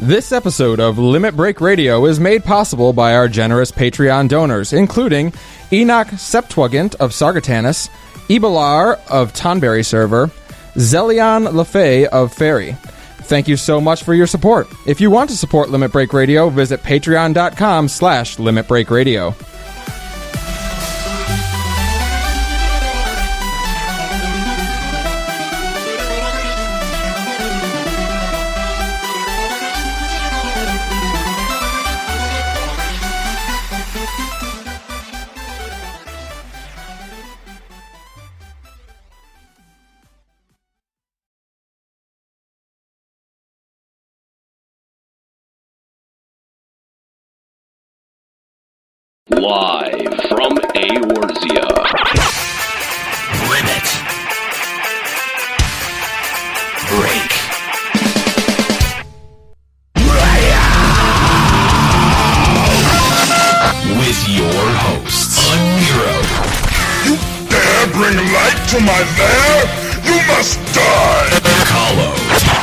This episode of Limit Break Radio is made possible by our generous Patreon donors, including Enoch Septuagint of Sargatanis, Ibalar of Tonberry Server, Zelion Lefay of Fairy. Thank you so much for your support. If you want to support Limit Break Radio, visit patreon.com/limitbreakradio. Live from Eorzea. Limit Break with your hosts, Aniero. You dare bring light to my lair? You must die! Kallo.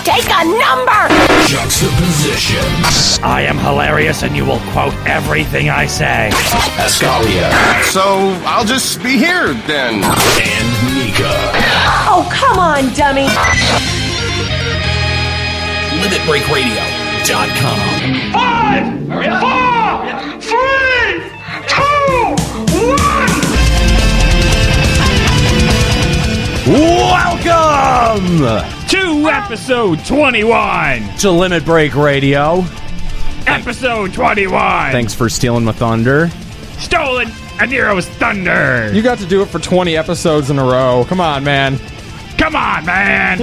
Take a number! Juxtaposition. I am hilarious and you will quote everything I say. Eskalia. So, I'll just be here, then. And Nika. Oh, come on, dummy! LimitBreakRadio.com. 5, 4, 3, 2, 1! Welcome to episode 21 to Limit Break Radio. Episode 21. Thanks for stealing my thunder. Stolen Aniero's thunder. You got to do it for 20 episodes in a row. Come on, man. Come on, man.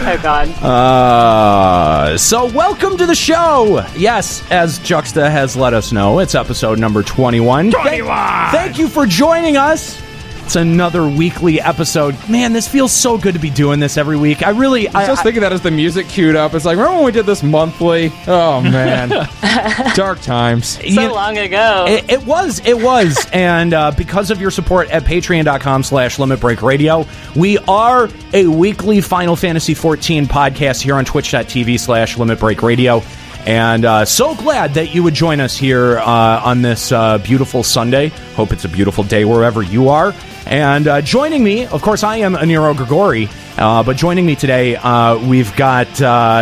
Oh, God. So welcome to the show. Yes, as Juxta has let us know, it's episode number 21. 21. Thank you for joining us. It's another weekly episode. Man, this feels so good to be doing this every week. I was just thinking that as the music queued up. It's like, remember when we did this monthly? Oh, man. Dark times. So long ago. It was. And because of your support at patreon.com/limitbreakradio, we are a weekly Final Fantasy XIV podcast here on twitch.tv/limitbreakradio. And so glad that you would join us here on this beautiful Sunday. Hope it's a beautiful day wherever you are. And joining me, of course, I am Aniero Grigori. But joining me today, we've got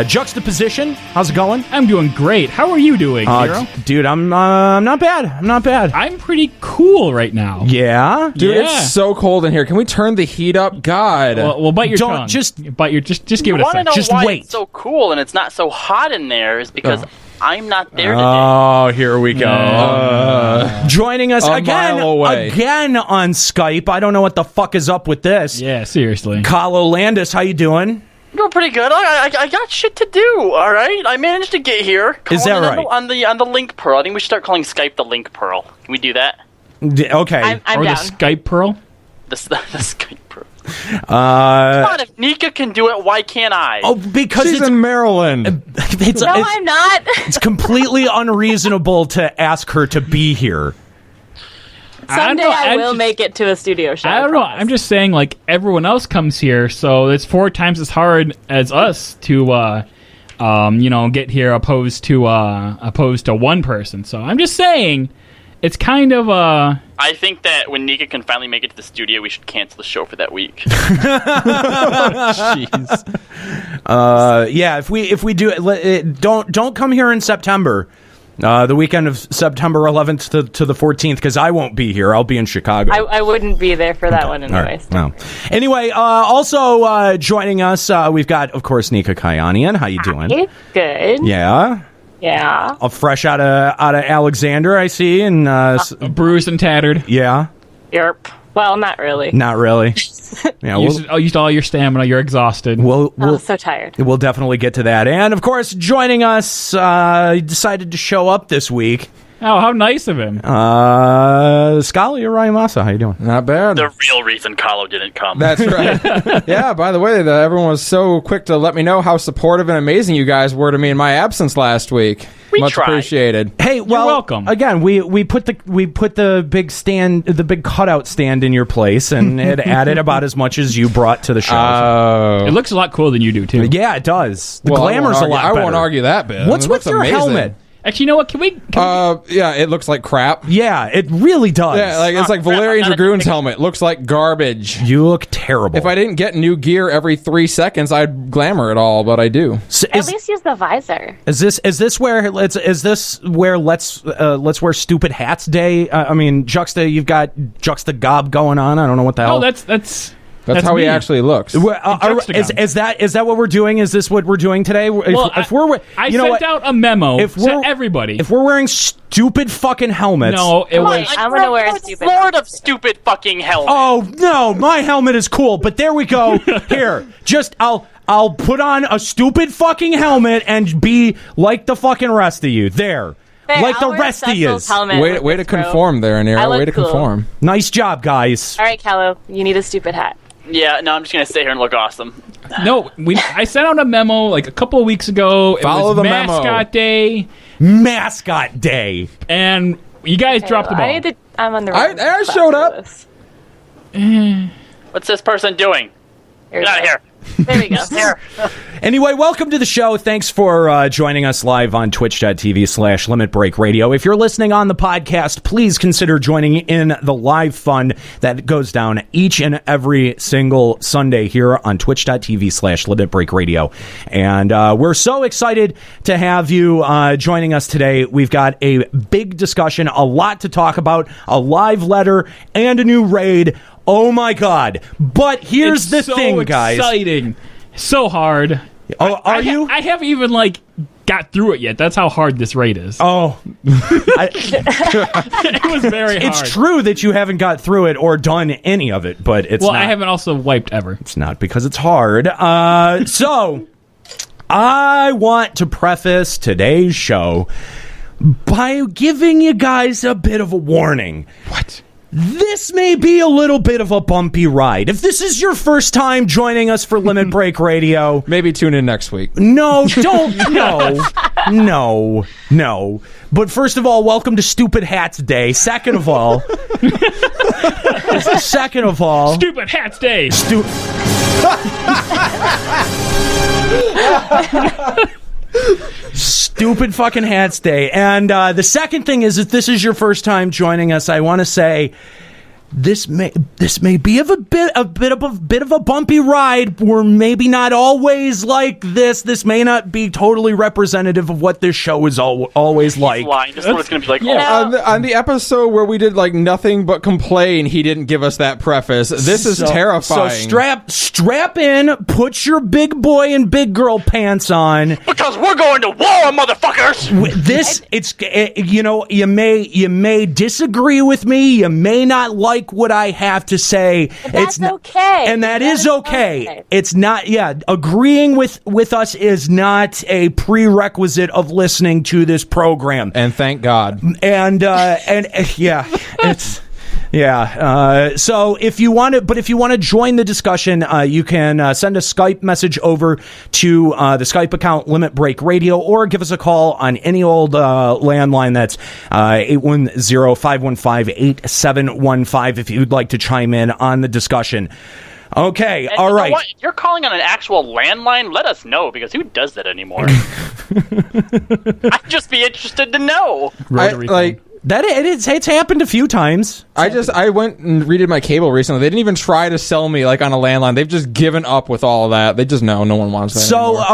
Juxtaposition. How's it going? I'm doing great. How are you doing, Aniero? Dude, I'm not bad. I'm pretty cool right now. Yeah? Dude, Yeah. it's so cold in here. Can we turn the heat up? God. Well, bite your Don't- tongue. just- give it a Want to sec. know Just why wait. it's so cool and it's not so hot in there is because I'm not there today. Oh, here we go. Joining us A again mile away. on Skype. I don't know what the fuck is up with this. Yeah, seriously. Kallolandis, how you doing? I'm doing pretty good. I got shit to do. All right, I managed to get here. Is that Calling in right? on the link pearl? I think we should start calling Skype the link pearl. Can we do that? Okay. I'm or down. the Skype Pearl? The Skype pearl. Come on, if Nika can do it, why can't I? Oh, because She's it's in Maryland. it's, No, I'm not. it's completely unreasonable to ask her to be here. Someday I will make it to a studio show. I don't know. I'm just saying, like, everyone else comes here, so it's 4 times as hard as us to, get here opposed to one person. So I'm just saying, it's kind of I think that when Nika can finally make it to the studio, we should cancel the show for that week. Jeez. Yeah, if we do it, don't come here in September. The weekend of September 11th to the 14th, because I won't be here. I'll be in Chicago. I wouldn't be there for that one anyways. All right. Well, anyway, also joining us, we've got, of course, Nika Kyanian. How you doing? Hi. Good. Yeah. Yeah. Fresh out of Alexander, I see, and bruised and tattered. yeah. Yerp. Well, not really. Not really. Yeah, Used all your stamina. You're exhausted. we'll So tired. we'll definitely get to that. And of course, joining us, decided to show up this week. Oh, how nice of him. Eskalia, Ryan Massa, how you doing? Not bad. The real reason Kallo didn't come. That's right. Yeah, by the way, everyone was so quick to let me know how supportive and amazing you guys were to me in my absence last week. Much tried. Appreciated. Hey, well, you're welcome. Again, we put the big stand, the big cutout stand in your place, and it added about as much as you brought to the show. It looks a lot cooler than you do, too. Yeah, it does. The glamour's a lot better. I won't argue that bit. What's with your helmet? Actually, you know what? Can we yeah, it looks like crap. Yeah, it really does. Yeah, it's like Valerian Dragoon's helmet. Looks like garbage. You look terrible. If I didn't get new gear every 3 seconds, I'd glamour it all, but I do. So at least use the visor. Is this where let's wear stupid hats day? I mean, you've got Juxta Gob going on. I don't know what the hell. Oh, that's how me. he actually looks. Is that what we're doing? Is this what we're doing today? Well, I sent out a memo to everybody. If we're wearing stupid fucking helmets, no, I'm gonna wear a stupid. Lord of stupid fucking helmet. Oh no, my helmet is cool, but there we go. Here, I'll put on a stupid fucking helmet and be like the fucking rest of you. There. Hey, like the rest of you. Way to conform there, Aniero. Way to conform. Nice job, guys. All right, Kallo, you need a stupid hat. Yeah, no, I'm just gonna stay here and look awesome. No, I sent out a memo like a couple of weeks ago. Follow it was the Mascot Day. Mascot Day. And you guys dropped the ball. I'm on the I showed up. What's this person doing? Get out of here. There we go. Here. Anyway, welcome to the show. Thanks for joining us live on twitch.tv/Limit Break Radio. If you're listening on the podcast, please consider joining in the live fun that goes down each and every single Sunday here on twitch.tv/Limit Break Radio. And we're so excited to have you joining us today. We've got a big discussion, a lot to talk about, a live letter, and a new raid. Oh my God. But here's the thing, guys. It's so exciting. So hard. Oh, are you? I haven't even, got through it yet. That's how hard this raid is. Oh. It was very hard. It's true that you haven't got through it or done any of it, but it's not. Well, I haven't also wiped ever. It's not because it's hard. So, I want to preface today's show by giving you guys a bit of a warning. What? This may be a little bit of a bumpy ride. If this is your first time joining us for Limit Break Radio... Maybe tune in next week. No, don't. No. But first of all, welcome to Stupid Hats Day. Second of all... Stupid Hats Day! Stupid fucking Hats Day. And the second thing is, if this is your first time joining us, I want to say this may be a bit of a bumpy ride. We're maybe not always like this. This may not be totally representative of what this show is always like. This is what it's going to be like. Yeah. On the episode where we did nothing but complain, he didn't give us that preface. This is terrifying. So strap in, put your big boy and big girl pants on. Because we're going to war, motherfuckers! You may disagree with me. You may not like what I have to say. That's okay. And that is okay. It's not, agreeing with us is not a prerequisite of listening to this program. And thank God. So if you want to join the discussion, you can send a Skype message over to the Skype account Limit Break Radio, or give us a call on any old landline. That's 810-515-8715 if you'd like to chime in on the discussion. Okay, and all right. If you're calling on an actual landline, let us know, because who does that anymore? I'd just be interested to know. It's happened a few times. I went and redid my cable recently. They didn't even try to sell me on a landline. They've just given up with all of that. They just know no one wants that anymore.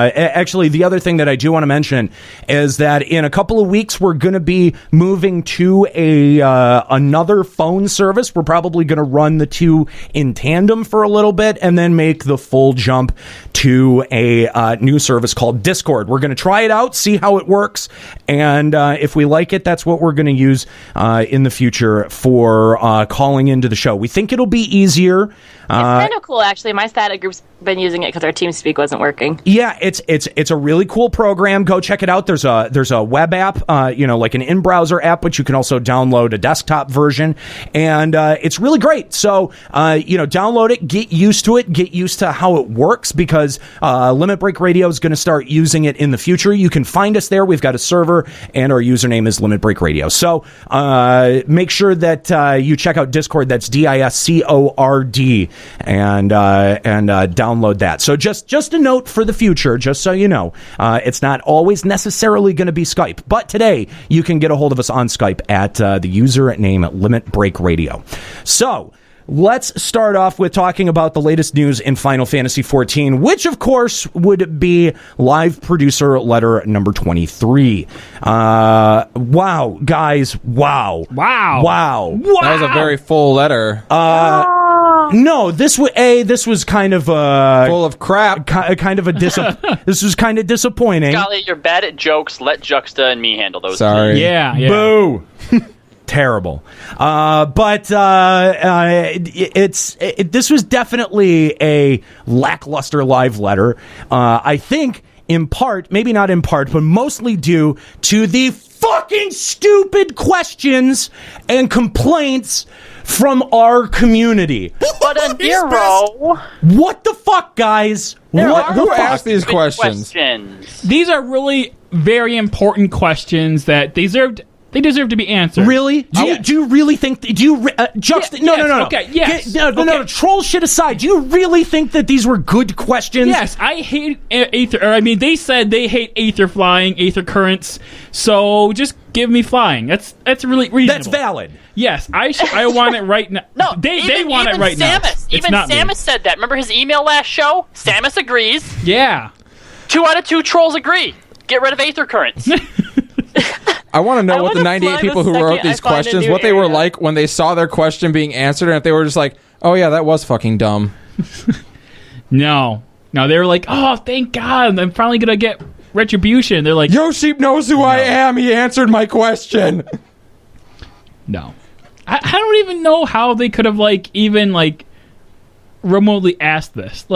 Actually, the other thing that I do want to mention is that in a couple of weeks we're going to be moving to another phone service. We're probably going to run the two in tandem for a little bit and then make the full jump to a new service called Discord. We're going to try it out, see how it works, And if we like it, that's what we're going to use in the future for calling into the show. We think it'll be easier. It's kind of cool, actually. My static group's been using it because our TeamSpeak wasn't working. Yeah, it's a really cool program. Go check it out. There's a web app, like an in-browser app, but you can also download a desktop version, and it's really great. So, download it, get used to it, get used to how it works, because Limit Break Radio is going to start using it in the future. You can find us there. We've got a server, and our username is Limit Break Radio. So, make sure that you check out Discord. That's DISCORD. And download that. So just a note for the future, just so you know, it's not always necessarily going to be Skype, but today you can get a hold of us on Skype at the username Limit Break Radio. So let's start off with talking about the latest news in Final Fantasy XIV, which, of course, would be live producer letter number 23. Wow, guys. Wow. That was a very full letter. No, this was kind of full of crap. Kind of a this was kind of disappointing. Eskalia, you're bad at jokes. Let Juxta and me handle those. Sorry. Yeah. Boo. Terrible. But this was definitely a lackluster live letter. I think in part, maybe not in part, but mostly due to the fucking stupid questions and complaints from our community. But Aniero, what the fuck, guys? Who asked these questions? These are really very important questions that they deserve to be answered. Really? Do you really think? No. Okay. Yes. No. Troll shit aside, do you really think that these were good questions? Yes, I hate Aether. They said they hate Aether flying, Aether currents. So just give me flying. That's really reasonable. That's valid. Yes, I want it right now. No, they want it right now. Even Samus said that. Remember his email last show? Samus agrees. Yeah. 2 out of 2 trolls agree. Get rid of Aether currents. I want to know what the 98 people who wrote these questions, what they were like when they saw their question being answered, and if they were just like, oh yeah, that was fucking dumb. No, they were like, oh, thank God, I'm finally going to get retribution. They're like, Yoshi knows who I am. He answered my question. No. I don't even know how they could have, even remotely asked this.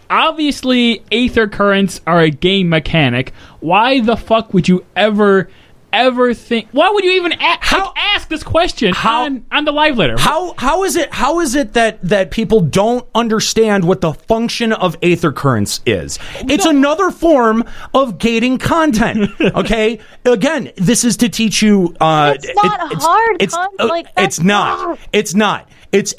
Obviously, Aether currents are a game mechanic. Why the fuck would you ever think? Why would you even ask this question on the live letter? How is it that people don't understand what the function of Aether currents is? It's another form of gating content. Okay, again, this is to teach you. It's not hard. It's not. It's not. It's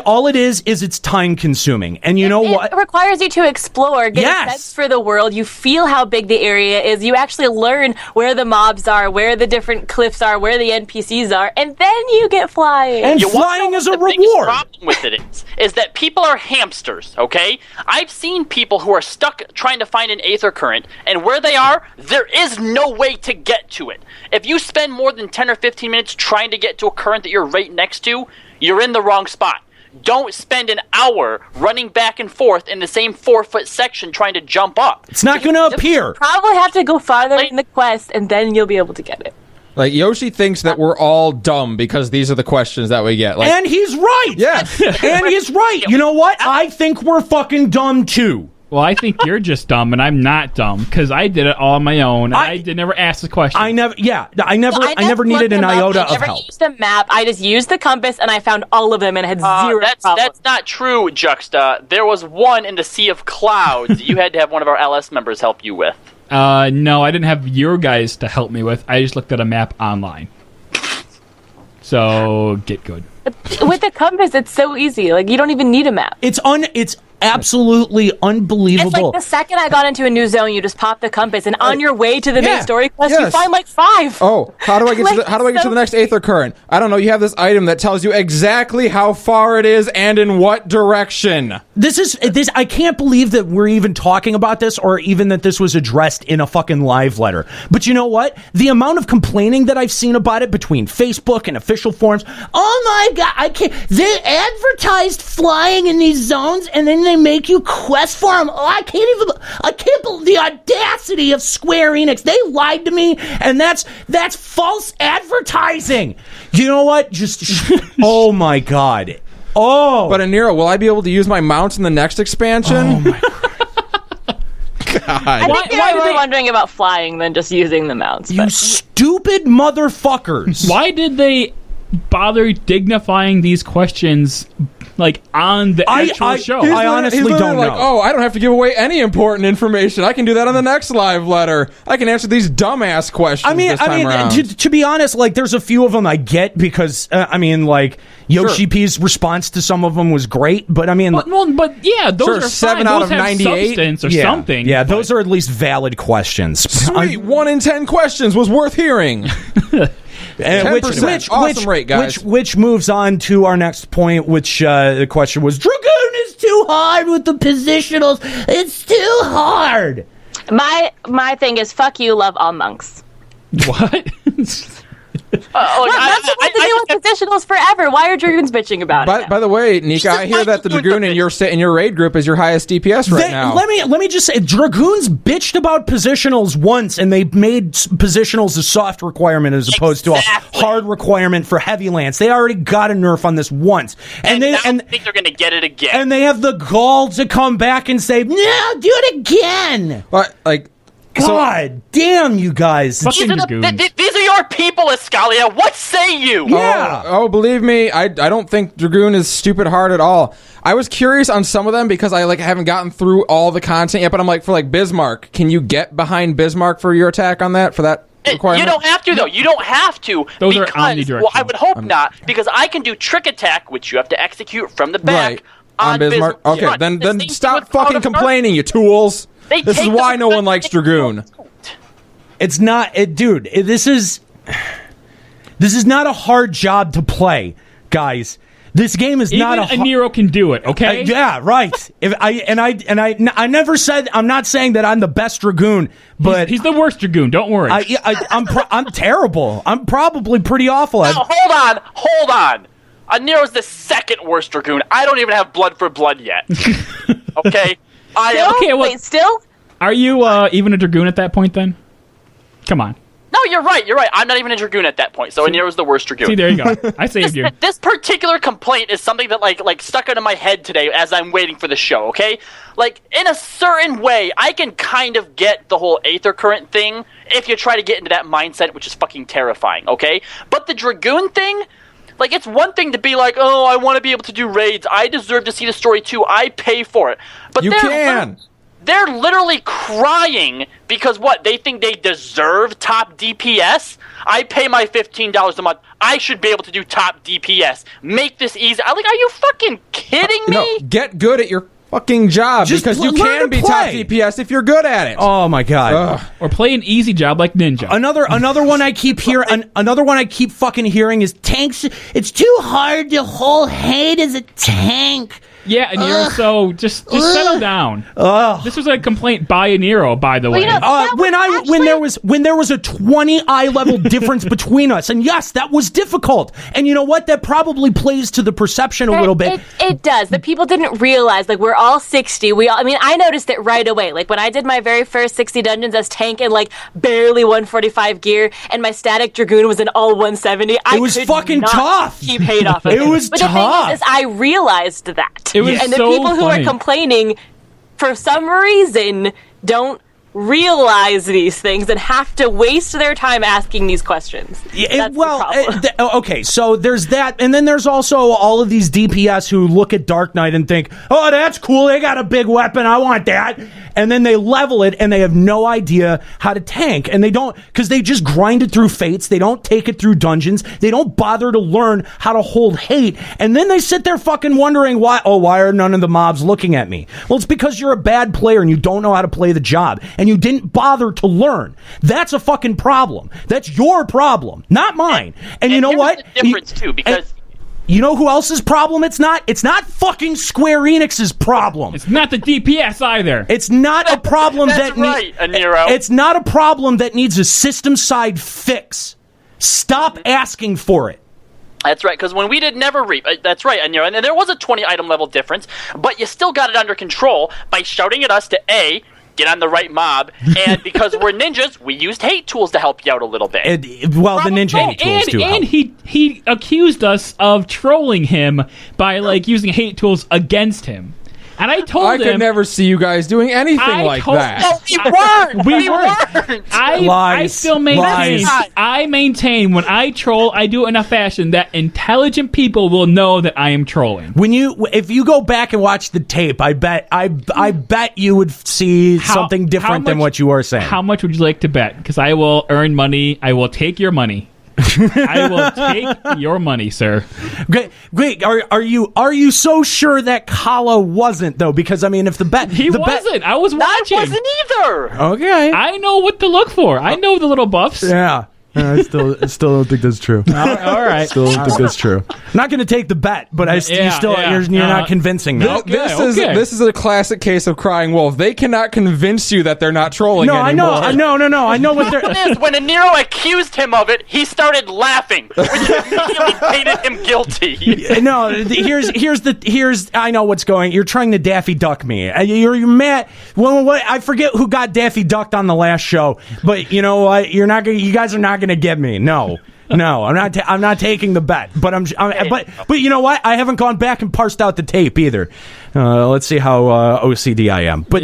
all it is it's time consuming. And you know what? It requires you to explore, get a sense for the world. You feel how big the area is. You actually learn where the mobs are, where the different cliffs are, where the NPCs are, and then you get flying. And flying is a reward. The biggest problem with it is that people are hamsters, okay? I've seen people who are stuck trying to find an Aether current, and where they are, there is no way to get to it. If you spend more than 10 or 15 minutes trying to get to a current that you're right next to, you're in the wrong spot. Don't spend an hour running back and forth in the same 4-foot section trying to jump up. It's not going to appear. You probably have to go farther in the quest, and then you'll be able to get it. Yoshi thinks that we're all dumb because these are the questions that we get. And he's right. Yes. And he's right. You know what? I think we're fucking dumb too. Well, I think you're just dumb, and I'm not dumb because I did it all on my own. And I did never ask the question. I never needed an iota of help. I never used a map. I just used the compass, and I found all of them, and had zero problems. That's not true, Juxta. There was one in the Sea of Clouds you had to have one of our LS members help you with. No, I didn't have your guys to help me with. I just looked at a map online. So, get good. With the compass, it's so easy. You don't even need a map. It's absolutely unbelievable. It's the second I got into a new zone, you just pop the compass, and on your way to the main story quest, you find 5. Oh, how do I get to the next Aether current? I don't know. You have this item that tells you exactly how far it is and in what direction. This. I can't believe that we're even talking about this, or even that this was addressed in a fucking live letter. But you know what? The amount of complaining that I've seen about it between Facebook and official forums. Oh my God! I can't. They advertised flying in these zones, and then they make you quest for them. Oh, I can't believe the audacity of Square Enix. They lied to me, and that's false advertising. You know what? Oh my God. Oh. But Aniero, will I be able to use my mounts in the next expansion? Oh my God. I think they're more wondering about flying than just using the mounts. You stupid motherfuckers. Why did they bother dignifying these questions like on the actual show? I honestly don't know. Oh, I don't have to give away any important information. I can do that on the next live letter. I can answer these dumbass questions this time around. To be honest, like, there's a few of them I get because, like, Yoshi P's response to some of them was great, but I mean... But yeah, those are 7 out of 98 substance or something. Yeah, those are at least valid questions. Sweet, 1 in 10 questions was worth hearing. Which moves on to our next point, which the question was, Dragoon is too hard with the positionals. It's too hard. My thing is, fuck you, love all monks. What? That's what they do with positionals forever. Why are Dragoons bitching about it? By the way, Nika, I hear that the Dragoon in your raid group is your highest DPS right now. Let me just say, Dragoons bitched about positionals once, and they made positionals a soft requirement as opposed to a hard requirement for heavy lance. They already got a nerf on this once, and I think they're going to get it again. And they have the gall to come back and say, "No, do it again." God damn, you guys. These are your people, Eskalia. What say you? Yeah. Oh, believe me, I don't think Dragoon is stupid hard at all. I was curious on some of them because I haven't gotten through all the content yet, but I'm like, for Bismarck, can you get behind Bismarck for your attack on that, for that requirement? You don't have to, though. You don't have to. Those are omnidirectional. Well, I would hope not, because I can do trick attack, which you have to execute from the back. Right. On Bismarck? Okay, front. then stop fucking complaining, you tools. This is why no one likes Dragoon. It's not, dude. This is not a hard job to play, guys. This game is not a. Aniero can do it. Okay. Yeah, right. I never said. I'm not saying that I'm the best Dragoon, but he's the worst Dragoon. Don't worry. I'm terrible. I'm probably pretty awful. Now, hold on. Anero's the second worst Dragoon. I don't even have blood for blood yet. Okay. Still? Are you even a Dragoon at that point then? Come on. No, you're right. I'm not even a Dragoon at that point, so Anero's the worst Dragoon. See, there you go. I saved you. This particular complaint is something that like stuck into my head today as I'm waiting for the show, okay? Like, in a certain way, I can kind of get the whole Aether Current thing if you try to get into that mindset, which is fucking terrifying, okay? But the Dragoon thing... Like, it's one thing to be like, oh, I want to be able to do raids. I deserve to see the story, too. I pay for it. But they're literally crying because, what, they think they deserve top DPS? I pay my $15 a month. I should be able to do top DPS. Make this easy. Are you fucking kidding me? No, get good at your fucking job, because you can be top DPS if you're good at it. Oh my god. Ugh. Or play an easy job like Ninja. Another one I keep hearing. Another one I keep fucking hearing is tanks. It's too hard to hold hate as a tank. Yeah, Aniero, so just settle down. This was a complaint by Aniero, by the way. When there was a 20 eye level difference between us, and yes, that was difficult. And you know what? That probably plays to the perception a little bit. It does. The people didn't realize, we're all 60. I noticed it right away. Like, when I did my very first 60 dungeons as tank in, barely 145 gear, and my static Dragoon was in all 170, it was fucking tough. Keep hate off of it. It was but tough. The thing is, I realized that. It was and the so people who funny. are complaining, for some reason, don't realize these things and have to waste their time asking these questions. Okay, so there's that, and then there's also all of these DPS who look at Dark Knight and think, oh, that's cool, they got a big weapon, I want that. And then they level it, and they have no idea how to tank. And they don't, because they just grind it through fates. They don't take it through dungeons. They don't bother to learn how to hold hate. And then they sit there fucking wondering why are none of the mobs looking at me? Well, it's because you're a bad player and you don't know how to play the job. And you didn't bother to learn. That's a fucking problem. That's your problem, not mine. And you know what? The difference, too, because... You know who else's problem it's not? It's not fucking Square Enix's problem. It's not the DPS either. It's not a problem Aniero. It's not a problem that needs a system side fix. Stop asking for it. That's right, because when we did Never Reap, that's right, Aniero, and there was a 20-item level difference, but you still got it under control by shouting at us to A, get on the right mob, and because we're ninjas, we used hate tools to help you out a little bit. The ninja hate tools do help. And he accused us of trolling him by using hate tools against him. And I told him... I could never see you guys doing anything like that. No, we weren't. I still maintain... I maintain when I troll, I do it in a fashion that intelligent people will know that I am trolling. If you go back and watch the tape, I bet you would see something different than what you are saying. How much would you like to bet? Because I will earn money. I will take your money. I will take your money, sir. Great. Are you so sure that Kala wasn't though? Because I mean, if the bet wasn't. I was watching. I wasn't either. Okay. I know what to look for. I know the little buffs. Yeah. I still don't think that's true. All right. Still don't think that's true. I'm not going to take the bet, but you're not convincing me. This is a classic case of crying wolf. They cannot convince you that they're not trolling anymore. I know what they're... When Aniero accused him of it, he started laughing, which immediately made him guilty. No, here's I know what's going. You're trying to Daffy Duck me. You're mad. Well, I forget who got Daffy Ducked on the last show, but you know what? You guys are not going to get me. No, I'm not taking the bet. But but you know what? I haven't gone back and parsed out the tape either. Let's see how OCD I am. But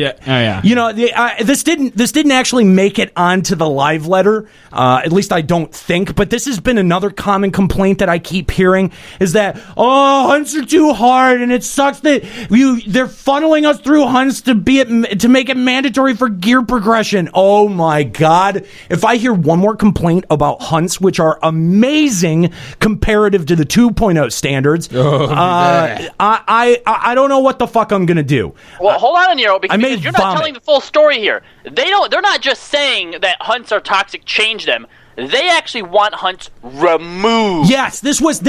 you know, this didn't actually make it onto the live letter. At least I don't think. But this has been another common complaint that I keep hearing is that hunts are too hard, and it sucks that they're funneling us through hunts to make it mandatory for gear progression. Oh my God! If I hear one more complaint about hunts, which are amazing comparative to the 2.0 standards, I don't know what the fuck I'm gonna do. Well, hold on, Aniero, because you're not telling the full story here. They're not just saying that hunts are toxic, change them. They actually want hunts removed. Yes, this was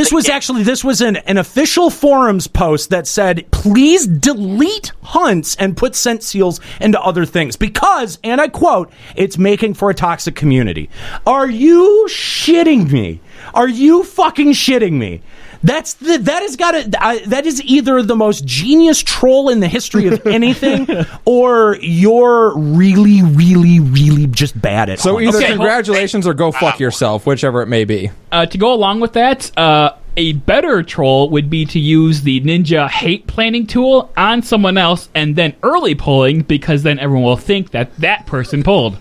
an official forums post that said, please delete hunts and put scent seals into other things because, and I quote, it's making for a toxic community. Are you shitting me? Are you fucking shitting me? That is either the most genius troll in the history of anything, or you're really, really, really just bad at it. So either congratulations or go fuck yourself, whichever it may be. To go along with that, a better troll would be to use the ninja hate planning tool on someone else and then early pulling, because then everyone will think that person pulled.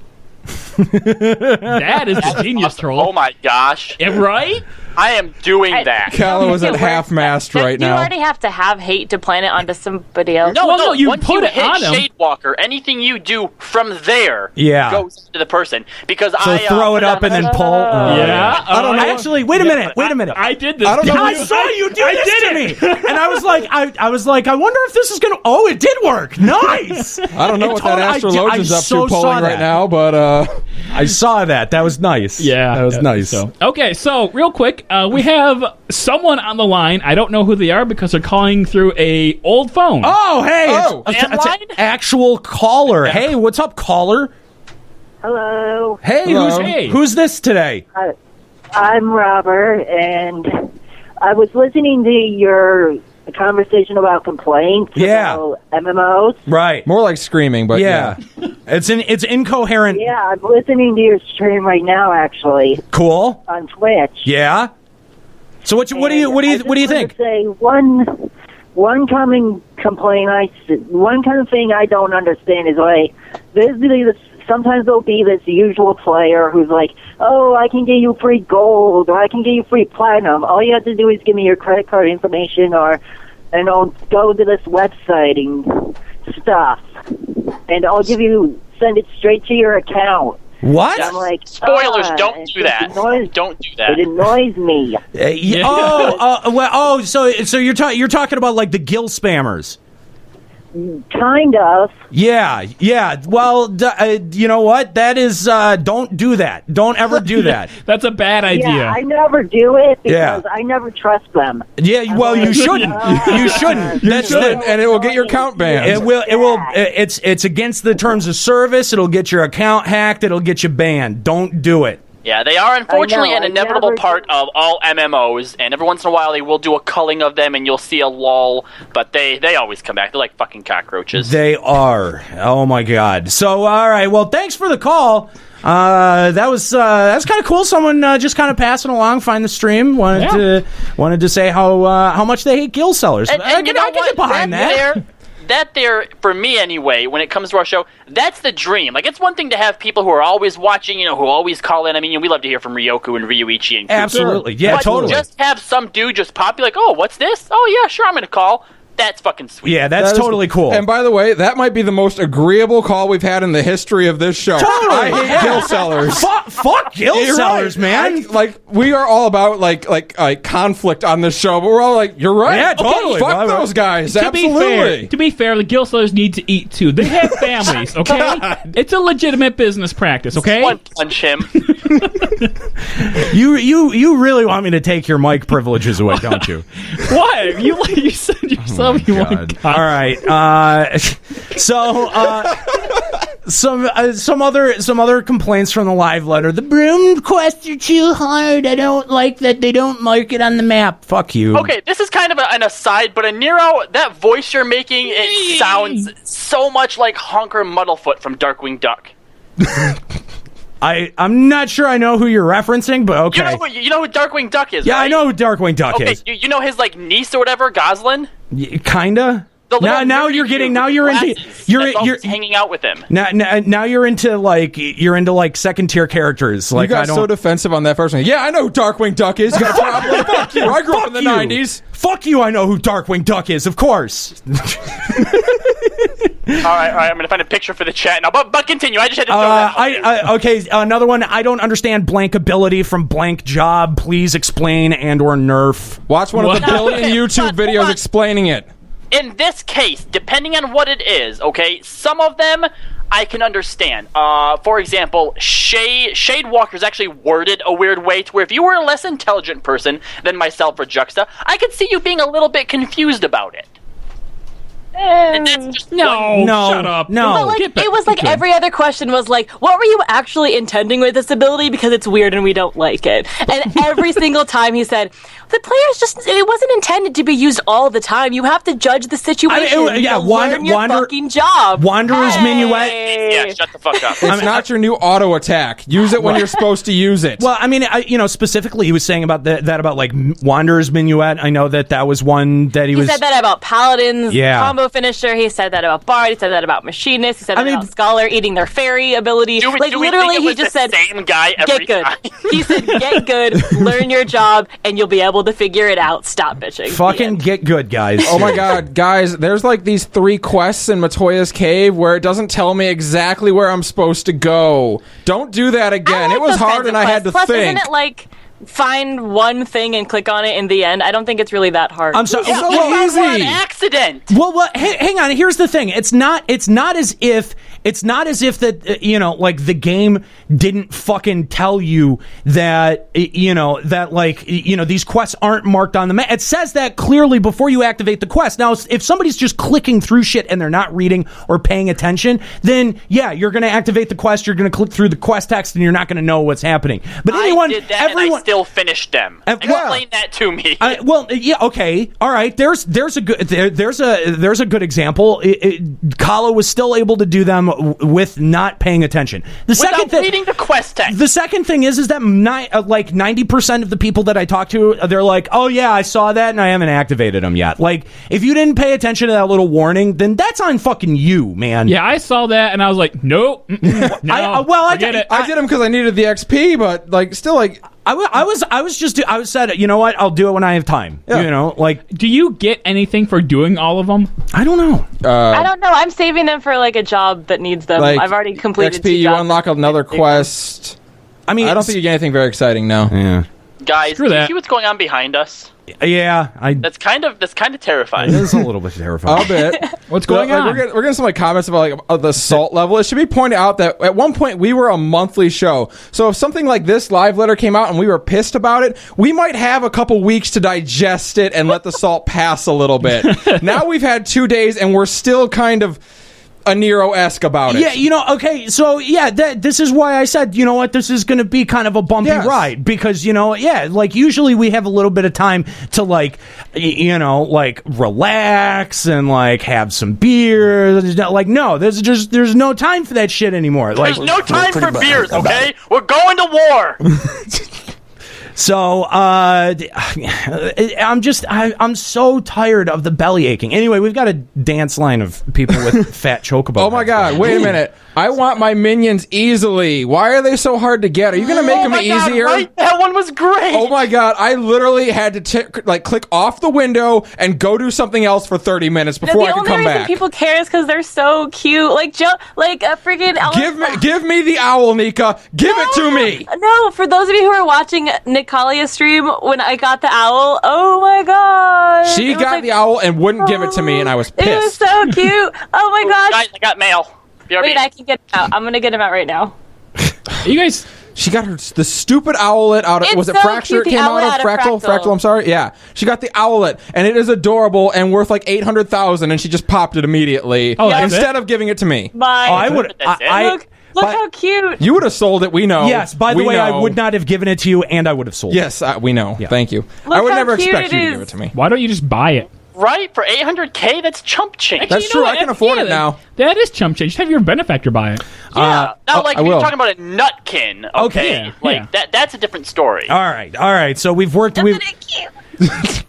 That is the genius troll. Oh my gosh. Yeah, right? I am doing that. Callo is at half-mast right now. You already have to have hate to plan it onto somebody else. No, you once put you it hit on him. Shadewalker, anything you do from there goes to the person. Because so throw it up and then pull. I don't know. Actually, wait a minute. I did this. I saw you do this to me, and I was like, I wonder if this is gonna. Oh, it did work. Nice. I don't know what that astrologian's up to pulling right now, but I saw that. That was nice. Yeah, that was nice. So. Okay, so real quick, we have someone on the line. I don't know who they are because they're calling through a old phone. Oh, hey, it's an actual caller. Yeah. Hey, what's up, caller? Hello. Hey, who's this today? I'm Robert, and I was listening to your conversation about complaints about MMOs. Right. More like screaming, but yeah. It's incoherent. Yeah, I'm listening to your stream right now, actually. Cool. On Twitch. Yeah. So what do you think? Say one common complaint one kind of thing I don't understand is like sometimes there'll be this usual player who's like, oh, I can get you free gold, or I can get you free platinum. All you have to do is give me your credit card information, and I'll go to this website and stuff, and I'll send it straight to your account. What? I'm like, spoilers, don't do that. Don't do that. It annoys me. So you're talking about like the guild spammers. Kind of. Yeah. Well, you know what? That is, don't do that. Don't ever do that. That's a bad idea. Yeah, I never do it because I never trust them. Yeah, well, you shouldn't. You shouldn't. And it will get your account banned. It will. It's against the terms of service. It'll get your account hacked. It'll get you banned. Don't do it. Yeah, they are unfortunately an I inevitable never part of all MMOs, and every once in a while they will do a culling of them, and you'll see a lull, but they always come back. They're like fucking cockroaches. They are. Oh my god. So, all right. Well, thanks for the call. That was kind of cool. Someone just kind of passing along, find the stream. Wanted to say how much they hate guild sellers. And I can get behind that. That there, for me anyway, when it comes to our show, that's the dream. Like, it's one thing to have people who are always watching, who always call in. I mean, we love to hear from Ryoku and Ryuichi and Kuku. Absolutely. Yeah, but totally. Just have some dude just pop, be like, oh, what's this? Oh, yeah, sure, I'm going to call. That's fucking sweet. Yeah, that's totally cool. And by the way, that might be the most agreeable call we've had in the history of this show. Totally. I hate guild sellers. Fuck guild sellers, man. We are all about like conflict on this show, but we're all like, you're right. Yeah, totally. Fuck those guys. To Absolutely. be fair, the guild sellers need to eat too. They have families, okay? It's a legitimate business practice, okay? One punch him. You really want me to take your mic privileges away, don't you? What? You said yourself you want. All right. Some other complaints from the live letter. The broom quests are too hard. I don't like that they don't mark it on the map. Fuck you. Okay, this is kind of an aside, but Aniero, that voice you're making, it sounds so much like Honker Muddlefoot from Darkwing Duck. I'm not sure I know who you're referencing, but okay. You know who Darkwing Duck is, Yeah, right? I know who Darkwing Duck is. Okay, you know his niece or whatever, Goslin? Kinda. Now you're hanging out with him. Now you're into second tier characters. Like, you got so defensive on that first one. Yeah, I know who Darkwing Duck is. You got a problem? Fuck you. I grew up in the 90s. Fuck you. I know who Darkwing Duck is. Of course. All right. I'm gonna find a picture for the chat now. But continue. I just had to throw that. Okay. Another one. I don't understand blank ability from blank job. Please explain and/or nerf. Watch one of the billion YouTube videos explaining it. In this case, depending on what it is, okay, some of them I can understand. For example, Shade Walker is actually worded a weird way to where if you were a less intelligent person than myself or Juxta, I could see you being a little bit confused about it. And that's just shut up. No. But it was like every other question was like, what were you actually intending with this ability? Because it's weird and we don't like it. And every single time he said, the player's it wasn't intended to be used all the time. You have to judge the situation. Learn your fucking job. Wanderer's Minuet. Yeah, shut the fuck up. It's not your new auto attack. Use it when you're supposed to use it. Well, I mean, specifically he was saying about that about like Wanderer's Minuet. I know that was one that he was. He said that about Paladins. Yeah. Combo finisher. He said that about Bard. He said that about Machinist. He said that about Scholar eating their fairy ability. Literally, he just said, same guy every get good. time? He said, get good, learn your job, and you'll be able to figure it out. Stop bitching. Fucking get good, guys. Oh my god, guys, there's like these 3 quests in Matoya's cave where it doesn't tell me exactly where I'm supposed to go. Don't do that again. It was hard and I had to think. think. Isn't it like find one thing and click on it in the end? I don't think it's really that hard. I'm sorry. It's so easy. An accident. Well, hang on. Here's the thing. It's not as if that like the game didn't fucking tell you that these quests aren't marked on the map. It says that clearly before you activate the quest. Now, if somebody's just clicking through shit and they're not reading or paying attention, then yeah, you're going to activate the quest. You're going to click through the quest text and you're not going to know what's happening. But I did that and I still finished them. Explain that to me. Okay, all right. There's a good example. Kallo was still able to do them with not paying attention. Without reading the quest text. The second thing is that 90% of the people that I talk to, they're like, oh yeah, I saw that and I haven't activated them yet. Like, if you didn't pay attention to that little warning, then that's on fucking you, man. Yeah, I saw that and I was like, nope. I did them because I needed the XP, but still. I said, you know what? I'll do it when I have time. Yeah. Do you get anything for doing all of them? I don't know. I don't know. I'm saving them for a job that needs them. I've already completed XP, 2 jobs. You unlock another quest. I mean, I don't think you get anything very exciting, no. Yeah. Guys, do you see what's going on behind us? Yeah, that's kind of terrifying. It is a little bit terrifying. A bit. What's going on? We're getting some comments about the salt level. It should be pointed out that at one point we were a monthly show. So if something like this live letter came out and we were pissed about it, we might have a couple weeks to digest it and let the salt pass a little bit. Now we've had 2 days and we're still kind of Aniero-esque about it. Yeah, okay, so this is why I said, you know what, this is going to be kind of a bumpy ride, because, usually we have a little bit of time to, relax and, have some beer. No, there's no time for that shit anymore. There's no time for beers, okay? We're going to war! So, I'm so tired of the belly aching. Anyway, we've got a dance line of people with fat chocobo. Oh my god, wait a minute. I want my minions easily. Why are they so hard to get? Are you going to make them easier? Right? That one was great! Oh my god, I literally had to click off the window and go do something else for 30 minutes before I could come back. The only reason people care is because they're so cute. Like a freaking owl. Give me the owl, Nika. Give it to me. No, for those of you who are watching Eskalia stream, when I got the owl, oh my god. She got the owl and wouldn't give it to me, and I was pissed. It was so cute. Oh my gosh. Guys, I got mail. BRB. Wait, I can get him out. I'm going to get him out right now. You guys... She got the stupid owlet out of... It's was it so Fracture? cute, It came out of Fractal, I'm sorry. Yeah. She got the owlet, and it is adorable and worth like 800,000, and she just popped it immediately. Oh, instead of giving it to me. I would... Look how cute. You would have sold it, we know. Yes, by the way, I would not have given it to you, and I would have sold it. Yes, we know. Yeah. Thank you. Look I would how never cute expect it you to is. give it to me. Why don't you just buy it? Right? For 800K? That's chump change. That's true. I can afford it now. That is chump change. Just have your benefactor buy it. Yeah. Now, I if you're will. talking about a nutkin, okay? Yeah. That's a different story. All right. So we've worked...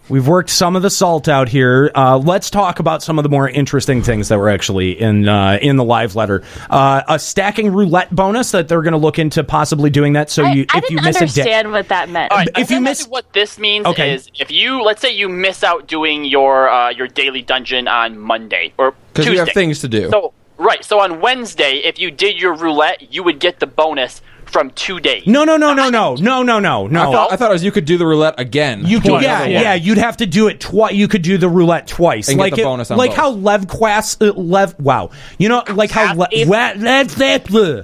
We've worked some of the salt out here. Let's talk about some of the more interesting things that were actually in the live letter. A stacking roulette bonus that they're going to look into possibly doing that. So I if you didn't miss understand what that meant. All right, if you miss, what this means is if you, let's say you miss out doing your daily dungeon on Monday or Because Tuesday. you have things to do. So on Wednesday, if you did your roulette, you would get the bonus from 2 days. No. I thought it was you could do the roulette again. You could, you'd have to do it twice. You could do the roulette twice, and get the bonus on both. how LevQuest,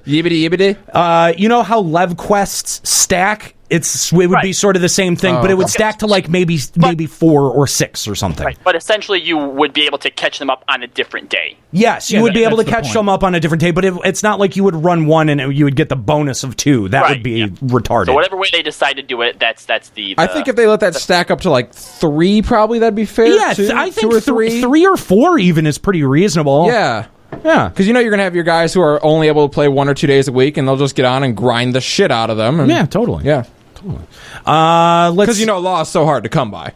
Yibbity. you know how LevQuests stack. It would be sort of the same thing, but it would stack to maybe 4 or 6 or something. Right, but essentially you would be able to catch them up on a different day. Yes, you would be able to catch them up on a different day, but it's not like you would run one and you would get the bonus of 2. That would be retarded. So whatever way they decide to do it, that's the I think if they let that stack up to 3, probably that'd be fair. Yeah, too. I think 2 or 3. 3 or 4 even is pretty reasonable. Yeah. Yeah. Because you're going to have your guys who are only able to play 1 or 2 days a week, and they'll just get on and grind the shit out of them. Yeah, totally. Yeah. Because law is so hard to come by.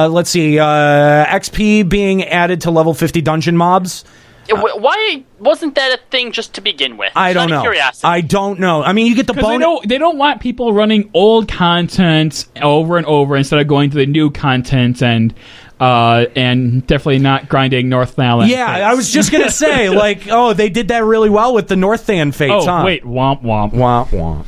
Let's see. XP being added to level 50 dungeon mobs. Why wasn't that a thing just to begin with? I don't know. Curiosity. I don't know. I mean, you get the bonus. They don't want people running old content over and over instead of going to the new content and definitely not grinding Northland. Yeah, fates. I was just gonna say, they did that really well with the Northland fates. Oh, wait, womp womp womp womp.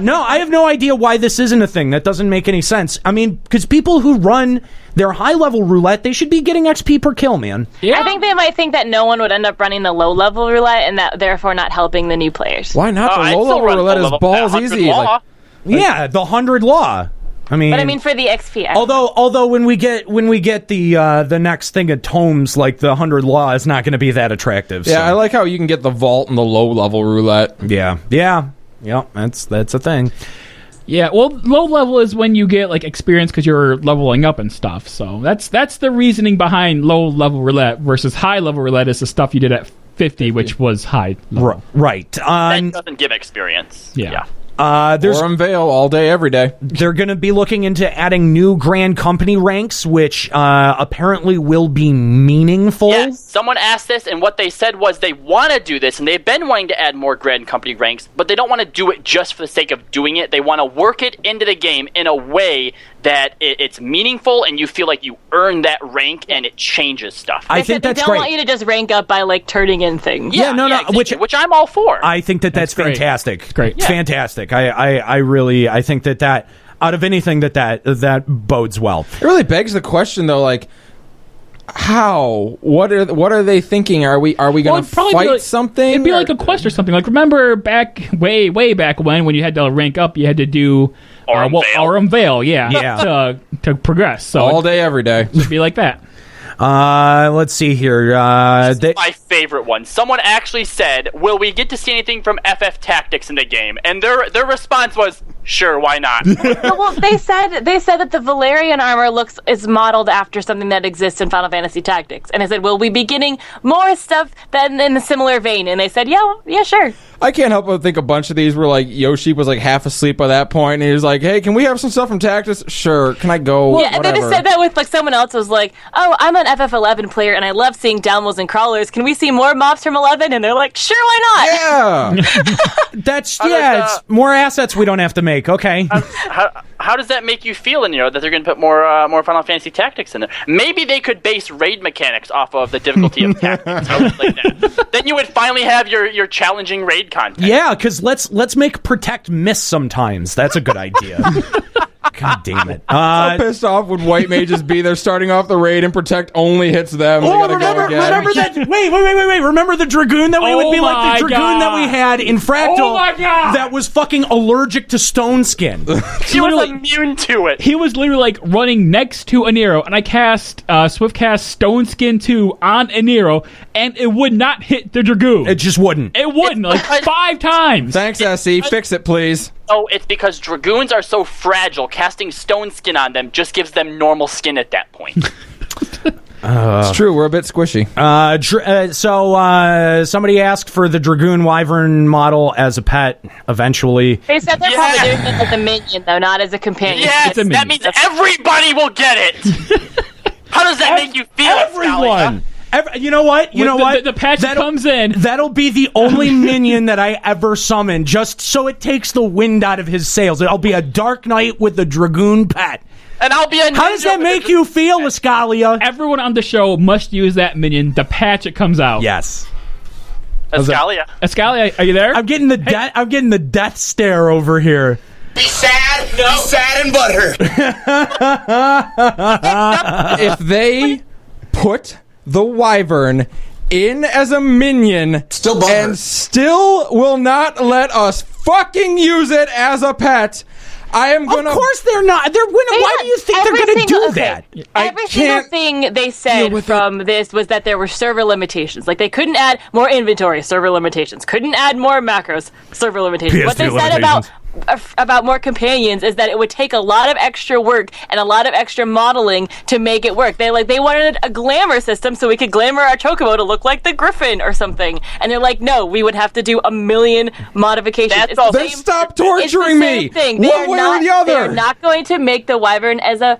No, I have no idea why this isn't a thing. That doesn't make any sense. I mean, because people who run their high level roulette, they should be getting XP per kill, man. Yeah. I think they might think that no one would end up running the low level roulette, and that therefore not helping the new players. Why not? The low level roulette is balls easy. Yeah, the 100 law. But I mean for the XP. Although when we get the next thing of tomes, like the 100 law is not going to be that attractive. Yeah, so. I like how you can get the vault and the low level roulette. Yeah, that's a thing. Yeah, well, low level is when you get experience because you're leveling up and stuff. So that's the reasoning behind low level roulette versus high level roulette is the stuff you did at 50, which was high level. Right. That doesn't give experience. Yeah. There's Forum Veil all day, every day. They're going to be looking into adding new Grand Company ranks, which apparently will be meaningful. Yes, someone asked this, and what they said was they want to do this, and they've been wanting to add more Grand Company ranks, but they don't want to do it just for the sake of doing it. They want to work it into the game in a way that it's meaningful, and you feel like you earn that rank, and it changes stuff. I think that's great. They don't want you to just rank up by turning in things. Yeah, exactly, which I'm all for. I think that's great. fantastic. Great. Yeah. Fantastic. I really think that out of anything that bodes well. It really begs the question though, how? What are they thinking? Are we going to fight something? It'd be like a quest or something. Remember back way back when you had to rank up, you had to do Aurum Veil. Aurum Veil, to progress. So all day, every day. It'd be like that. Let's see here. My favorite one. Someone actually said, "Will we get to see anything from FF Tactics in the game?" And their response was, "Sure, why not?" Well, they said that the Valerian armor is modeled after something that exists in Final Fantasy Tactics, and I said, "Will we be getting more stuff than in a similar vein?" And they said, "Yeah, sure." I can't help but think a bunch of these were like Yoshi was like half asleep by that point, and he was like, "Hey, can we have some stuff from Tactics?" Sure. Can I go? Yeah, and then they said that with like someone else was like, "Oh, I'm an FF11 player, and I love seeing downloads and crawlers. Can we see more mobs from 11?" And they're like, "Sure, why not?" Yeah. It's more assets we don't have to make. Okay. How does that make you feel, Aniero, that they're going to put more Final Fantasy Tactics in there? Maybe they could base raid mechanics off of the difficulty of Tactics. Like that. Then you would finally have your challenging raid content. Yeah, because let's make Protect miss sometimes. That's a good idea. God damn it. So pissed off would white mages be there starting off the raid and Protect only hits them. Remember that? Wait. Remember the Dragoon that we would be like the Dragoon that we had in Fractal? Oh my God. That was fucking allergic to stone skin. He was immune to it. He was literally like running next to Aniero, and I cast Swift cast Stone Skin 2 on Aniero, and it would not hit the Dragoon. It just wouldn't. It wouldn't, like 5 times. Thanks, SE. Fix it, please. Oh, it's because Dragoons are so fragile, casting Stone Skin on them just gives them normal skin at that point. It's true, we're a bit squishy. So somebody asked for the Dragoon Wyvern model as a pet eventually. They said they're probably doing it as a minion, though, not as a companion. Yes, that means everybody will get it. How does that make you feel, Everyone. You know what? The patch comes in. That'll be the only minion that I ever summon, just so it takes the wind out of his sails. It'll be a Dark Knight with the Dragoon pet. And I'll be a ninja. How does that make you feel, Eskalia? Everyone on the show must use that minion the patch it comes out. Yes. Eskalia, are you there? I'm getting the death stare over here. Be sad, be sad and butthurt. If they put the Wyvern in as a minion and still will not let us fucking use it as a pet, I am gonna... Of course they're not. Why do you think they're gonna do that? Every single thing they said from this was that there were server limitations. Like, they couldn't add more inventory, server limitations. Couldn't add more macros, server limitations. What they said about more companions is that it would take a lot of extra work and a lot of extra modeling to make it work. They wanted a glamour system so we could glamour our Chocobo to look like the Griffin or something. And they're like, no, we would have to do a million modifications. Then stop torturing me! One way or the other! They're not going to make the Wyvern as a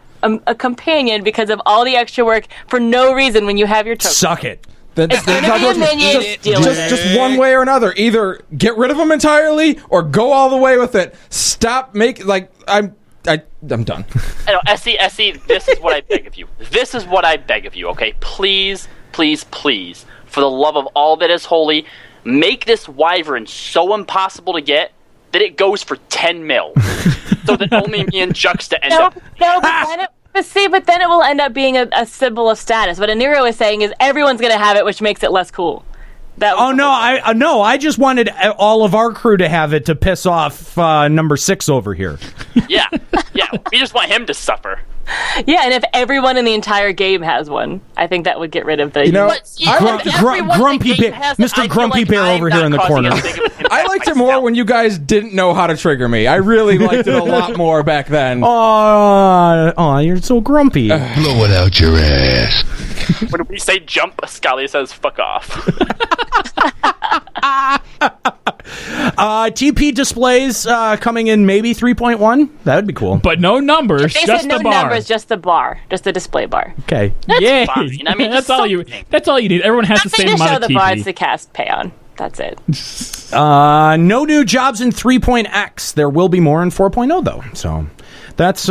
companion because of all the extra work for no reason when you have your Chocobo. Suck it. It's going to be a minion. Just one way or another. Either get rid of them entirely or go all the way with it. Stop making I'm done. I know, SE, this is what I beg of you. This is what I beg of you, okay? Please, please, please, for the love of all that is holy, make this Wyvern so impossible to get that it goes for 10 mil. So that only me and Juxta end up... But then it will end up being a symbol of status. What Aniero is saying is everyone's going to have it, which makes it less cool. I just wanted all of our crew to have it to piss off number 6 over here. Yeah. We just want him to suffer. Yeah, and if everyone in the entire game has one, I think that would get rid of the... Grumpy Bear, Mr. Grumpy Bear over here in the corner. I liked it more when you guys didn't know how to trigger me. I really liked it a lot more back then. Oh, you're so grumpy. Blow it out your ass. When we say jump, Eskalia says fuck off. TP displays coming in maybe 3.1. That would be cool. But no numbers, just the bar. Numbers, just the bar, just the display bar. Okay. Yay. Fine. I mean, that's all you need. Everyone has the same amount of show the TP. bards to cast pay on. That's it. No new jobs in 3.x. There will be more in 4.0 though. So that's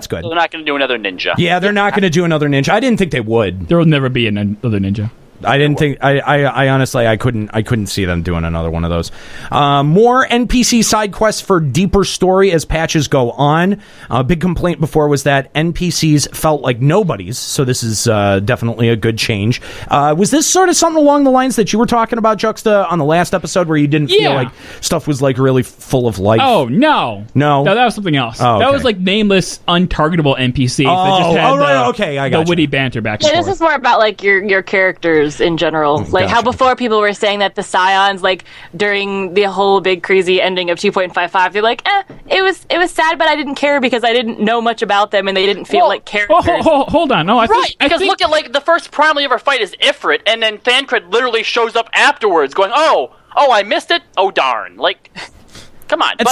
good. They're not going to do another ninja. Yeah, they're not going to do another ninja. I didn't think they would. There will never be another ninja. I didn't think. I honestly, I couldn't see them doing another one of those. More NPC side quests for deeper story as patches go on. A big complaint before was that NPCs felt like nobodies, so this is definitely a good change. Was this sort of something along the lines that you were talking about, Juxta, on the last episode, where you didn't feel like stuff was like really full of life? Oh no, that was something else. Oh, okay. That was like nameless, untargetable NPCs that just had I got the witty banter back and Yeah, forth. this is more about like your characters in general. Like how before people were saying that the Scions, like during the whole big crazy ending of 2.55, they're like, it was sad, but I didn't care because I didn't know much about them and they didn't feel like characters. Hold on, no, I think look at like the first primal you ever fight is Ifrit, and then Thancred literally shows up afterwards, going, "Oh, I missed it. Oh darn!" Like. Come on. It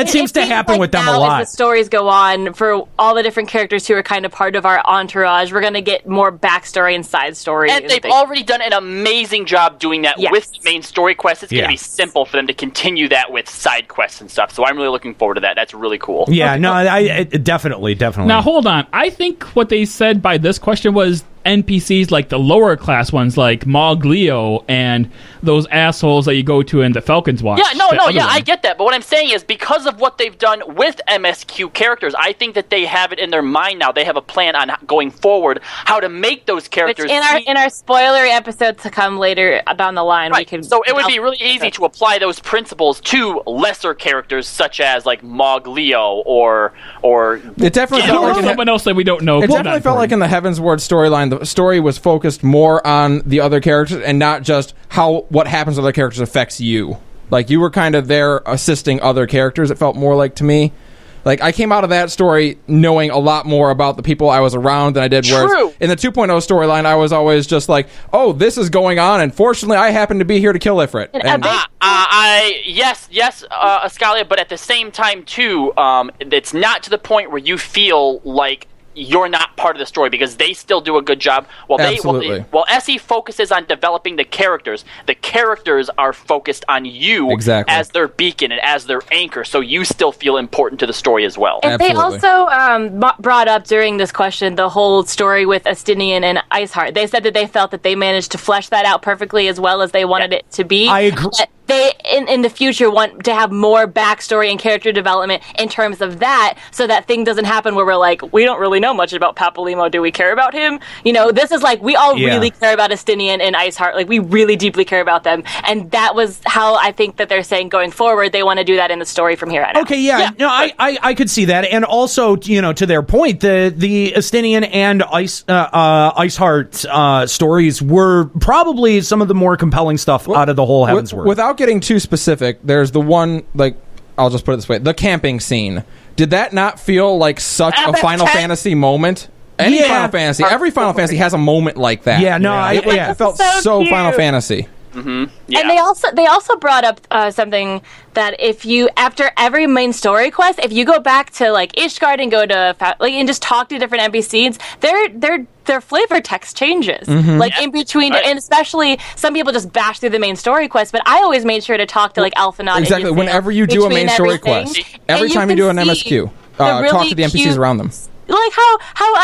seems to happen like with them now, a lot. As the stories go on, for all the different characters who are kind of part of our entourage, we're going to get more backstory and side story. And they've already done an amazing job doing that with the main story quests. It's going to be simple for them to continue that with side quests and stuff. So I'm really looking forward to that. That's really cool. Yeah, I definitely. Now, hold on. I think what they said by this question was NPCs like the lower class ones like Mog Leo and those assholes that you go to in the Falcon's Watch. I get that. But what I'm saying is because of what they've done with MSQ characters, I think that they have it in their mind now. They have a plan on going forward, how to make those characters. Which in our spoilery episode to come later down the line, we can. So it would be really easy to apply those principles to lesser characters such as like Mog Leo or it definitely felt like someone else that we don't know. It definitely felt like in the Heaven's Ward storyline, the story was focused more on the other characters and not just how what happens to other characters affects you. Like you were kind of there assisting other characters. It felt more like to me. Like I came out of that story knowing a lot more about the people I was around than I did. Whereas in the 2.0 storyline, I was always just like, "Oh, this is going on," and fortunately, I happen to be here to kill Ifrit. Yes, Eskalia, but at the same time too, it's not to the point where you feel like you're not part of the story because they still do a good job. While SE focuses on developing the characters are focused on you as their beacon and as their anchor, so you still feel important to the story as well. And they also brought up during this question the whole story with Estinian and Iceheart. They said that they felt that they managed to flesh that out perfectly as well as they wanted it to be. I agree. They, in the future, want to have more backstory and character development in terms of that, so that thing doesn't happen where we're like, we don't really know much about Papalymo. Do we care about him? You know, this is like, we all really care about Estinian and Iceheart. Like, we really deeply care about them. And that was how I think that they're saying going forward, they want to do that in the story from here on out. Okay, no, I could see that. And also, you know, to their point, the Estinian and Iceheart stories were probably some of the more compelling stuff out of the whole Heaven's Word. Without getting too specific, there's the one, like, I'll just put it this way, the camping scene. Did that not feel like such a Final Fantasy moment? Any Final Fantasy, every Final Fantasy has a moment like that. It felt so Final Fantasy. Mm-hmm. Yeah. And they also brought up something that if you, after every main story quest, if you go back to like Ishgard and go to and just talk to different NPCs, their flavor text changes. Like in between, and especially some people just bash through the main story quest, but I always made sure to talk to like Alphinaud. Exactly. Whenever you do a main story quest, every time you do an MSQ, talk to the NPCs around them. Like how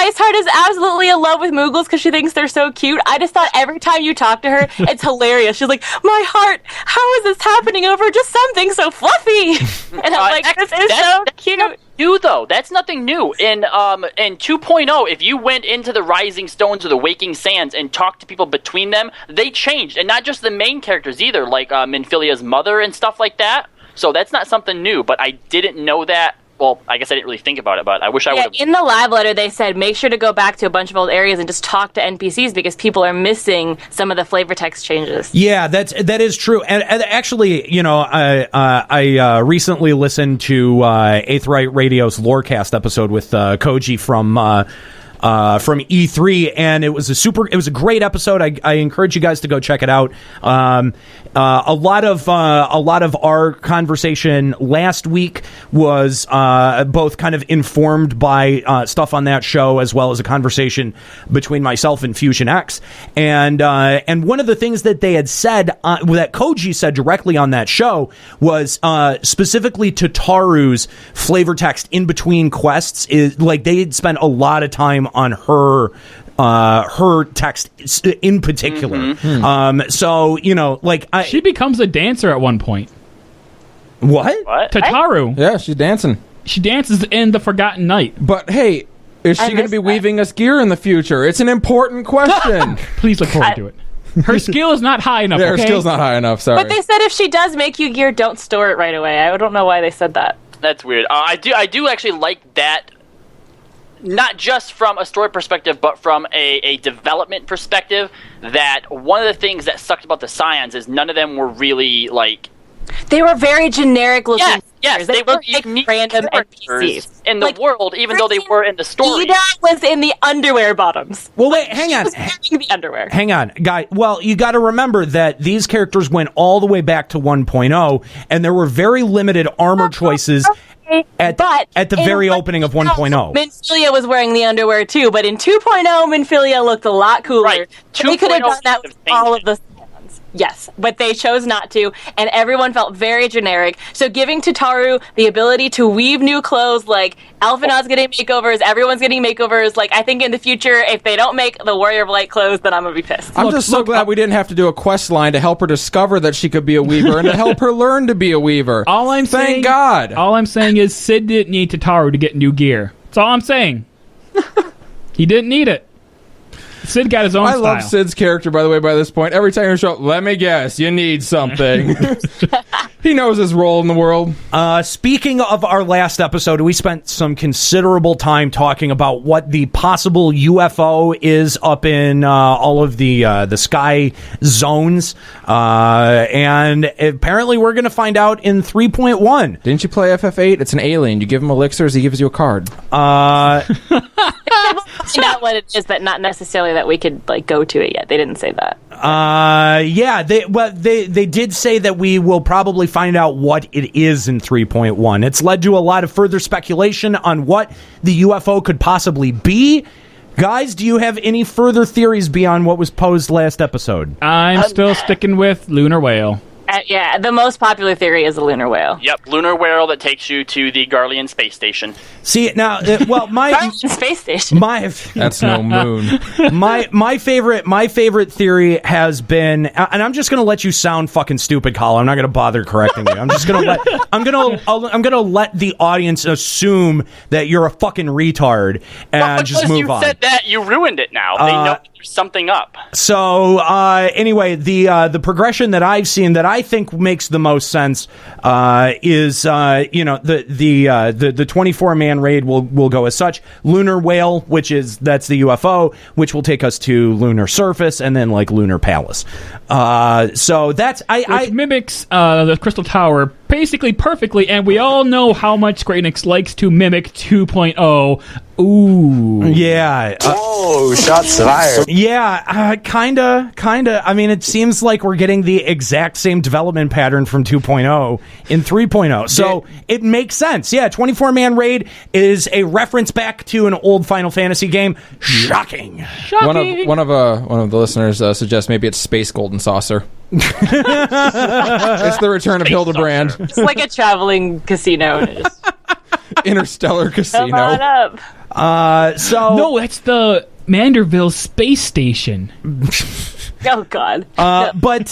Iceheart is absolutely in love with Moogles because she thinks they're so cute. I just thought every time you talk to her, it's hilarious. She's like, my heart, how is this happening over just something so fluffy? And I'm like, this is so cute. New though, that's nothing new. In 2.0, if you went into the Rising Stones or the Waking Sands and talked to people between them, they changed, and not just the main characters either, like Minfilia's mother and stuff like that. So that's not something new, but I didn't know that. Well, I guess I didn't really think about it, but I wish I would have. In the live letter, they said, make sure to go back to a bunch of old areas and just talk to NPCs because people are missing some of the flavor text changes. Yeah, that is true. And actually, you know, I recently listened to Aetheryte Radio's Lorecast episode with Koji from E3, and it was a great episode. I encourage you guys to go check it out. A lot of our conversation last week was both kind of informed by stuff on that show, as well as a conversation between myself and Fusion X. And one of the things that they had said, that Koji said directly on that show, was specifically to Taru's flavor text in between quests, is like they had spent a lot of time on her her text in particular. So, she becomes a dancer at one point. What? Tataru. Yeah, she's dancing. She dances in The Forgotten Night. But hey, is she going to be weaving us gear in the future? It's an important question. Please look forward to it. Her skill is not high enough. Her skill's not high enough. Sorry. But they said if she does make you gear, don't store it right away. I don't know why they said that. That's weird. I do actually like that, not just from a story perspective, but from a development perspective, that one of the things that sucked about the Scions is none of them were really, like... They were very generic looking. Yes, they were unique random characters NPCs in the world, even though they were in the story. Ida was in the underwear bottoms. Well, wait, hang on. The underwear. Hang on, guy. Well, you got to remember that these characters went all the way back to 1.0, and there were very limited armor choices at the very opening of 1.0. Minfilia was wearing the underwear too, but in 2.0, Minfilia looked a lot cooler. Right. They could have done that with all of the... Yes, but they chose not to, and everyone felt very generic. So giving Tataru the ability to weave new clothes, like Alphinaud's getting makeovers, everyone's getting makeovers. Like, I think in the future, if they don't make the Warrior of Light clothes, then I'm going to be pissed. I'm just so glad we didn't have to do a quest line to help her discover that she could be a weaver and to help her learn to be a weaver. Thank God. All I'm saying is Sid didn't need Tataru to get new gear. That's all I'm saying. He didn't need it. Sid got his own style. I love Sid's character, by the way, by this point. Every time you show up, let me guess, you need something. He knows his role in the world. Speaking of our last episode, we spent some considerable time talking about what the possible UFO is up in all of the sky zones. And apparently we're going to find out in 3.1. Didn't you play FF8? It's an alien. You give him elixirs, he gives you a card. Find out what it is, but not necessarily that we could go to it yet. They didn't say that. Yeah, they did say that we will probably find out what it is in 3.1. It's led to a lot of further speculation on what the UFO could possibly be. Guys, do you have any further theories beyond what was posed last episode? I'm still sticking with lunar whale. Yeah, the most popular theory is the lunar whale. Yep, lunar whale that takes you to the Garlean space station. See, now, my space station. That's no moon. My favorite theory has been, and I'm just gonna let you sound fucking stupid, Colin. I'm not gonna bother correcting you. I'm just gonna let the audience assume that you're a fucking retard and just move on. You said that, you ruined it. Now they know there's something up. So anyway, the progression that I've seen that I think makes the most sense is the 24-man raid will go as such. Lunar whale, that's the UFO, which will take us to lunar surface and then lunar palace. So that's which mimics the Crystal Tower basically perfectly, and we all know how much Square Enix likes to mimic 2.0. Ooh. Yeah. Shots fired. Yeah, kinda. I mean, it seems like we're getting the exact same development pattern from 2.0 in 3.0. So it makes sense. Yeah, 24-man raid is a reference back to an old Final Fantasy game. Shocking. One of the listeners suggests maybe it's Space Golden Saucer. It's the return of Hildebrand. It's like a traveling casino. Interstellar casino. Come on up. No, that's the Manderville space station. Oh God. But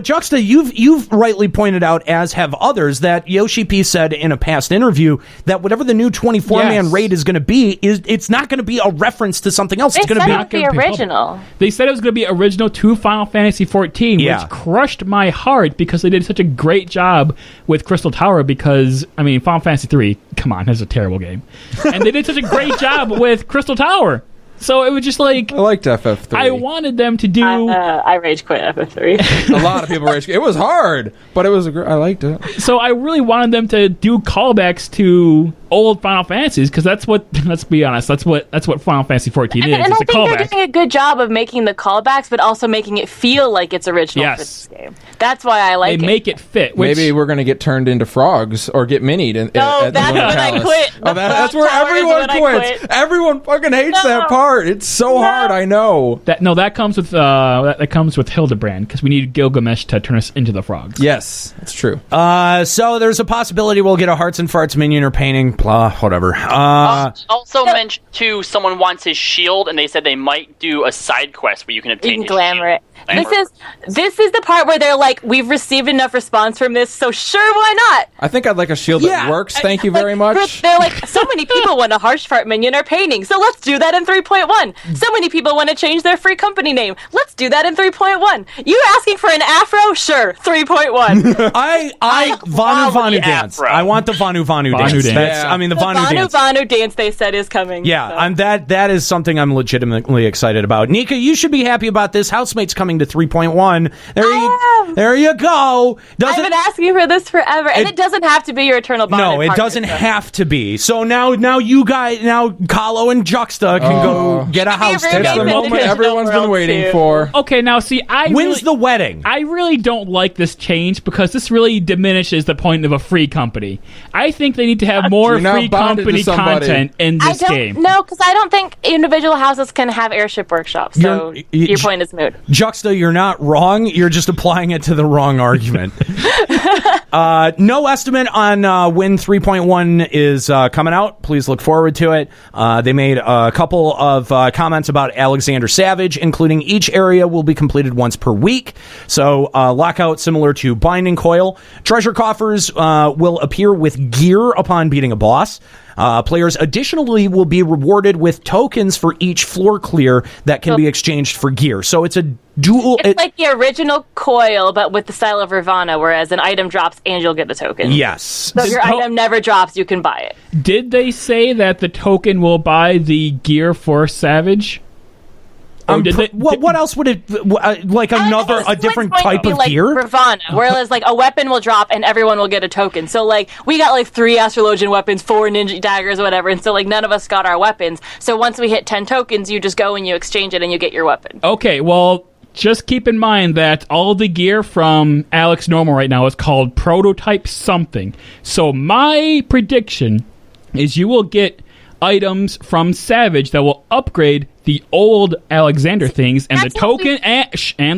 Juxta, you've rightly pointed out, as have others, that Yoshi P said in a past interview that whatever the new 24-man raid is going to be, it's not going to be a reference to something else. It's going to be the original. They said it was going to be original to Final Fantasy XIV, which crushed my heart because they did such a great job with Crystal Tower. Because Final Fantasy III, come on, that's a terrible game, and they did such a great job with Crystal Tower. So it was just I liked FF3. I wanted them to do... I rage quit FF3. A lot of people rage quit. It was hard, but it was I liked it. So I really wanted them to do callbacks to old Final Fantasies, because that's what, let's be honest, that's what Final Fantasy XIV is. And it's I a think callback. they're doing a good job of making the callbacks, but also making it feel like it's original for this game. That's why I like it. They make it fit. Maybe we're going to get turned into frogs or get minied. No, that's when I quit. That's where everyone quits. Everyone fucking hates that part. It's so hard, I know. That comes with that comes with Hildebrand, because we need Gilgamesh to turn us into the frogs. Yes, that's true. So there's a possibility we'll get a Hearts and Farts minion or painting. blah, whatever. Also mentioned, too, someone wants his shield, and they said they might do a side quest where you can obtain his glamour shield. it. This is the part where they're like, we've received enough response from this, so sure, why not? I think I'd like a shield that works. Thank you very much. They're like, so many people want a harsh fart minion or painting, so let's do that in 3.1. So many people want to change their free company name. Let's do that in 3.1. You asking for an afro? Sure, 3.1. I Vanu dance. afro. I want the Vanu dance. dance. I mean, the Vanu dance. Vanu dance they said is coming. Yeah, so. that is something I'm legitimately excited about. Nika, you should be happy about this. Housemate's coming to 3.1. There you go. I've been asking for this forever, and it doesn't have to be your eternal bond. No, it doesn't have to be. So now you guys, Kallo and Juxta can go get a house really It's the together. moment everyone's been waiting too. for. Okay, now see, When's the wedding? I really don't like this change because this really diminishes the point of a free company. I think they need to have more You're now free bonded to company somebody. content in this game. No, because I don't think individual houses can have airship workshops. So your point is moot. Juxta, you're not wrong. You're just applying it to the wrong argument. No estimate on when 3.1 is coming out. Please look forward to it. They made a couple of comments about Alexander Savage, including each area will be completed once per week. So lockout similar to Binding Coil. Treasure coffers will appear with gear upon beating a boss. Players additionally will be rewarded with tokens for each floor clear that can be exchanged for gear. So it's a dual... It's like the original Coil, but with the style of Ravana, whereas an item drops and you'll get the token. Yes. So if your item never drops, you can buy it. Did they say that the token will buy the gear for Savage? What else would it... like a different type of like gear? Ravana, whereas like a weapon will drop and everyone will get a token. So like we got like 3 Astrologian weapons, 4 ninja daggers, whatever, and so like none of us got our weapons. So once we hit 10 tokens, you just go and you exchange it and you get your weapon. Okay, well, just keep in mind that all the gear from Alex Normal right now is called Prototype something. So my prediction is you will get items from Savage that will upgrade the old Alexander things, and the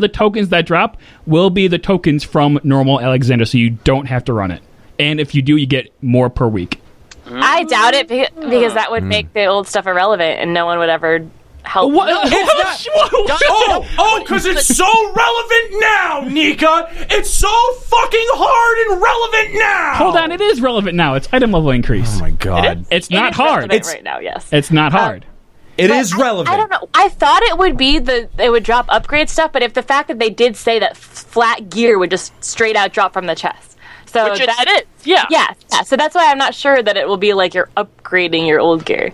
tokens that drop will be the tokens from normal Alexander, so you don't have to run it. And if you do, you get more per week. I doubt it because that would make the old stuff irrelevant and no one would ever help. Because it's so relevant now, Nika. It's so fucking hard and relevant now. Hold on, it is relevant now. It's item level increase. Oh my god. It's not hard. It's right now, yes. It's not hard. It is relevant. I don't know. I thought it would be it would drop upgrade stuff, but if the fact that they did say that flat gear would just straight out drop from the chest. So Which that is, yeah. Yeah. So that's why I'm not sure that it will be like you're upgrading your old gear.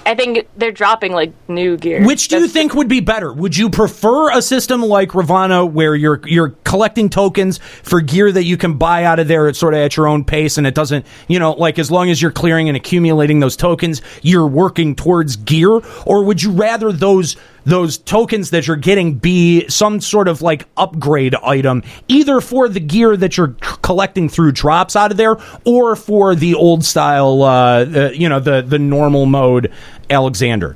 I think they're dropping like new gear. Which do you think would be better? Would you prefer a system like Ravana where you're collecting tokens for gear that you can buy out of there sort of at your own pace, and it doesn't, like as long as you're clearing and accumulating those tokens, you're working towards gear? Or would you rather those tokens that you're getting be some sort of like upgrade item, either for the gear that you're collecting through drops out of there, or for the old style, the normal mode Alexander?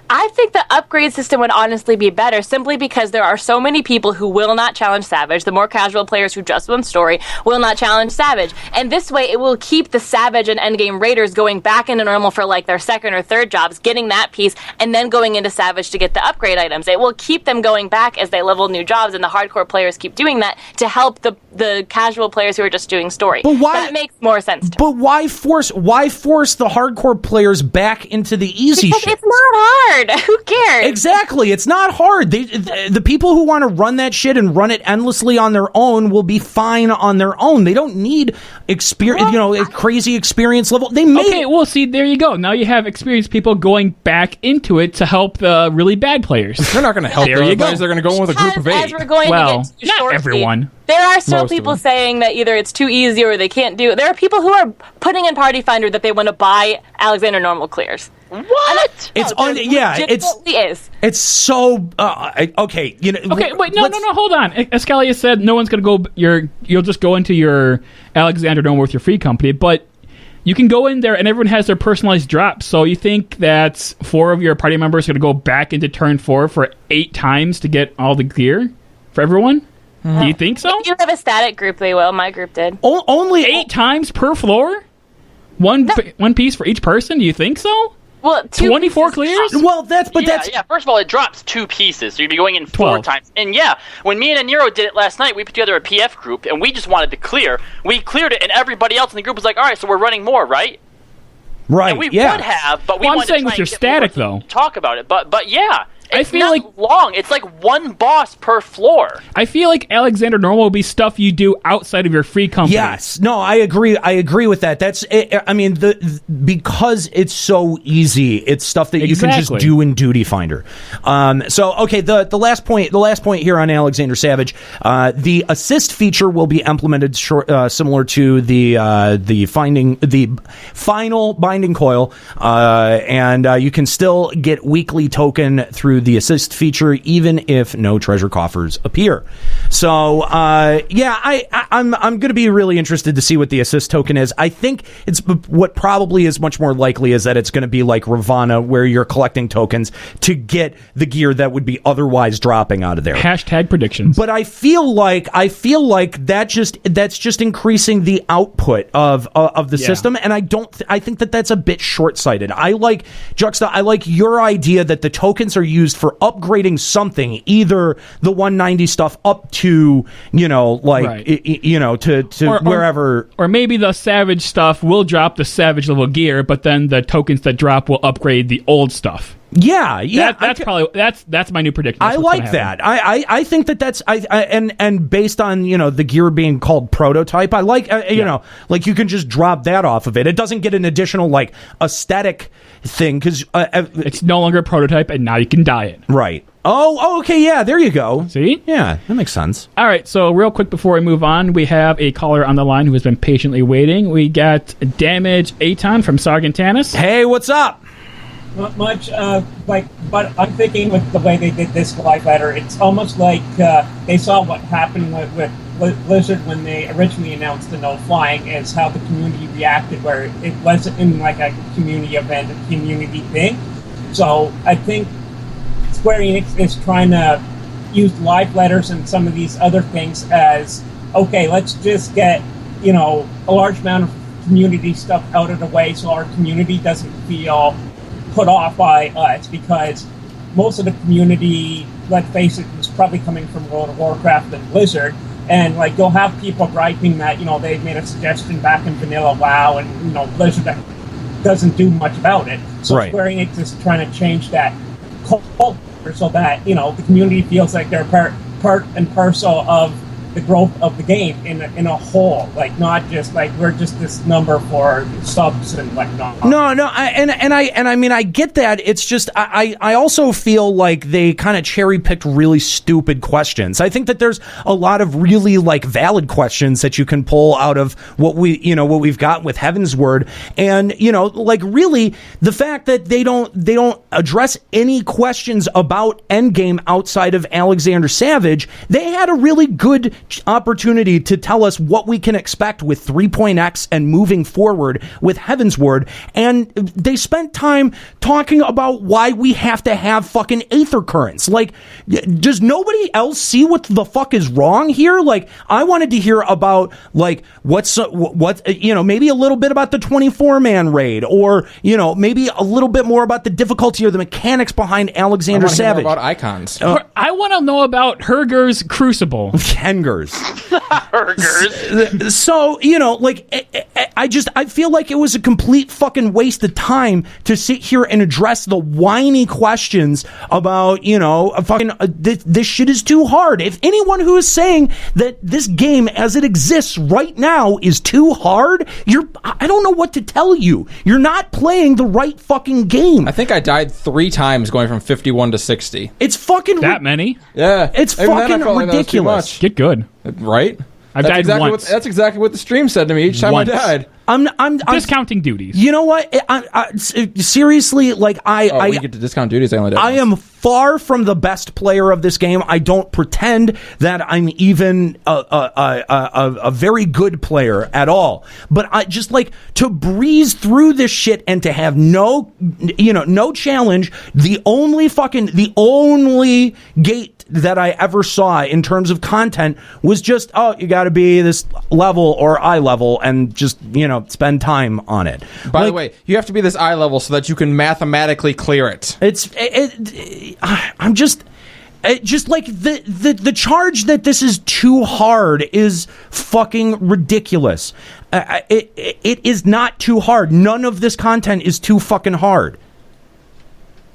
I think the upgrade system would honestly be better simply because there are so many people who will not challenge Savage. The more casual players who just want story will not challenge Savage. And this way it will keep the Savage and endgame raiders going back into normal for like their second or third jobs, getting that piece, and then going into Savage to get the upgrade items. It will keep them going back as they level new jobs, and the hardcore players keep doing that to help the casual players who are just doing story. But why, that makes more sense to me. But why force the hardcore players back into the easy because shit? It's not hard. Who cares? Exactly. It's not hard. The people who want to run that shit and run it endlessly on their own will be fine on their own. They don't need experience, a crazy experience level. Okay, well, see, there you go. Now you have experienced people going back into it to help the really bad players. They're not going to help those guys. They're going to go in with a group of 8. As we're going to get to not short everyone. speed, there are still Most people of them. saying that either it's too easy or they can't do it. There are people who are putting in Party Finder that they want to buy Alexander normal clears. What? It's so okay. Okay, wait, no, hold on. Eskalia said no one's going to go. You'll just go into your Alexander normal with your free company, but you can go in there and everyone has their personalized drops. So you think that 4 of your party members are going to go back into turn 4 for 8 times to get all the gear for everyone? Do you think so? If you have a static group, they will. My group did. Only 8 times per floor? One piece for each person? Do you think so? Well, 24 clears? Well, that's First of all, it drops 2 pieces, so you'd be going in 4 12. times. And when me and Aniero did it last night, we put together a PF group, and we just wanted to clear. We cleared it, and everybody else in the group was like, "All right, so we're running more, right?" Right. And we would have, but we I'm wanted saying to with try your and get static, more though. talk about it. But yeah. I It's feel not like long. It's like one boss per floor. I feel like Alexander Normal will be stuff you do outside of your free company. Yes, no, I agree. I agree with that. That's, I mean, because it's so easy. It's stuff that you can just do in Duty Finder. So okay, the last point here on Alexander Savage, the assist feature will be implemented similar to the final binding coil, and you can still get weekly token through the assist feature, even if no treasure coffers appear. So, I'm going to be really interested to see what the assist token is. I think it's what probably is much more likely is that it's going to be like Ravana, where you're collecting tokens to get the gear that would be otherwise dropping out of there. Hashtag predictions. But I feel like that's just increasing the output of the system, and I think that's a bit short-sighted. I like Juxta. I like your idea that the tokens are used for upgrading something, either the 190 stuff up to, to wherever. Or maybe the Savage stuff will drop the Savage level gear, but then the tokens that drop will upgrade the old stuff. Yeah. That's my new prediction. I like that. I think that's and based on the gear being called prototype, I like you can just drop that off of it. It doesn't get an additional aesthetic thing because it's no longer a prototype, and now you can dye it. Right. Oh, okay, yeah, there you go. See? Yeah, that makes sense. All right, so real quick before we move on, we have a caller on the line who has been patiently waiting. We got Rage-a-thon from Sargentanis. Hey, what's up? Not much, but I'm thinking with the way they did this live letter, it's almost like they saw what happened with Blizzard when they originally announced the no flying, is how the community reacted, where it wasn't in like a community event, a community thing. So I think Square Enix is trying to use live letters and some of these other things as, okay, let's just get, a large amount of community stuff out of the way so our community doesn't feel put off by us, because most of the community, let's face it, is probably coming from World of Warcraft and Blizzard, and you'll have people griping that they made a suggestion back in Vanilla WoW, and Blizzard doesn't do much about it. So right. Square Enix is trying to change that culture so that the community feels like they're part and parcel of the growth of the game in a whole, not just we're just this number for subs and whatnot. No, I mean I get that. It's just I also feel like they kind of cherry picked really stupid questions. I think that there's a lot of really valid questions that you can pull out of what we've got with Heaven's Word, and really the fact that they don't address any questions about Endgame outside of Alexander Savage. They had a really good opportunity to tell us what we can expect with 3.x and moving forward with Heaven's Word, and they spent time talking about why we have to have fucking aether currents. Does nobody else see what the fuck is wrong here? I wanted to hear about maybe a little bit about the 24-man raid, or maybe a little bit more about the difficulty or the mechanics behind Alexander Savage. About icons. I want to know about Herger's Crucible. Hengers. Burgers. So, I feel like it was a complete fucking waste of time to sit here and address the whiny questions about, this shit is too hard. If anyone who is saying that this game as it exists right now is too hard, I don't know what to tell you. You're not playing the right fucking game. I think I died 3 times going from 51 to 60. It's fucking... That many? Yeah. It's fucking ridiculous. Get good. Right? I've died once. That's exactly what the stream said to me each time I died. I'm discounting duties. You know what? Seriously, I get to discount duties. I am far from the best player of this game. I don't pretend that I'm even a very good player at all. But I just to breeze through this shit and to have no challenge. The only gate that I ever saw in terms of content was just, oh, you got to be this level or eye level and just, spend time on it. By the way, you have to be this eye level so that you can mathematically clear it. I'm just like the charge that this is too hard is fucking ridiculous. It is not too hard. None of this content is too fucking hard.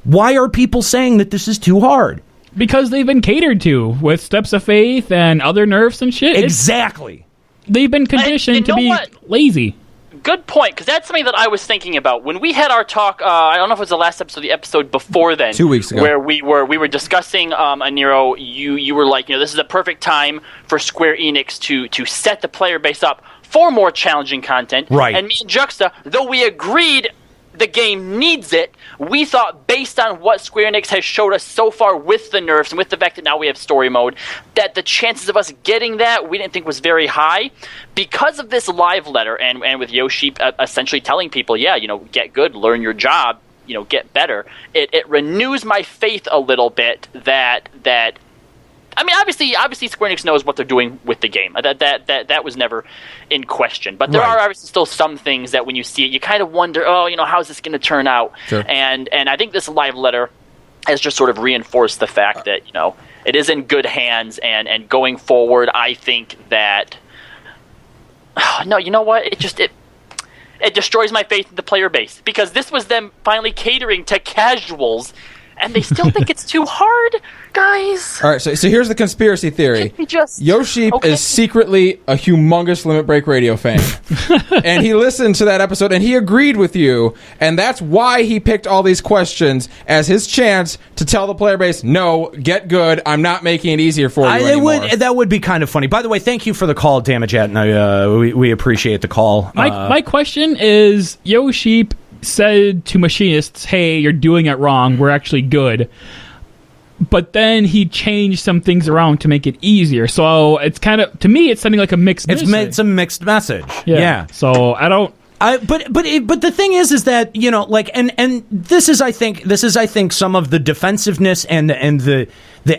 Why are people saying that this is too hard? Because they've been catered to with Steps of Faith and other nerfs and shit. Exactly. They've been conditioned to be lazy. Good point, because that's something that I was thinking about when we had our talk. I don't know if it was the last episode or the episode before then. 2 weeks ago, where we were discussing Aniero. You were like, this is a perfect time for Square Enix to set the player base up for more challenging content. Right. And me and Juxta, though we agreed the game needs it, we thought based on what Square Enix has showed us so far with the nerfs and with the fact that now we have story mode, that the chances of us getting that we didn't think was very high. Because of this live letter and with Yoshi essentially telling people, get good, learn your job, get better, it renews my faith a little bit that I mean, obviously, Square Enix knows what they're doing with the game. That was never in question. But there are obviously still some things that when you see it, you kind of wonder, how's this going to turn out? Sure. And I think this live letter has just sort of reinforced the fact that it is in good hands. And going forward, I think that no, you know what? It destroys my faith in the player base, because this was them finally catering to casuals. And they still think it's too hard, guys. All right, so here's the conspiracy theory. Yoshi is secretly a humongous Limit Break Radio fan. And he listened to that episode, and he agreed with you. And that's why he picked all these questions as his chance to tell the player base, no, get good. I'm not making it easier for you anymore. That would be kind of funny. By the way, thank you for the call, Damage At, and we appreciate the call. My question is, Yoshi said to machinists, hey, you're doing it wrong, we're actually good. But then he changed some things around to make it easier. So it's kind of, to me, it's sending like a mixed message. It's a mixed message. Yeah. So I don't... But the thing is that, and this is I think some of the defensiveness and the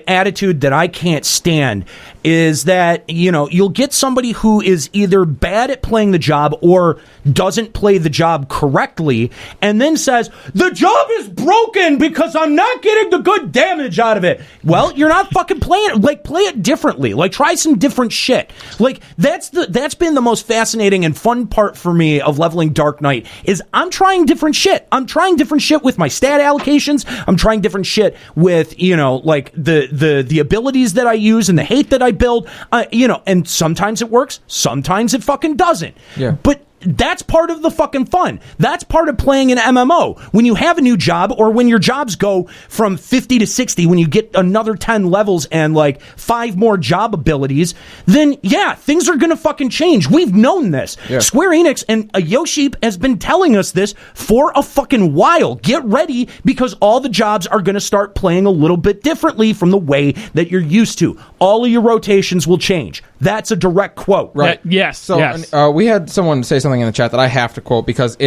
attitude that I can't stand is that, you'll get somebody who is either bad at playing the job or doesn't play the job correctly, and then says, the job is broken because I'm not getting the good damage out of it. Well, you're not fucking playing it. Like, play it differently. Like, try some different shit. Like, that's been the most fascinating and fun part for me of leveling Dark Knight, is I'm trying different shit. I'm trying different shit with my stat allocations. I'm trying different shit with, the abilities that I use and the hate that I build, and sometimes it works, sometimes it fucking doesn't. Yeah. But that's part of the fucking fun. That's part of playing an MMO. When you have a new job, or when your jobs go from 50 to 60, when you get another 10 levels and 5 more job abilities, then things are gonna fucking change. We've known this. Yeah. Square Enix and Yoshi has been telling us this for a fucking while. Get ready, because all the jobs are gonna start playing a little bit differently from the way that you're used to. All of your rotations will change. That's a direct quote. Right. Yes. So yes. We had someone say something in the chat that I have to quote, because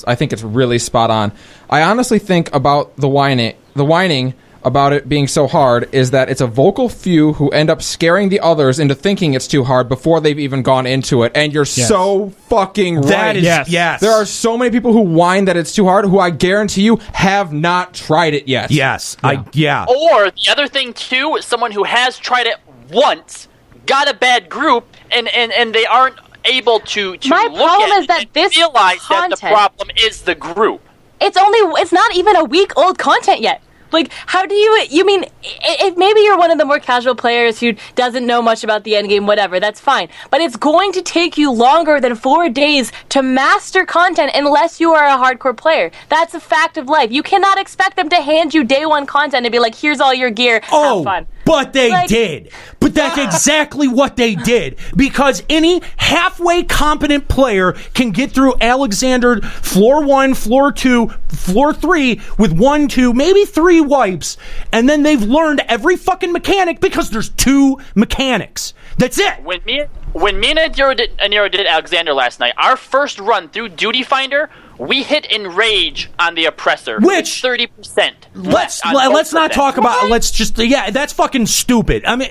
I think it's really spot on. I honestly think about the whining about it being so hard is that it's a vocal few who end up scaring the others into thinking it's too hard before they've even gone into it. And you're so fucking right. That is, yes. There are so many people who whine that it's too hard who I guarantee you have not tried it yet. Yes. Yeah. Or the other thing too, is someone who has tried it once, got a bad group, and they aren't able to My look problem at is that and this realize content, that the problem is the group. It's not even a week old content yet. Like, how do you mean, if maybe you're one of the more casual players who doesn't know much about the endgame, whatever, that's fine. But it's going to take you longer than 4 days to master content unless you are a hardcore player. That's a fact of life. You cannot expect them to hand you day one content and be like, here's all your gear, have fun. But they did. But that's exactly what they did. Because any halfway competent player can get through Alexander floor 1, floor 2, floor 3 with 1, 2, maybe 3 wipes. And then they've learned every fucking mechanic because there's 2 mechanics. That's it. When me and Aniero did Alexander last night, our first run through Duty Finder we hit enrage on the oppressor. Which 30%. Let's not talk about. Let's just that's fucking stupid. I mean,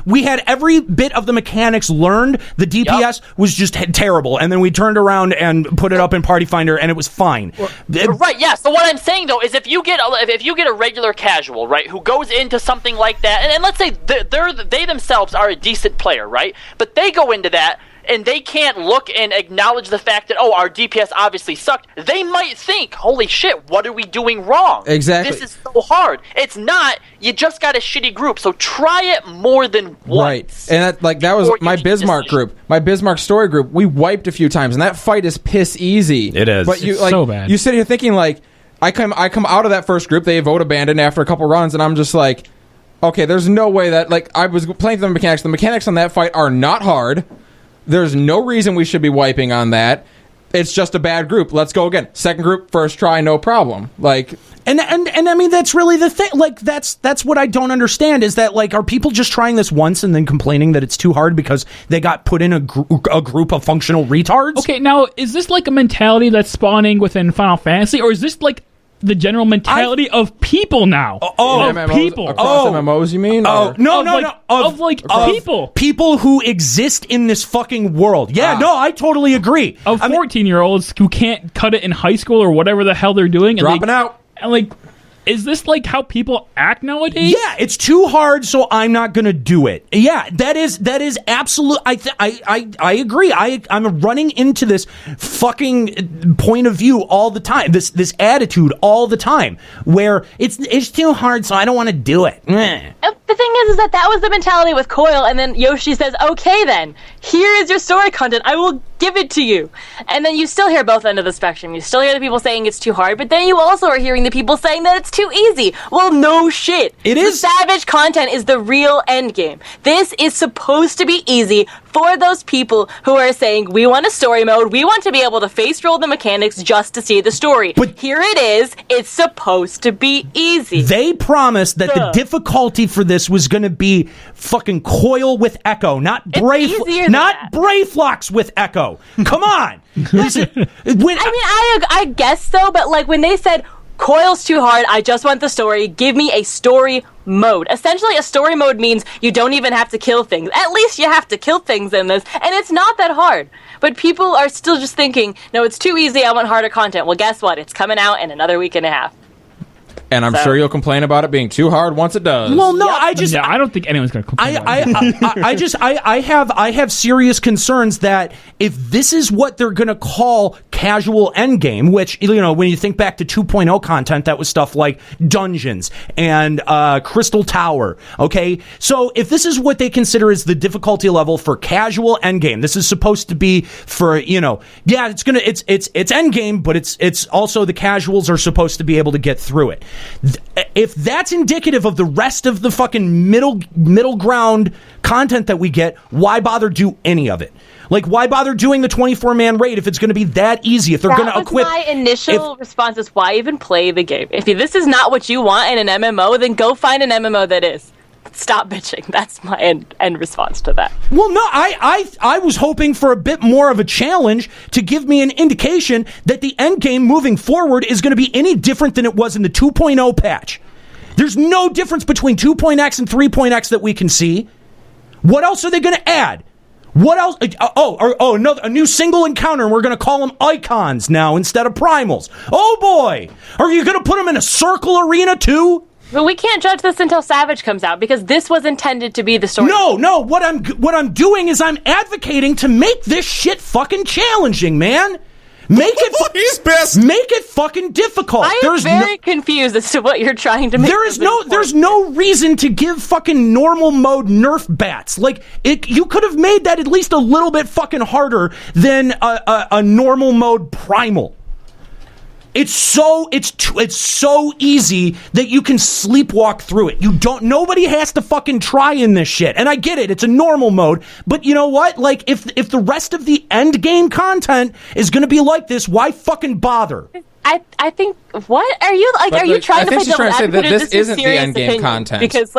we had every bit of the mechanics learned. The DPS was just terrible, and then we turned around and put it up in Party Finder, and it was fine. Right? Yeah. So what I'm saying though is if you get a regular casual, right, who goes into something like that, and let's say they themselves are a decent player, right, but they go into that. And they can't look and acknowledge the fact that, our DPS obviously sucked. They might think, holy shit, what are we doing wrong? Exactly. This is so hard. It's not. You just got a shitty group, so try it more than once. Right. And that was my Bismarck group. My Bismarck story group, we wiped a few times, and that fight is piss easy. It is. But it's so bad. You sit here thinking, I come out of that first group, they vote abandoned after a couple runs, and I'm just like, okay, there's no way that, I was playing the mechanics. The mechanics on that fight are not hard. There's no reason we should be wiping on that. It's just a bad group. Let's go again. Second group, first try, no problem. And I mean, that's really the thing. That's what I don't understand is that, are people just trying this once and then complaining that it's too hard because they got put in a group of functional retards? Okay, now, is this a mentality that's spawning within Final Fantasy, or is this the general mentality of people now? MMOs, people. Across MMOs, you mean? No. People. People who exist in this fucking world. Yeah, no, I totally agree. Of 14-year-olds who can't cut it in high school or whatever the hell they're doing. Dropping out. And is this how people act nowadays? Yeah, it's too hard, so I'm not gonna do it. Yeah, that is absolute. I agree. I'm running into this fucking point of view all the time. This attitude all the time, where it's too hard, so I don't want to do it. The thing is that was the mentality with Coil, and then Yoshi says, "Okay, then here is your story content. I will give it to you." And then you still hear both ends of the spectrum. You still hear the people saying it's too hard, but then you also are hearing the people saying that it's too easy. Well, no shit. It is. The Savage content is the real end game. This is supposed to be easy for those people who are saying, we want a story mode, we want to be able to face roll the mechanics just to see the story. But here it is, it's supposed to be easy. They promised that the difficulty for this was going to be fucking Coil with Echo, not Brayflocks with Echo. Come on. I guess so, but when they said, Coil's too hard, I just want the story, give me a story mode. Essentially, a story mode means you don't even have to kill things. At least you have to kill things in this, and it's not that hard. But people are still just thinking, no, it's too easy, I want harder content. Well, guess what? It's coming out in another week and a half. And I'm sure you'll complain about it being too hard once it does. Well, no, I don't think anyone's going to complain. I have serious concerns that if this is what they're going to call casual endgame, which, when you think back to 2.0 content, that was stuff like dungeons and Crystal Tower. Okay, so if this is what they consider as the difficulty level for casual endgame, this is supposed to be for it's endgame, but it's also the casuals are supposed to be able to get through it. If that's indicative of the rest of the fucking middle ground content that we get, why bother do any of it? Why bother doing the 24-man raid if it's going to be that easy? If they're going to equip... My initial response is, why even play the game? If this is not what you want in an MMO, then go find an MMO that is. Stop bitching. That's my end response to that. Well, no, I was hoping for a bit more of a challenge to give me an indication that the end game moving forward is going to be any different than it was in the 2.0 patch. There's no difference between 2.x and 3.x that we can see. What else are they going to add? What else? A new single encounter, and we're going to call them icons now instead of primals. Oh boy! Are you going to put them in a circle arena too? But we can't judge this until Savage comes out, because this was intended to be the story. No. What I'm doing is I'm advocating to make this shit fucking challenging, man. Make it fucking difficult. I am very confused as to what you're trying to make. There's no reason to give fucking normal mode nerf bats. You could have made that at least a little bit fucking harder than a normal mode primal. It's so easy that you can sleepwalk through it. Nobody has to fucking try in this shit. And I get it, it's a normal mode, but you know what? If the rest of the end game content is going to be like this, why fucking bother? I think, what are you are you trying to play devil's advocate? That this isn't the end game content, because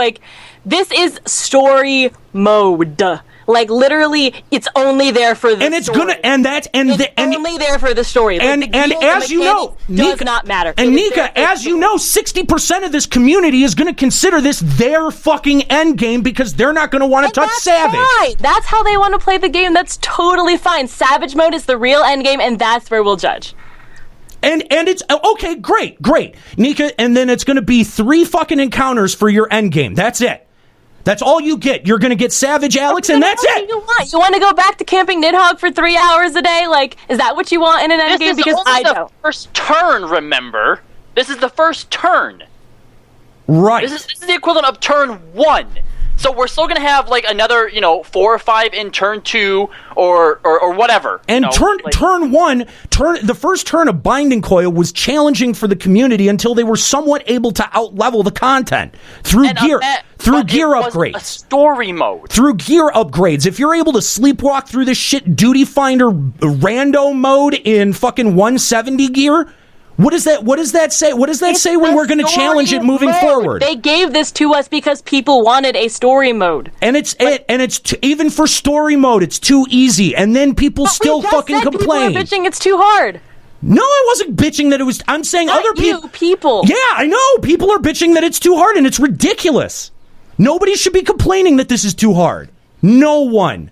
this is story mode. Like literally, it's only there for the and it's story. only there for the story. And as you know, does not matter. And Nika, as you know, 60% of this community is going to consider this their fucking end game because they're not going to want to touch Savage. Right. That's how they want to play the game. That's totally fine. Savage mode is the real end game, and that's where we'll judge. And it's okay, great, Nika. And then it's going to be 3 fucking encounters for your end game. That's it. That's all you get. You're going to get Savage Alex, and that's it. You want to go back to camping Nidhogg for 3 hours a day? Like, is that what you want in an end game? Because I don't. First turn, remember? This is the first turn. Right. This is the equivalent of turn 1. So we're still going to have like another, 4 or 5 in turn 2 or whatever. And turn 1, the first turn of Binding Coil was challenging for the community until they were somewhat able to outlevel the content through gear upgrades. A story mode. Through gear upgrades. If you're able to sleepwalk through this shit Duty Finder rando mode in fucking 170 gear, What does that say? What does that say when we're going to challenge it moving forward? They gave this to us because people wanted a story mode. And even for story mode, it's too easy. And then people still fucking complain. People are bitching it's too hard. No, I wasn't bitching that it was. I'm saying Not other people. Yeah, I know. People are bitching that it's too hard, and it's ridiculous. Nobody should be complaining that this is too hard. No one.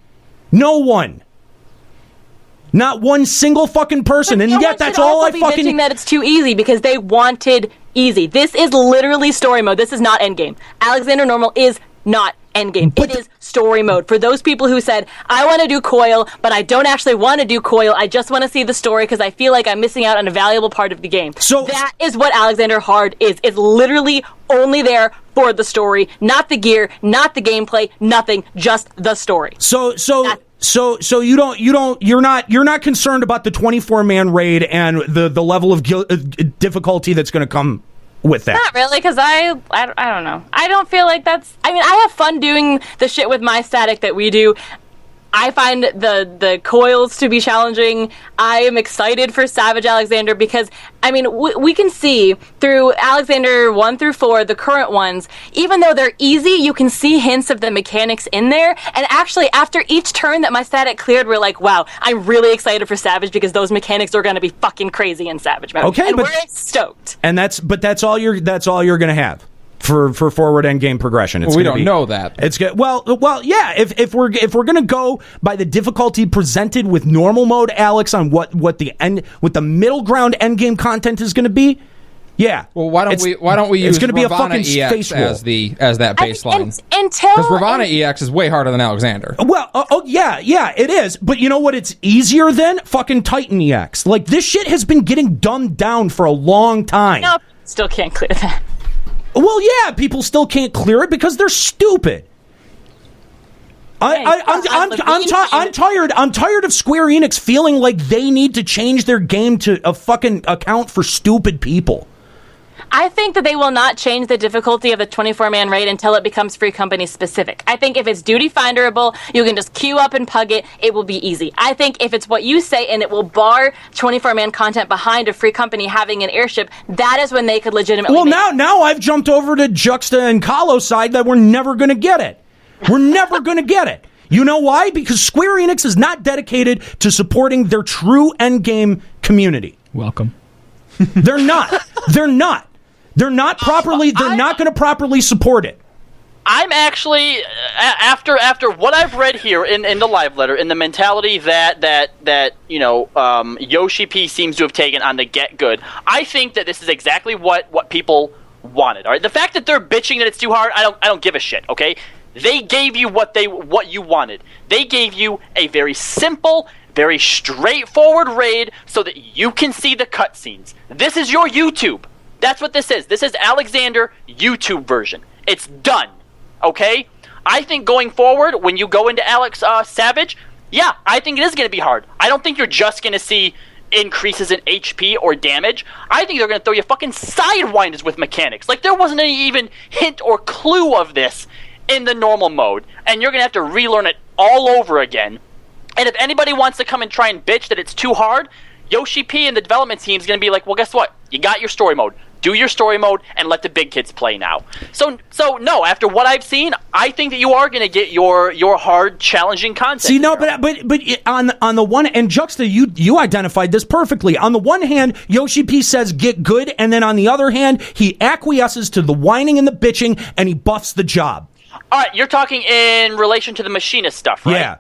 Not one single fucking person, and yet that's all I fucking... bitching that it's too easy because they wanted easy. This is literally story mode. This is not endgame. Alexander Normal is not endgame. It is story mode. For those people who said, I want to do Coil, but I don't actually want to do Coil, I just want to see the story because I feel like I'm missing out on a valuable part of the game. So that is what Alexander Hard is. It's literally only there for the story, not the gear, not the gameplay, nothing, just the story. So you're not concerned about the 24-man raid and the level of difficulty that's going to come with that? Not really, because I don't know. I don't feel like that's... I mean, I have fun doing the shit with my static that we do. I find the coils to be challenging. I am excited for Savage Alexander because, I mean, we can see through Alexander 1 through 4, the current ones, even though they're easy, you can see hints of the mechanics in there. And actually, after each turn that my static cleared, we're like, wow, I'm really excited for Savage because those mechanics are going to be fucking crazy in Savage mode. Okay, and we're stoked. And that's all you're going to have. For forward end game progression, we don't know that. It's good. Well, yeah. If we're gonna go by the difficulty presented with normal mode, Alex, on what the middle ground end game content is going to be, yeah. Well, why don't we use it's going to be a Ravana fucking EX as that baseline? Until because Ravana EX is way harder than Alexander. Well, yeah, it is. But you know what? It's easier than fucking Titan EX. Like this shit has been getting dumbed down for a long time. No, still can't clear that. Well, yeah, people still can't clear it because they're stupid. I'm tired of Square Enix feeling like they need to change their game to a fucking account for stupid people. I think that they will not change the difficulty of the 24-man raid until it becomes Free Company specific. I think if it's duty finderable, you can just queue up and pug it, it will be easy. I think if it's what you say and it will bar 24-man content behind a Free Company having an airship, that is when they could legitimately now I've jumped over to Juxta and Kallo side that we're never going to get it. We're never going to get it. You know why? Because Square Enix is not dedicated to supporting their true endgame community. Welcome. They're not. They're not properly. They're not going to properly support it. I'm actually after what I've read here in the live letter, in the mentality that Yoshi P seems to have taken on the get good. I think that this is exactly what people wanted. All right, the fact that they're bitching that it's too hard, I don't give a shit. Okay, they gave you what you wanted. They gave you a very simple, very straightforward raid so that you can see the cutscenes. This is your YouTube. That's what this is. This is Alexander YouTube version. It's done. Okay? I think going forward, when you go into Alex Savage, yeah, I think it is going to be hard. I don't think you're just going to see increases in HP or damage. I think they're going to throw you fucking sidewinders with mechanics. Like, there wasn't any even hint or clue of this in the normal mode. And you're going to have to relearn it all over again. And if anybody wants to come and try and bitch that it's too hard, Yoshi P and the development team is going to be like, well, guess what? You got your story mode. Do your story mode and let the big kids play now. So no, after what I've seen, I think that you are going to get your hard, challenging content. See, no, but on the one, and Juxta, you identified this perfectly. On the one hand, Yoshi P says get good, and then on the other hand, he acquiesces to the whining and the bitching, and he buffs the job. All right, you're talking in relation to the machinist stuff, right? Yeah.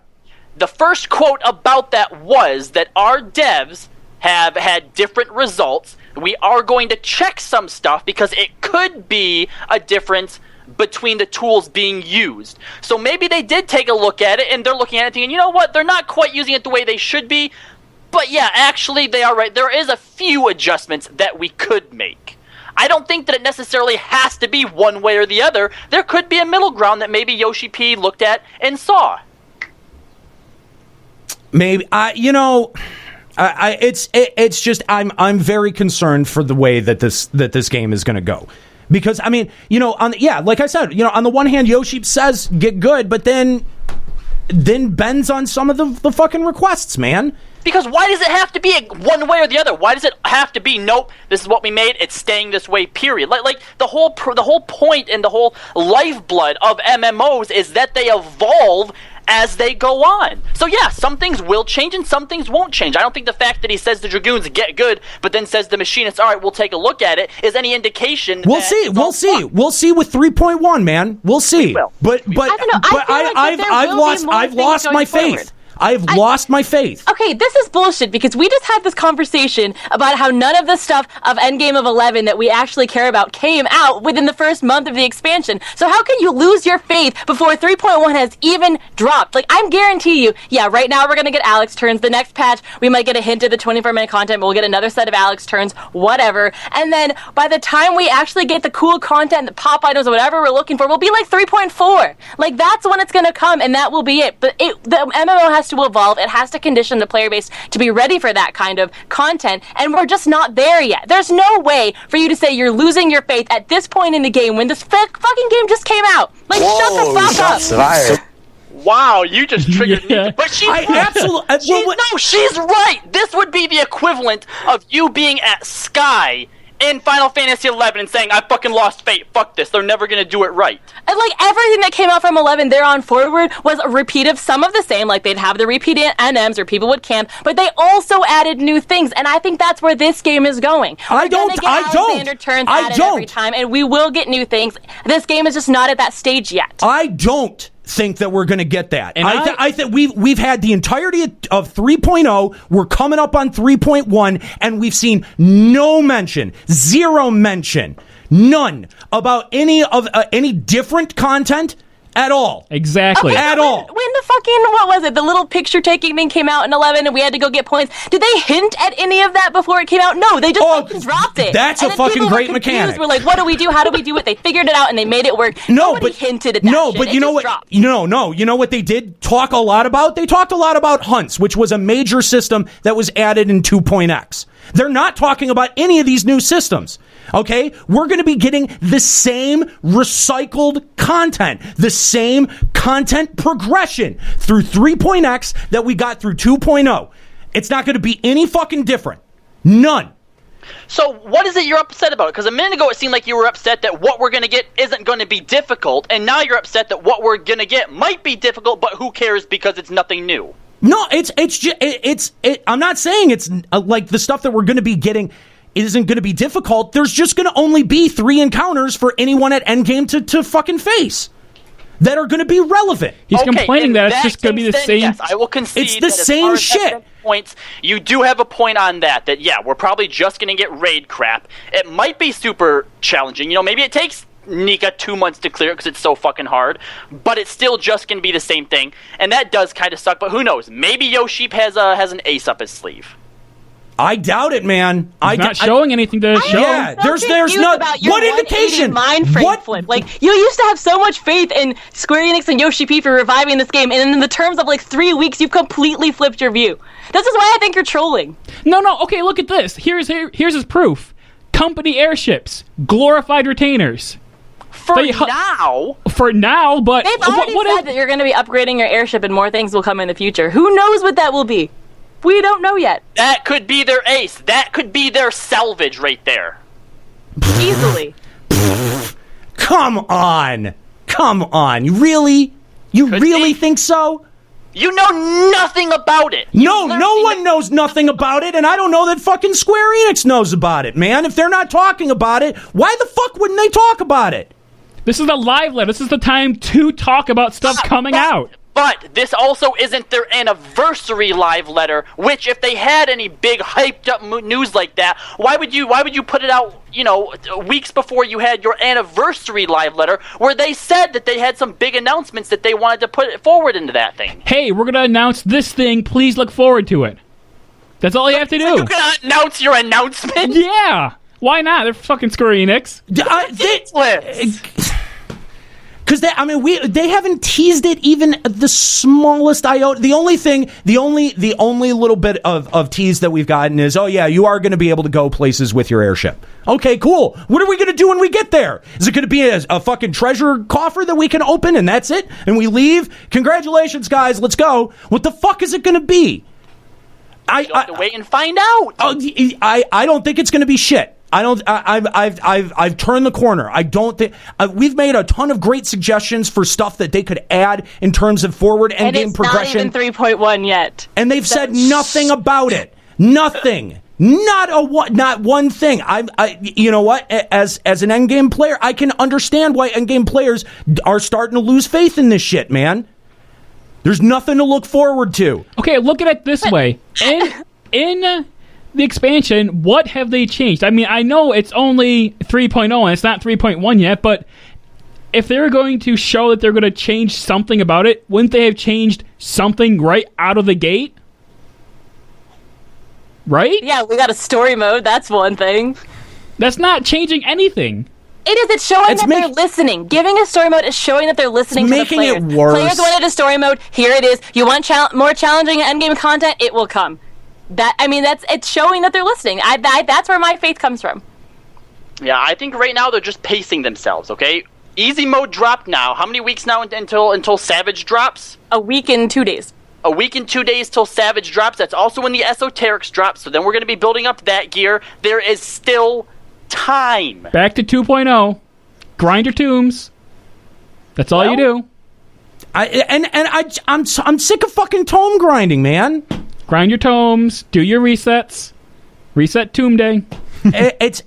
The first quote about that was that our devs have had different results. We are going to check some stuff because it could be a difference between the tools being used. So maybe they did take a look at it and they're looking at it thinking, you know what, they're not quite using it the way they should be. But yeah, actually they are right. There is a few adjustments that we could make. I don't think that it necessarily has to be one way or the other. There could be a middle ground that maybe Yoshi P looked at and saw. Maybe it's just I'm very concerned for the way that this game is going to go, because I mean, like I said, on the one hand, Yoshi says get good, but then bends on some of the fucking requests, man. Because why does it have to be one way or the other? Why does it have to be, nope, this is what we made, it's staying this way, period? Like the whole point and the whole lifeblood of MMOs is that they evolve as they go on. So yeah, some things will change and some things won't change. I don't think the fact that he says the Dragoons get good, but then says the Machinists, all right, we'll take a look at it, is any indication. We'll see with 3.1, man. We'll see. But I've lost my faith. I've lost my faith. Okay, this is bullshit, because we just had this conversation about how none of the stuff of Endgame of 11 that we actually care about came out within the first month of the expansion. So how can you lose your faith before 3.1 has even dropped? Like, I'm guarantee you, yeah, right now we're going to get Alex turns. The next patch, we might get a hint of the 24-minute content, but we'll get another set of Alex turns, whatever. And then by the time we actually get the cool content, the pop items, whatever we're looking for, we'll be like 3.4. Like, that's when it's going to come, and that will be it. But the MMO has to evolve. It has to condition the player base to be ready for that kind of content, and we're just not there yet. There's no way for you to say you're losing your faith at this point in the game when this fucking game just came out. Like, shut the fuck up. Wow, you just triggered me. But she's she's right. This would be the equivalent of you being at Sky in Final Fantasy XI and saying, I fucking lost faith, fuck this, they're never gonna do it right. And like, everything that came out from 11 there on forward was a repeat of some of the same, like they'd have the repeat NMs or people would camp, but they also added new things, and I think that's where this game is going. I don't. Turns every time, and we will get new things. This game is just not at that stage yet. I don't think that we're going to get that. And I think we've had the entirety of 3.0. We're coming up on 3.1, and we've seen no mention, zero mention, none about any different content at all. Exactly. Okay, at all. When the fucking, what was it, the little picture taking thing came out in 11 and we had to go get points, did they hint at any of that before it came out? No, they just fucking dropped it. That's a fucking great mechanic. We're like, what do we do? How do we do it? They figured it out and they made it work. Nobody hinted at that shit. But you know what? No, you know what they did talk a lot about? They talked a lot about hunts, which was a major system that was added in 2.x. They're not talking about any of these new systems. Okay? We're going to be getting the same recycled content, the same content progression through 3.x that we got through 2.0. It's not going to be any fucking different. None. So what is it you're upset about? Because a minute ago it seemed like you were upset that what we're going to get isn't going to be difficult, and now you're upset that what we're going to get might be difficult, but who cares because it's nothing new. No, I'm not saying it's like the stuff that we're going to be getting isn't going to be difficult. There's just going to only be 3 encounters for anyone at endgame to fucking face that are going to be relevant. He's complaining that it's just going to be the same. Yes, I will concede. It's the same shit. Points, you do have a point on that yeah, we're probably just going to get raid crap. It might be super challenging. Maybe it takes Nika 2 months to clear it because it's so fucking hard, but it's still just going to be the same thing, and that does kind of suck, but who knows? Maybe Yoshi has an ace up his sleeve. I doubt it, man. He's not showing anything to show. Yeah, there's not. What indication? Mind frame flip. Like, you used to have so much faith in Square Enix and Yoshi P for reviving this game, and in the terms of like 3 weeks, you've completely flipped your view. This is why I think you're trolling. No. Okay, look at this. Here's his proof. Company airships, glorified retainers. For now, but they've already said that you're going to be upgrading your airship, and more things will come in the future. Who knows what that will be? We don't know yet. That could be their ace. That could be their salvage right there. Easily. Come on. You really think so? You know nothing about it. No one knows nothing about it, and I don't know that fucking Square Enix knows about it, man. If they're not talking about it, why the fuck wouldn't they talk about it? This is a live letter. This is the time to talk about stuff coming out. But this also isn't their anniversary live letter, which if they had any big hyped up news like that, why would you put it out, weeks before you had your anniversary live letter where they said that they had some big announcements that they wanted to put forward into that thing? Hey, we're going to announce this thing. Please look forward to it. That's all you have to do. You can announce your announcement? Yeah. Why not? They're fucking Square Enix. Because they haven't teased it even the smallest iota. The only little bit of tease that we've gotten is, oh yeah, you are going to be able to go places with your airship. Okay, cool. What are we going to do when we get there? Is it going to be a fucking treasure coffer that we can open and that's it? And we leave? Congratulations, guys. Let's go. What the fuck is it going to be? I have to wait and find out. I don't think it's going to be shit. I've turned the corner. I don't think we've made a ton of great suggestions for stuff that they could add in terms of forward endgame progression. And it's not even 3.1 yet. And they've said nothing about it. Nothing. Not one thing. You know what? As an endgame player, I can understand why endgame players are starting to lose faith in this shit, man. There's nothing to look forward to. Okay, look at it this way. In the expansion, what have they changed? I mean, I know it's only 3.0 and it's not 3.1 yet, but if they're going to show that they're going to change something about it, wouldn't they have changed something right out of the gate? Right? Yeah, we got a story mode. That's one thing. That's not changing anything. It is. It's showing that they're listening. Giving a story mode is showing that they're listening to the players. Making it worse. Players wanted a story mode. Here it is. You want more challenging endgame content? It will come. It's showing that they're listening. That's where my faith comes from. Yeah, I think right now they're just pacing themselves, okay? Easy mode dropped now. How many weeks now until Savage drops? A week and 2 days. A week and 2 days till Savage drops. That's also when the Esoterics drop, so then we're going to be building up that gear. There is still time. Back to 2.0. Grind your tombs. That's all you do. I'm sick of fucking tome grinding, man. Grind your tomes, do your resets, reset tomb day. That's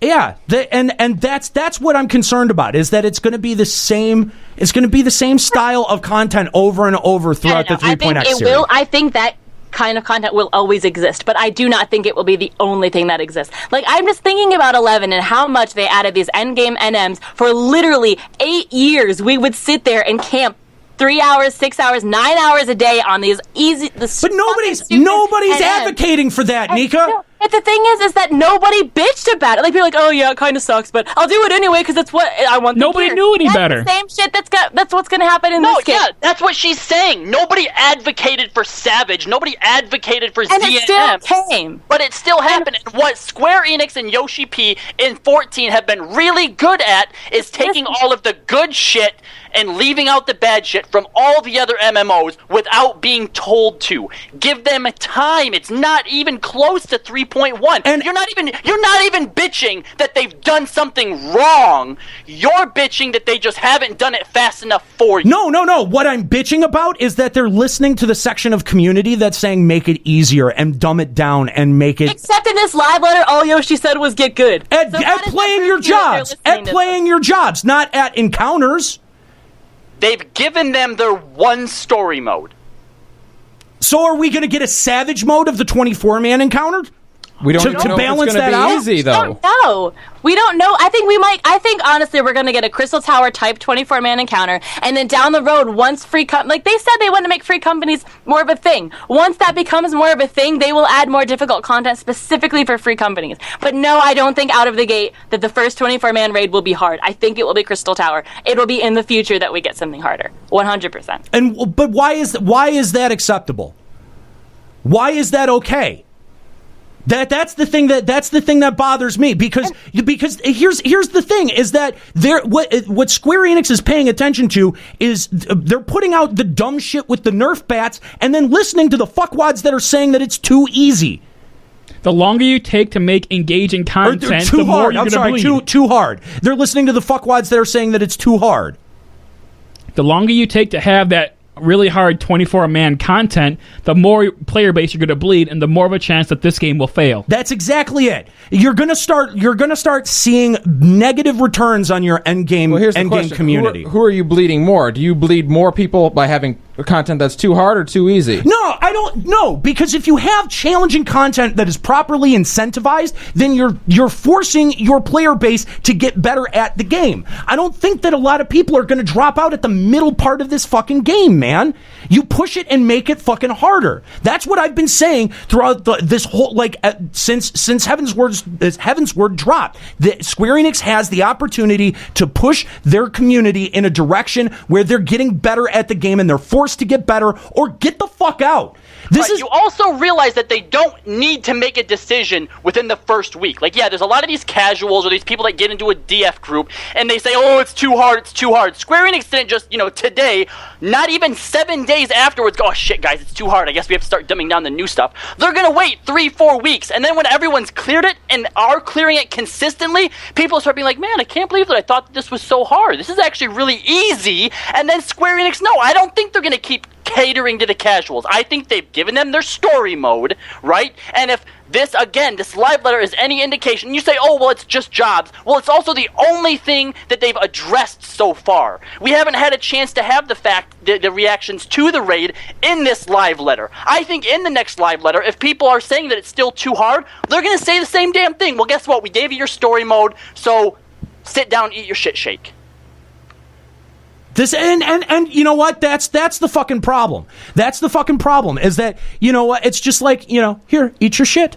what I'm concerned about, is that it's going to be the same. It's going to be the same style of content over and over throughout the 3.x series. I think that kind of content will always exist, but I do not think it will be the only thing that exists. Like, I'm just thinking about 11 and how much they added these endgame NMs. For literally 8 years, we would sit there and camp 3 hours, 6 hours, 9 hours a day on these But nobody's advocating for that, Nika. But the thing is that nobody bitched about it. Like, people are like, oh yeah, it kind of sucks, but I'll do it anyway because it's what I want. Nobody knew any better. The same shit. That's what's going to happen in this game. Yeah, that's what she's saying. Nobody advocated for Savage. Nobody advocated for ZNM. It still came. But it still happened. And what Square Enix and Yoshi P in 14 have been really good at is taking all of the good shit and leaving out the bad shit from all the other MMOs without being told to. Give them time. It's not even close to 3.1. And you're not even bitching that they've done something wrong. You're bitching that they just haven't done it fast enough for you. No. What I'm bitching about is that they're listening to the section of community that's saying make it easier and dumb it down and make it. Except in this live letter, all Yoshi said was get good. At playing your jobs. At playing your jobs, not at encounters. They've given them their one story mode. So are we going to get a Savage mode of the 24-man encounter? We don't know balance if it's going to be easy, though. No, we don't know. I think honestly, we're going to get a Crystal Tower type 24-man encounter, and then down the road, once like they said, they want to make free companies more of a thing. Once that becomes more of a thing, they will add more difficult content specifically for free companies. But no, I don't think out of the gate that the first 24-man raid will be hard. I think it will be Crystal Tower. It will be in the future that we get something harder, 100%. But why is that acceptable? Why is that okay? That's the thing that bothers me because here's the thing is that what Square Enix is paying attention to is they're putting out the dumb shit with the Nerf bats and then listening to the fuckwads that are saying that it's too easy. The longer you take to make engaging content, too the more hard. you're going to bleed. Too hard. They're listening to the fuckwads that are saying that it's too hard. The longer you take to have that really hard 24-man content, the more player base you're going to bleed, and the more of a chance that this game will fail. That's exactly it. You're going to start seeing negative returns on your end game community. Who are you bleeding more? Do you bleed more people by having content that's too hard or too easy? No, I don't know, because if you have challenging content that is properly incentivized, then you're forcing your player base to get better at the game. I don't think that a lot of people are going to drop out at the middle part of this fucking game, man. You push it and make it fucking harder. That's what I've been saying throughout this whole, since Heaven's Word dropped. Square Enix has the opportunity to push their community in a direction where they're getting better at the game and they're forced to get better or get the fuck out. You also realize that they don't need to make a decision within the first week. Like, yeah, there's a lot of these casuals or these people that get into a DF group and they say, oh, it's too hard. Square Enix didn't just, today, not even 7 days afterwards, go, oh, shit, guys, it's too hard. I guess we have to start dumbing down the new stuff. They're going to wait 3-4 weeks. And then when everyone's cleared it and are clearing it consistently, people start being like, man, I can't believe that I thought that this was so hard. This is actually really easy. And then Square Enix, no, I don't think they're going to keep catering to the casuals. I think they've given them their story mode, right? And if this live letter is any indication, you say, oh, well, it's just jobs. Well, it's also the only thing that they've addressed so far. We haven't had a chance to have the reactions to the raid in this live letter. I think in the next live letter, if people are saying that it's still too hard, they're going to say the same damn thing. Well, guess what? We gave you your story mode, so sit down, eat your shit shake. This and you know what? That's the fucking problem. That's the fucking problem. Is that, you know what? It's just like, here, eat your shit.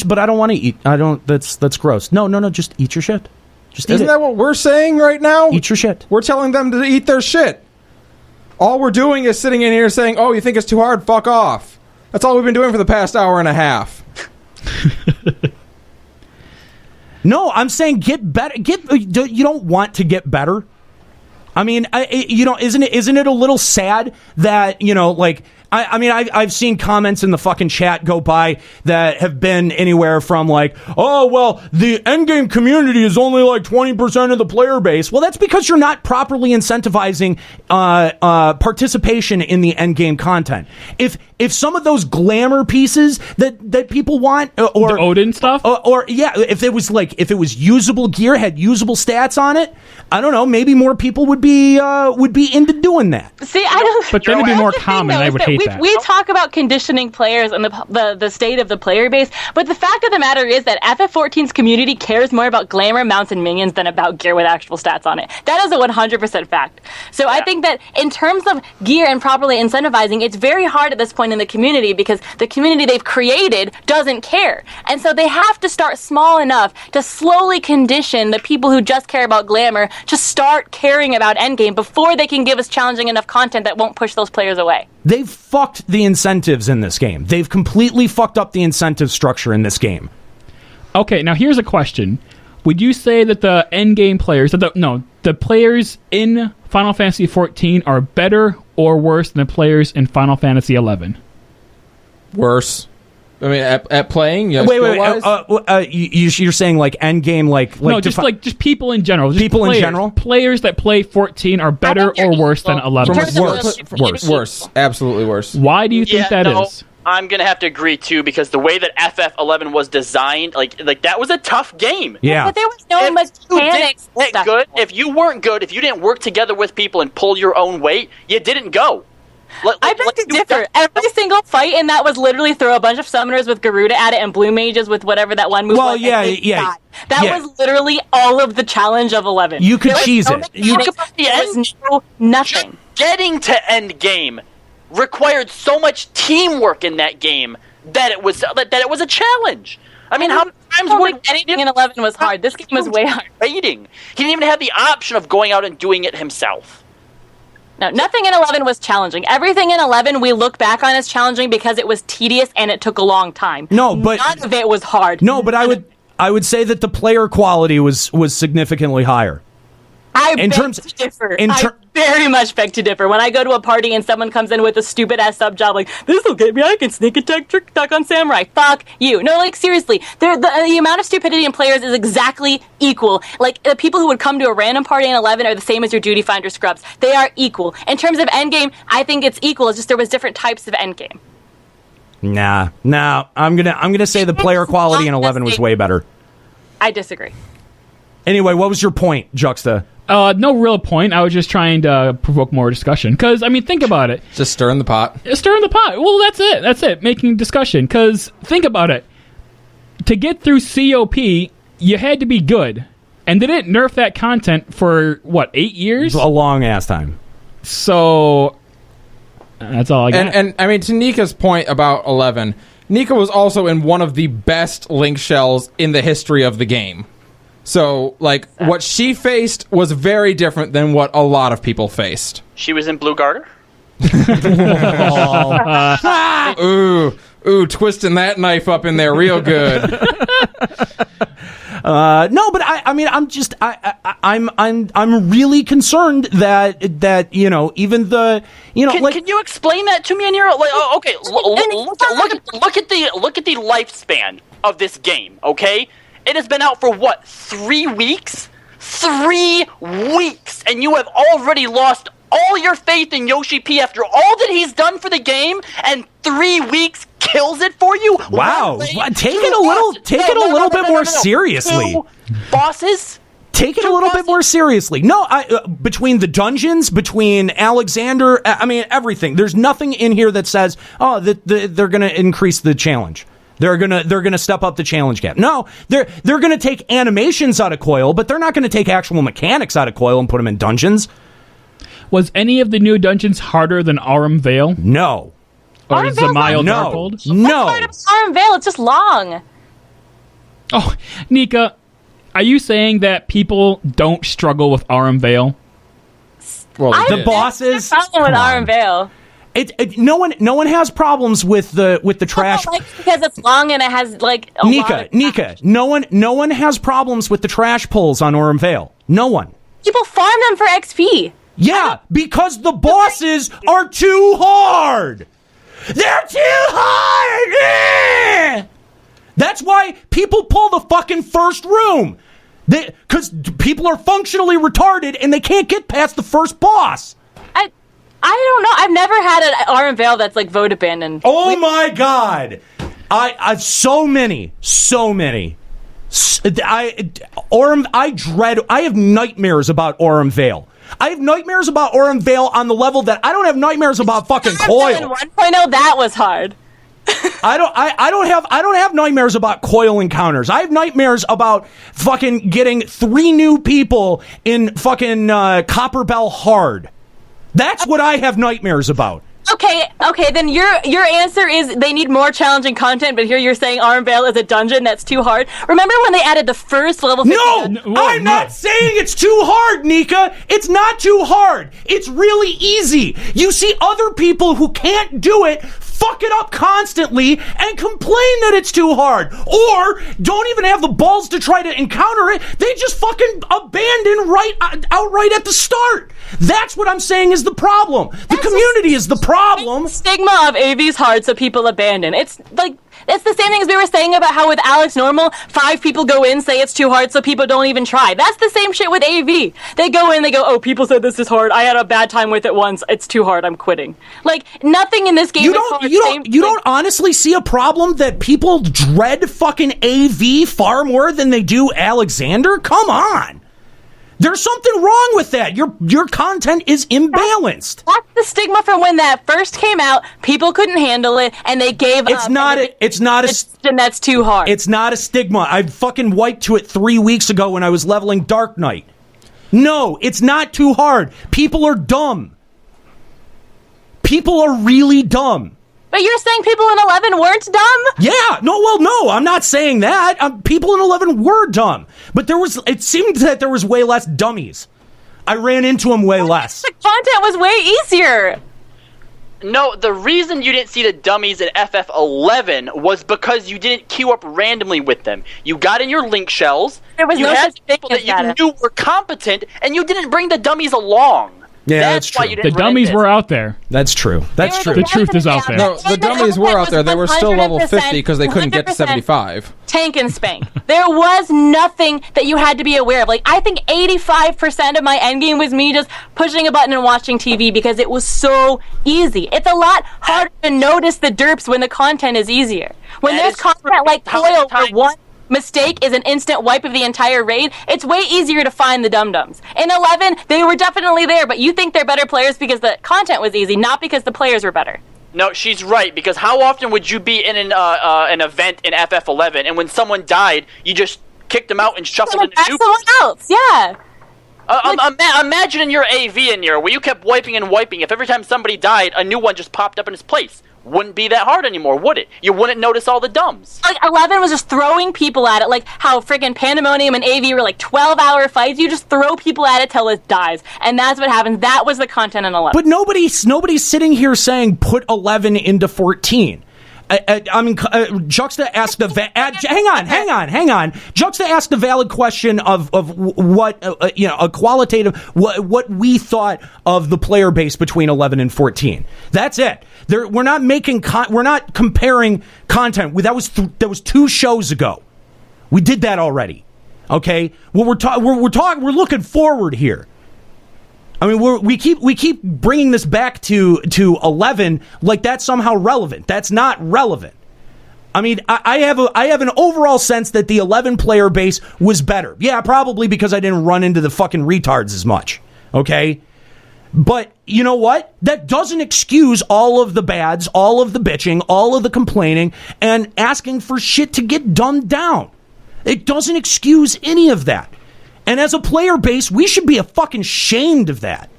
But I don't want to eat. I don't. That's gross. No. Just eat your shit. Just Isn't that what we're saying right now? Eat your shit. We're telling them to eat their shit. All we're doing is sitting in here saying, "Oh, you think it's too hard? Fuck off." That's all we've been doing for the past hour and a half. No, I'm saying get better. You don't want to get better. I mean, isn't it a little sad that, I've seen comments in the fucking chat go by that have been anywhere from like, oh, well, the endgame community is only like 20% of the player base. Well, that's because you're not properly incentivizing participation in the endgame content. If some of those glamour pieces that people want, or the Odin stuff, if it was usable gear, had usable stats on it, I don't know, maybe more people would be into doing that. See, I don't. But then it'd be more common. I would hate that. We talk about conditioning players and the state of the player base, but the fact of the matter is that FF14's community cares more about glamour, mounts, and minions than about gear with actual stats on it. That is a 100% fact. So I think that in terms of gear and properly incentivizing, it's very hard at this point in the community because the community they've created doesn't care. And so they have to start small enough to slowly condition the people who just care about glamour to start caring about endgame before they can give us challenging enough content that won't push those players away. They've fucked the incentives in this game. They've completely fucked up the incentive structure in this game. Okay, now here's a question. Would you say that the endgame players, the players in Final Fantasy XIV are better or worse than the players in Final Fantasy XI? Worse. I mean, at playing. Wait. You're saying like endgame, no, just people in general. People in general. Players that play 14 are better or worse than 11. Worse. Absolutely worse. Why do you think that is? I'm gonna have to agree too, because the way that FF11 was designed, like that was a tough game. Yeah, but there was no mechanics. If you weren't good, if you didn't work together with people and pull your own weight, you didn't go. I beg to differ. Every single fight in that was literally throw a bunch of summoners with Garuda at it and blue mages with whatever that one move was. That was literally all of the challenge of 11. You could cheese it. Nothing. Just getting to end game required so much teamwork in that game that it was a challenge. I mean, how many times would anything in 11 was hard? This game was way hard. Raiding. He didn't even have the option of going out and doing it himself. No, nothing in 11 was challenging. Everything in 11 we look back on as challenging because it was tedious and it took a long time. No, but none of it was hard. No, but I would say that the player quality was significantly higher. I beg to differ. I very much beg to differ. When I go to a party and someone comes in with a stupid-ass sub-job like, this'll get me, I can sneak attack, trick attack on Samurai. Fuck you. No, like, seriously. The amount of stupidity in players is exactly equal. Like, the people who would come to a random party in 11 are the same as your duty finder scrubs. They are equal. In terms of endgame, I think it's equal. It's just there was different types of endgame. Nah. I'm gonna say the player quality in 11 was way better. I disagree. Anyway, what was your point, Juxta? No real point. I was just trying to provoke more discussion. Because, I mean, think about it. Just stirring the pot. Stirring the pot. Well, that's it. Making discussion. Because, think about it. To get through COP, you had to be good. And they didn't nerf that content for, 8 years? A long-ass time. So, that's all I got. And I mean, to Nika's point about 11, Nika was also in one of the best link shells in the history of the game. So, like, what she faced was very different than what a lot of people faced. She was in Blue Garter? Ooh, twisting that knife up in there real good. No, but I'm really concerned that even the Can you explain that to me, Aniero? Like, okay, look at the lifespan of this game. Okay. It has been out for, 3 weeks? 3 weeks! And you have already lost all your faith in Yoshi P after all that he's done for the game, and 3 weeks kills it for you? Wow. Take it a little bit more seriously. 2 bosses? Take it a little bit more seriously. No, between the dungeons, between Alexander, I mean, everything. There's nothing in here that says, that they're going to increase the challenge. They're gonna step up the challenge gap. No, they're gonna take animations out of Coil, but they're not gonna take actual mechanics out of Coil and put them in dungeons. Was any of the new dungeons harder than Aurum Vale? No. Or is Zamael Darkhold? No. Part of Aurum Vale, it's just long. Oh, Nika, are you saying that people don't struggle with Aurum Vale? Well, the bosses. Problem with Aurum Vale. No one has problems with the trash. Because it's long and it has Nika. No one has problems with the trash pulls on Aurum Vale. No one. People farm them for XP. Yeah, because the bosses are too hard. They're too hard. That's why people pull the fucking first room. Because people are functionally retarded and they can't get past the first boss. I don't know. I've never had an Aurum Vale that's like vote abandoned. Oh my god! I so many. I have nightmares about Aurum Vale. I have nightmares about Aurum Vale on the level that I don't have nightmares about fucking Coil. 1.0, that was hard. I don't have nightmares about Coil encounters. I have nightmares about fucking getting 3 new people in fucking Copper Bell hard. That's what I have nightmares about. Okay, then your answer is they need more challenging content, but here you're saying Aurum Vale is a dungeon that's too hard. Remember when they added the first level 50? I'm not saying it's too hard, Nika. It's not too hard. It's really easy. You see other people who can't do it fuck it up constantly and complain that it's too hard, or don't even have the balls to try to encounter it. They just fucking abandon outright at the start. That's what I'm saying is the problem. The community is the problem. Stigma of AV's hard, so people abandon. It's like it's the same thing as we were saying about how with Alex Normal, 5 people go in, say it's too hard, so people don't even try. That's the same shit with AV. They go in, they go, oh, people said this is hard. I had a bad time with it once. It's too hard. I'm quitting. Like nothing in this game is hard. You don't honestly see a problem that people dread fucking AV far more than they do Alexander? Come on. There's something wrong with that. Your content is imbalanced. That's the stigma from when that first came out. People couldn't handle it, and they gave up. It's not and that's too hard. It's not a stigma. I fucking wiped to it 3 weeks ago when I was leveling Dark Knight. No, it's not too hard. People are dumb. People are really dumb. But you're saying people in 11 weren't dumb? Yeah. No, I'm not saying that. People in 11 were dumb. But it seemed that there was way less dummies. I ran into him way less. The content was way easier. No, the reason you didn't see the dummies in FF11 was because you didn't queue up randomly with them. You got in your link shells, There was you no had such thing people as that you that. knew were competent, and you didn't bring the dummies along. Yeah, that's that's why true. you The didn't run dummies into were this. out there. That's true. That's true. The truth is out there. No, the dummies were out there. They were still level 50 because they couldn't get to 100% 75. Tank and spank. There was nothing that you had to be aware of. Like, I think 85% of my endgame was me just pushing a button and watching TV because it was so easy. It's a lot harder to notice the derps when the content is easier. When That there's is content true. like How many Coil where times- one mistake is an instant wipe of the entire raid, it's way easier to find the dum-dums. In 11, they were definitely there, but you think they're better players because the content was easy, not because the players were better. No, she's right, because how often would you be in an event in FF11, and when someone died, you just kicked them out and shuffled into new... Someone else, yeah. Imagine in your AV in here, where you kept wiping and wiping. If every time somebody died, a new one just popped up in its place. Wouldn't be that hard anymore, would it? You wouldn't notice all the dumbs. Like, 11 was just throwing people at it, like how friggin' Pandemonium and AV were like 12-hour fights. You just throw people at it till it dies. And that's what happens. That was the content in 11. But nobody's sitting here saying put 11 into 14. I mean, Juxta asked the hang on. Juxta asked the valid question of what a qualitative what we thought of the player base between 11 and 14. That's it. We're not making we're not comparing content. That was 2 shows ago. We did that already. Okay. Well, we're looking forward here. I mean, we keep bringing this back to 11 like that's somehow relevant. That's not relevant. I mean, I have an overall sense that the 11 player base was better. Yeah, probably because I didn't run into the fucking retards as much. Okay, but you know what? That doesn't excuse all of the bads, all of the bitching, all of the complaining, and asking for shit to get dumbed down. It doesn't excuse any of that. And as a player base, we should be fucking ashamed of that.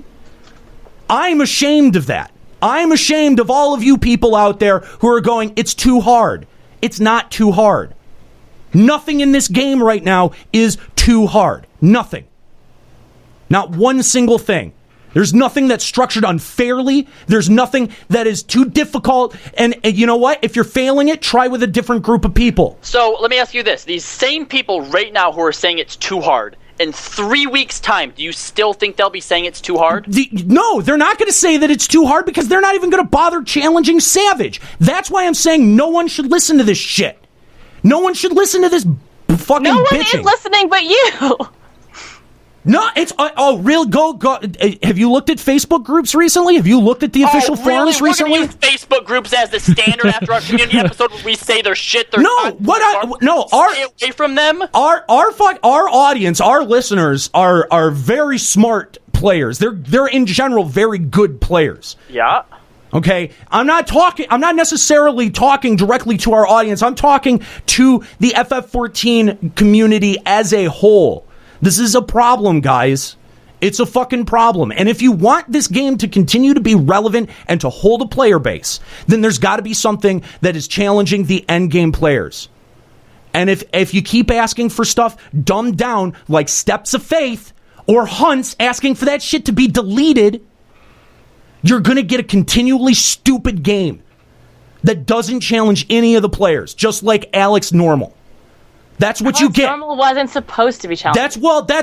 I'm ashamed of that. I'm ashamed of all of you people out there who are going, it's too hard. It's not too hard. Nothing in this game right now is too hard. Nothing. Not one single thing. There's nothing that's structured unfairly. There's nothing that is too difficult. And you know what? If you're failing it, try with a different group of people. So let me ask you this. These same people right now who are saying it's too hard, in 3 weeks' time, do you still think they'll be saying it's too hard? No, they're not going to say that it's too hard because they're not even going to bother challenging Savage. That's why I'm saying no one should listen to this shit. No one should listen to this fucking no one bitching. is listening but you. No, it's real. Go. Have you looked at Facebook groups recently? Have you looked at the official forums recently? We're gonna use Facebook groups as the standard after our community episode where we say their shit. Stay away from them. Our audience, our listeners are very smart players. They're in general very good players. Yeah. Okay, I'm not necessarily talking directly to our audience. I'm talking to the FF14 community as a whole. This is a problem, guys. It's a fucking problem. And if you want this game to continue to be relevant and to hold a player base, then there's got to be something that is challenging the endgame players. And if you keep asking for stuff dumbed down like Steps of Faith or Hunts asking for that shit to be deleted, you're going to get a continually stupid game that doesn't challenge any of the players, just like Alex Normal. That's what you get. Normal wasn't supposed to be challenging. That's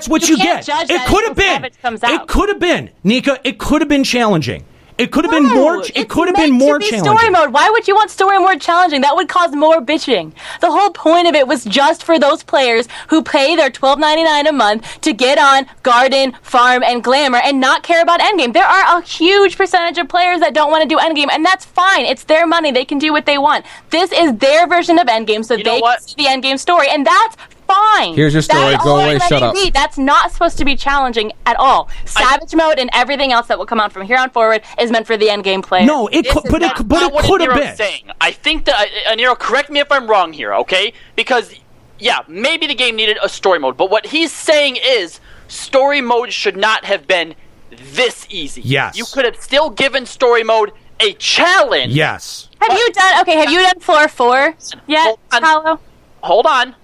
what you get. It could have been. It could have been, Nika. It could have been challenging. It could have been more. It could have been more challenging. Story mode. Why would you want story mode challenging? That would cause more bitching. The whole point of it was just for those players who pay their $12.99 a month to get on Garden, Farm, and Glamour and not care about endgame. There are a huge percentage of players that don't want to do endgame, and that's fine. It's their money. They can do what they want. This is their version of endgame, so they can see the endgame story, and that's fine. Here's your story. Go away. Shut up. That's not supposed to be challenging at all. Savage mode and everything else that will come out from here on forward is meant for the end game player. No, it could have been. Saying. I think that Aniero, correct me if I'm wrong here, okay? Because yeah, maybe the game needed a story mode, but what he's saying is story mode should not have been this easy. Yes, you could have still given story mode a challenge. Yes. Have you done floor 4 yet, Kallo? Hold on.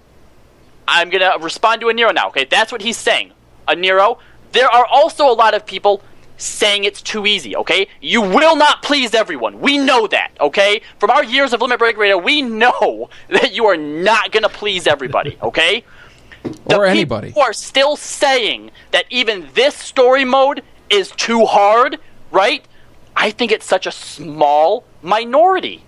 I'm going to respond to Aniero now, okay? That's what he's saying. Aniero, there are also a lot of people saying it's too easy, okay? You will not please everyone. We know that, okay? From our years of Limit Break Radio, we know that you are not going to please everybody, okay? Or anybody. People who are still saying that even this story mode is too hard, right? I think it's such a small minority.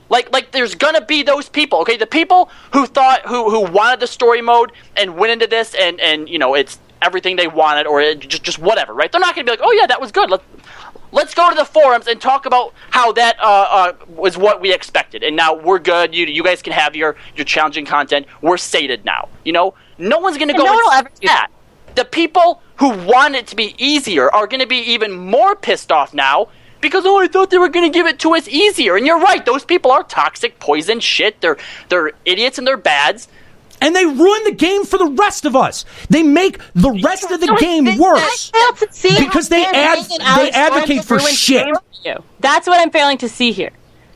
Like there's gonna be those people, okay? The people who thought, who wanted the story mode and went into this and you know, it's everything they wanted, or just whatever, right? They're not gonna be like, oh yeah, that was good. Let's go to the forums and talk about how that was what we expected, and now we're good. You guys can have your challenging content. We're sated now. You know, no one's gonna go and do that. The people who want it to be easier are gonna be even more pissed off now because I thought they were gonna give it to us easier. And you're right; those people are toxic, poison shit. They're idiots and they're bads. And they ruin the game for the rest of us. They make the rest of the game worse because they advocate for shit. That's what I'm failing to see here.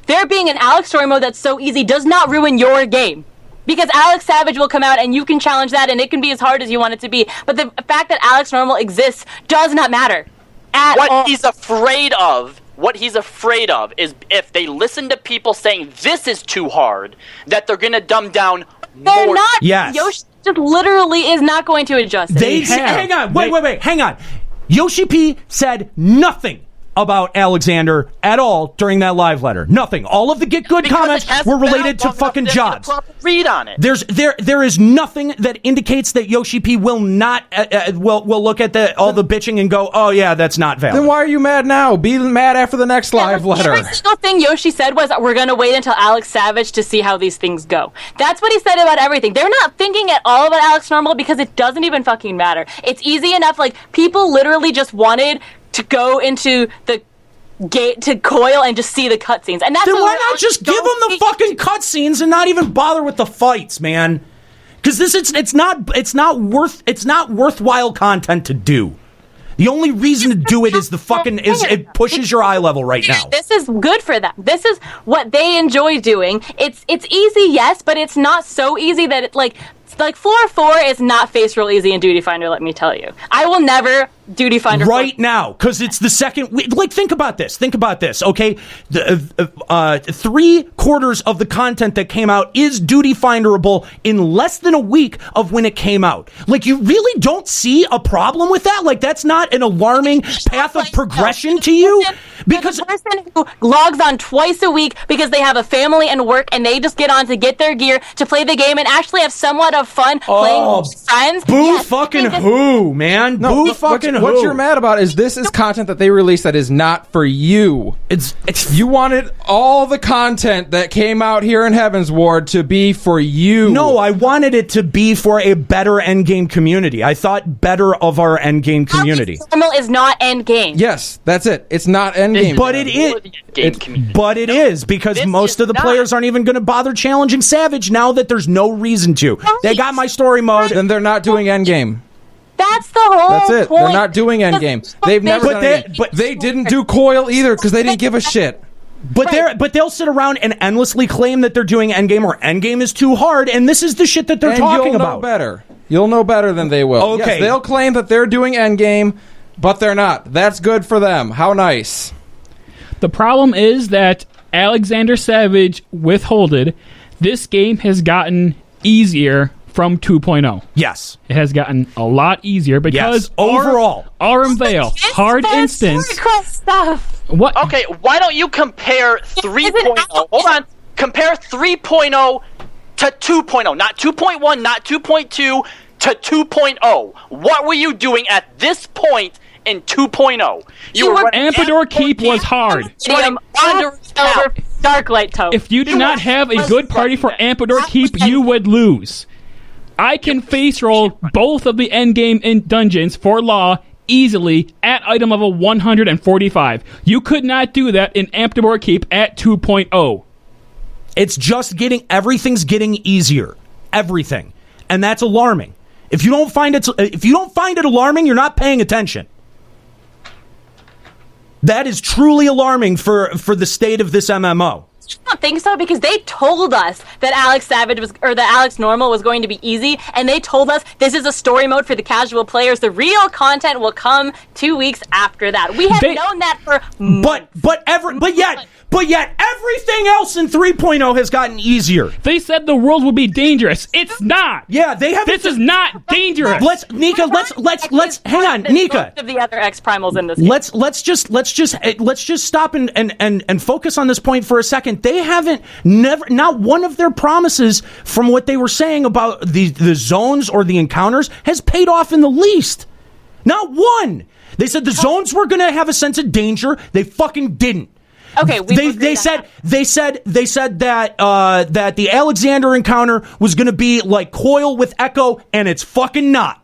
There being an Alex story mode that's so easy does not ruin your game. Because Alex Savage will come out and you can challenge that and it can be as hard as you want it to be. But the fact that Alex Normal exists does not matter at all. What he's afraid of is if they listen to people saying this is too hard, that they're going to dumb down They're more. not. Yes. Yoshi just literally is not going to adjust it. Hang on. Wait. Hang on. Yoshi P said nothing about Alexander at all during that live letter. Nothing. All of the Get Good comments were related to fucking jobs. Read on it. There is nothing that indicates that Yoshi P will not will look at all the bitching and go, oh yeah, that's not valid. Then why are you mad now? Be mad after the next live letter. Every single thing Yoshi said was, we're going to wait until Alex Savage to see how these things go. That's what he said about everything. They're not thinking at all about Alex Normal because it doesn't even fucking matter. It's easy enough. Like, people literally just wanted to go into the gate to Coil and just see the cutscenes. And that's then why not just give them the fucking cutscenes and not even bother with the fights, man? Because it's not worthwhile content to do. The only reason to do it is it pushes your eye level right now. This is good for them. This is what they enjoy doing. It's easy, yes, but it's not so easy that it like Floor 4 is not face roll easy in Duty Finder, let me tell you. I will never Duty Finder right now, because it's the second think about this, okay? Three-quarters of the content that came out is Duty Finderable in less than a week of when it came out. Like, you really don't see a problem with that? Like, that's not an alarming path of progression to you? Because the person who logs on twice a week because they have a family and work and they just get on to get their gear to play the game and actually have somewhat of fun playing with friends. Boo fucking who, man? No, boo fucking who. What you're mad about is this is content that they released that is not for you. It's you wanted all the content that came out here in Heaven's Ward to be for you. No, I wanted it to be for a better endgame community. I thought better of our endgame community. Normal is not endgame. Yes, that's it. It's not endgame. But it is. Because most of the players aren't even going to bother challenging Savage now that there's no reason to. Right. They got my story mode. Then they're not doing endgame. That's the whole That's it. point. They're not doing endgame. They've never done endgame. But they didn't do Coil either because they didn't give a shit. But they'll sit around and endlessly claim that they're doing endgame or endgame is too hard, and this is the shit that they're talking about. You'll know better. You'll know better than they will. Okay. Yes, they'll claim that they're doing endgame, but they're not. That's good for them. How nice. The problem is that Alexander Savage withholded. This game has gotten easier from 2.0. Yes. It has gotten a lot easier because overall, Aurum Vale, hard instance. Stuff. What? Okay, why don't you compare 3.0? Hold on. Compare 3.0 to 2.0. Not 2.1, not 2.2 to 2.0. What were you doing at this point in 2.0? You were Ampedor Keep was hard. Darklight Tome. If you did not have a good party for Ampedor Keep, you would lose. I can face roll both of the endgame in dungeons for Law easily at item level 145. You could not do that in Ampedor Keep at 2.0. It's just everything's getting easier. Everything. And that's alarming. If you don't find it alarming, you're not paying attention. That is truly alarming for the state of this MMO. I don't think so, because they told us that Alex Normal was going to be easy, and they told us this is a story mode for the casual players. The real content will come 2 weeks after that. We have known that for months. But yet everything else in 3.0 has gotten easier. They said the world would be dangerous. It's not. Yeah, they have. This is not dangerous. Let's hang on, Nika. Most of the other X primals in this game. Let's just stop and focus on this point for a second. They haven't not one of their promises from what they were saying about the zones or the encounters has paid off in the least. Not one. They said the zones were going to have a sense of danger. They fucking didn't. Okay, they said that that the Alexander encounter was going to be like Coil with Echo, and it's fucking not.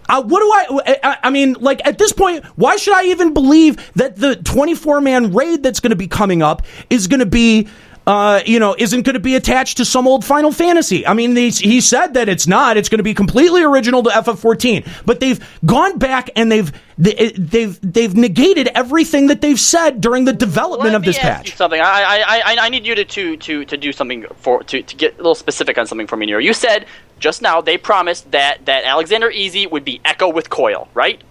I mean, like, at this point, why should I even believe that the 24-man raid that's going to be coming up is going to be, isn't going to be attached to some old Final Fantasy? I mean, he said that it's not. It's going to be completely original to FF14. But they've gone back and they've negated everything that they've said during the development of this patch. Something I need you to do something to get a little specific on something for me, Aniero. You said just now they promised that Alexander Easy would be Echo with Coil, right?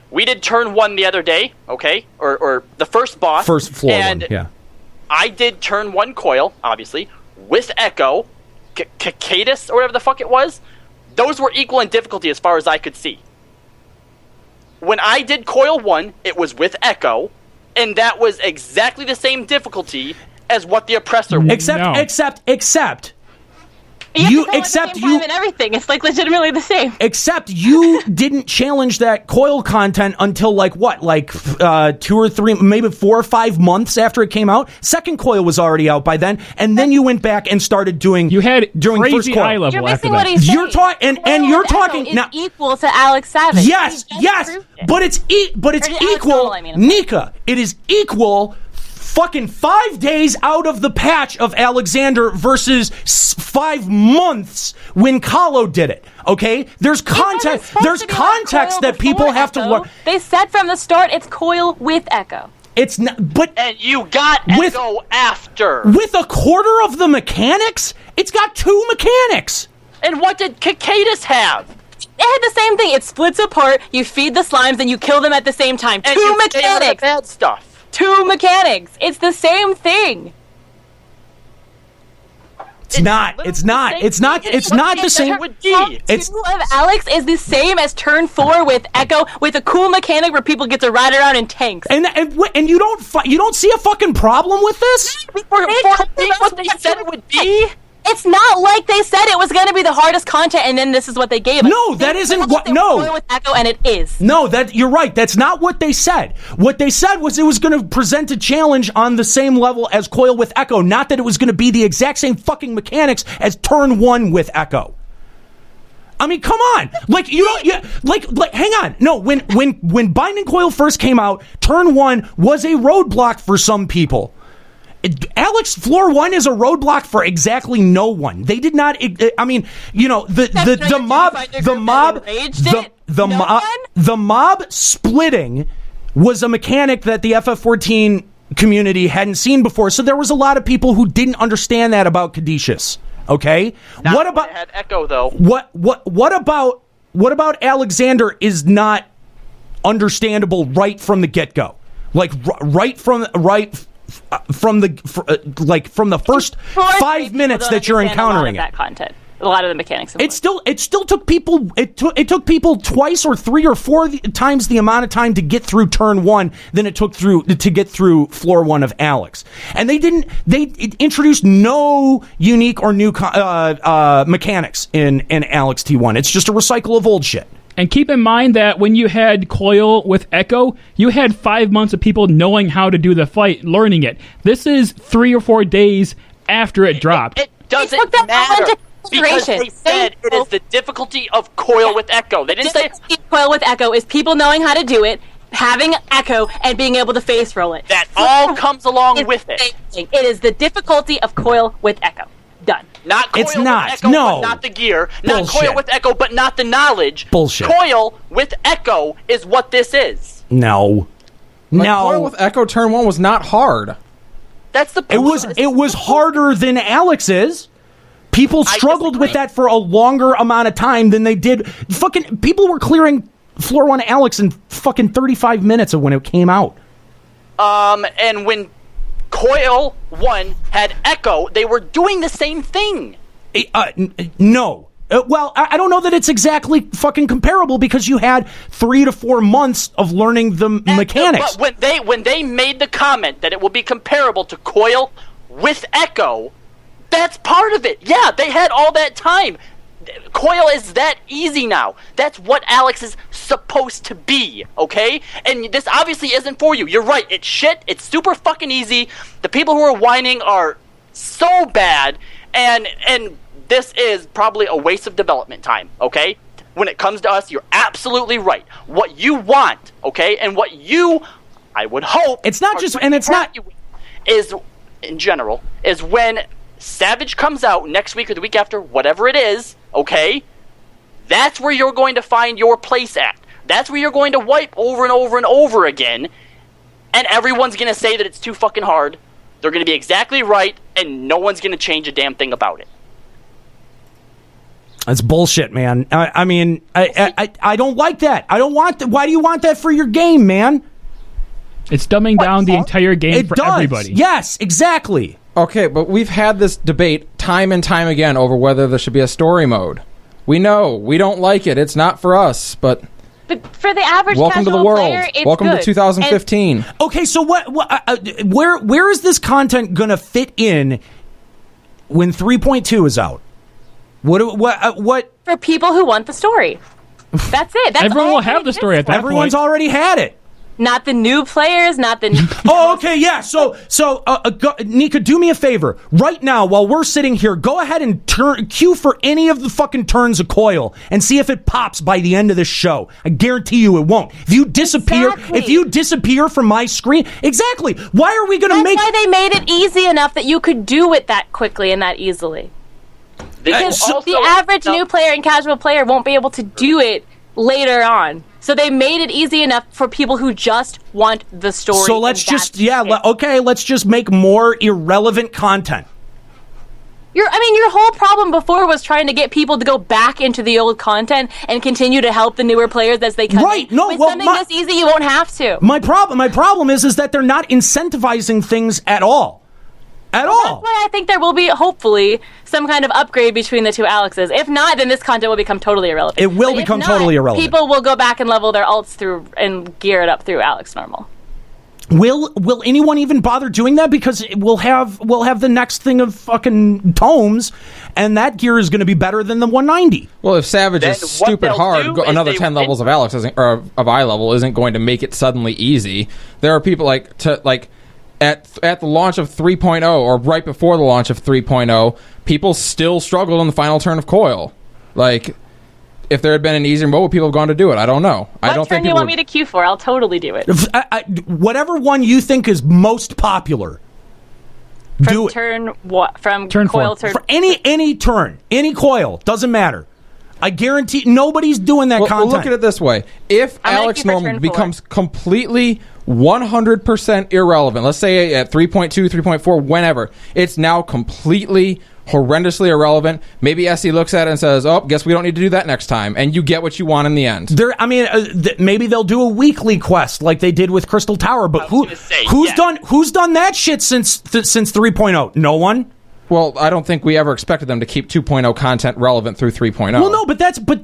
We did turn 1 the other day, okay, or the first boss, first floor one, yeah. I did turn 1 Coil, obviously, with Echo, Cicadus, or whatever the fuck it was. Those were equal in difficulty as far as I could see. When I did Coil 1, it was with Echo, and that was exactly the same difficulty as what the Oppressor was. Except. And everything. It's like legitimately the same. Except you didn't challenge that Coil content until 2 or 3, maybe 4 or 5 months after it came out. Second Coil was already out by then, and then you went back and started doing. You had during crazy first Coil. eye level. You're after missing that. what he's saying. You're talking, and you're talking is now. Equal to Alex Savage. Yes, but it's equal. Normal, I mean. Nika, it is equal. Fucking 5 days out of the patch of Alexander versus 5 months when Kallo did it. Okay, there's context. There's context that people have to learn. They said from the start it's Coil with Echo. It's not, but and you got Echo after with a quarter of the mechanics. It's got 2 mechanics. And what did Cicadus have? It had the same thing. It splits apart. You feed the slimes and you kill them at the same time. And 2 mechanics. Bad stuff. 2 mechanics. It's the same thing. It's not the same. It's 2 of Alex is the same as turn 4 with Echo, with a cool mechanic where people get to ride around in tanks. And you don't see a fucking problem with this? What they said it would be. It's not like they said it was going to be the hardest content, and then this is what they gave us. No, that isn't what. No, with Echo, and it is. No, that you're right. That's not what they said. What they said was it was going to present a challenge on the same level as Coil with Echo. Not that it was going to be the exact same fucking mechanics as Turn 1 with Echo. I mean, come on. Like, you don't. Yeah, like. Hang on. No, when Binding Coil first came out, Turn 1 was a roadblock for some people. Alex, floor 1 is a roadblock for exactly no one. They did not. I mean, the mob splitting was a mechanic that the FF14 community hadn't seen before. So there was a lot of people who didn't understand that about Caduceus. Okay, what about had Echo though? What about Alexander is not understandable right from the get go, like from the first 5 minutes that you're encountering that content. A lot of the mechanics. It still took people. It took people twice or 3 or 4 times the amount of time to get through turn 1 than it took to get through floor 1 of Alex. And they introduced no unique or new mechanics in Alex T1. It's just a recycle of old shit. And keep in mind that when you had Coil with Echo, you had 5 months of people knowing how to do the fight, learning it. This is 3 or 4 days after it dropped. It doesn't matter because they said it is the difficulty of Coil with Echo. They didn't say Coil with Echo is people knowing how to do it, having Echo, and being able to face roll it. That all comes along with it. It is the difficulty of Coil with Echo. Done. Not Coil it's not. with Echo, no. but not the gear. Bullshit. Not Coil with Echo, but not the knowledge. Bullshit. Coil with Echo is what this is. No. Coil with Echo turn 1 was not hard. That's the point. It was harder than Alex's. People struggled with that for a longer amount of time than they did. Fucking people were clearing floor 1 Alex in fucking 35 minutes of when it came out. And when Coil 1 had Echo, they were doing the same thing. No. Well, I don't know that it's exactly fucking comparable because you had 3 to 4 months of learning the mechanics. But when they made the comment that it will be comparable to Coil with Echo, that's part of it. Yeah, they had all that time. Coil is that easy now. That's what Alex is supposed to be, okay? And this obviously isn't for you. You're right. It's shit. It's super fucking easy. The people who are whining are so bad, and this is probably a waste of development time, okay? When it comes to us, you're absolutely right. What you want, okay, and what I would hope... It's not just... And it's not... ...is, in general, is when Savage comes out next week or the week after, whatever it is, okay, that's where you're going to find your place at. That's where you're going to wipe over and over and over again, and everyone's going to say that it's too fucking hard. They're going to be exactly right, and no one's going to change a damn thing about it. That's bullshit, man. I mean, I don't like that. I don't want that. Why do you want that for your game, man? It's dumbing down the entire game for everybody. Yes, exactly. Okay, but we've had this debate time and time again over whether there should be a story mode. We know. We don't like it. It's not for us, but for the average welcome to the world. Player, it's welcome good. to 2015. Okay, so where is this content going to fit in when 3.2 is out? What? For people who want the story. That's it. That's everyone will have the story at that point. Everyone's already had it. Not the new players, not the... Oh, okay, yeah. So, Nika, do me a favor. Right now, while we're sitting here, go ahead and queue for any of the fucking turns of Coil and see if it pops by the end of this show. I guarantee you it won't. If you disappear from my screen... Exactly. Why are we going to make... That's why they made it easy enough that you could do it that quickly and that easily. Because the average new player and casual player won't be able to do it later on. So they made it easy enough for people who just want the story. So let's just, let's just make more irrelevant content. Your whole problem before was trying to get people to go back into the old content and continue to help the newer players as they come in. No, with something this easy, you won't have to. My problem is that they're not incentivizing things at all. That's why I think there will be, hopefully, some kind of upgrade between the two Alexes. If not, then this content will become totally irrelevant. It will become totally irrelevant. People will go back and level their alts through and gear it up through Alex normal. Will anyone even bother doing that? Because we'll have the next thing of fucking tomes, and that gear is going to be better than the 190. Well, if Savage is stupid hard, another 10 levels of Alex of eye level isn't going to make it suddenly easy. There are people at the launch of 3.0 or right before the launch of 3.0, people still struggled on the final turn of Coil. Like, if there had been an easier mode, people have gone to do it. I don't know. I don't think you want me to queue for? I'll totally do it. Whatever one you think is most popular, do it. From Coil turn? For any turn, any Coil, doesn't matter. I guarantee nobody's doing that content. Well, look at it this way. If Alex Normal becomes completely 100% irrelevant, let's say at 3.2, 3.4, whenever, it's now completely, horrendously irrelevant. Maybe SE looks at it and says, oh, guess we don't need to do that next time. And you get what you want in the end. Maybe they'll do a weekly quest like they did with Crystal Tower. But who's done that shit since 3.0? No one? Well, I don't think we ever expected them to keep 2.0 content relevant through 3.0. Well, no, but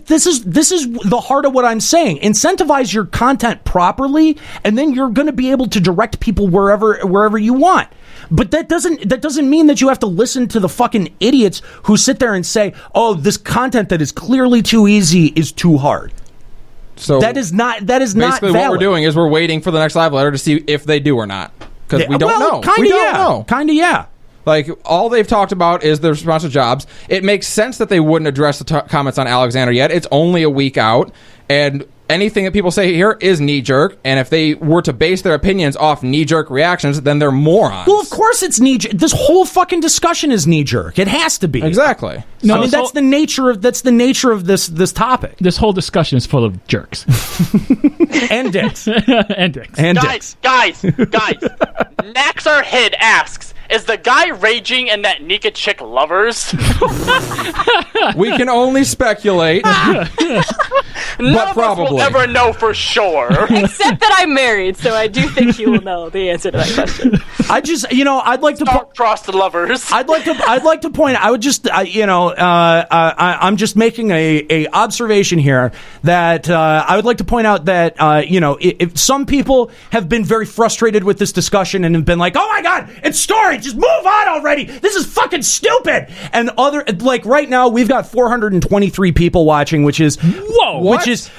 this is the heart of what I'm saying. Incentivize your content properly, and then you're going to be able to direct people wherever you want. But that doesn't mean that you have to listen to the fucking idiots who sit there and say, "Oh, this content that is clearly too easy is too hard." So that is not basically valid. What we're doing is we're waiting for the next live letter to see if they do or not, because we don't know. We don't know. Kind of, yeah. Like, all they've talked about is the response to jobs. It makes sense that they wouldn't address the comments on Alexander yet. It's only a week out, and anything that people say here is knee-jerk, and if they were to base their opinions off knee-jerk reactions, then they're morons. Well, of course it's knee-jerk. This whole fucking discussion is knee-jerk. It has to be. Exactly. No, I mean, that's the nature of this topic. This whole discussion is full of jerks. And dicks. And dicks. And dicks. Guys, Naxar Hid asks, Is the guy raging and that Nika chick lovers? We can only speculate. None but of probably. us will ever know for sure. Except that I'm married, so I do think you will know the answer to that question. I just, I'd like to cross the lovers. I'd like to point. I would just, I'm just making a observation here that I would like to point out that if some people have been very frustrated with this discussion and have been like, oh my god, it's story, just move on already. This is fucking stupid. And right now we've got 423 people watching, which is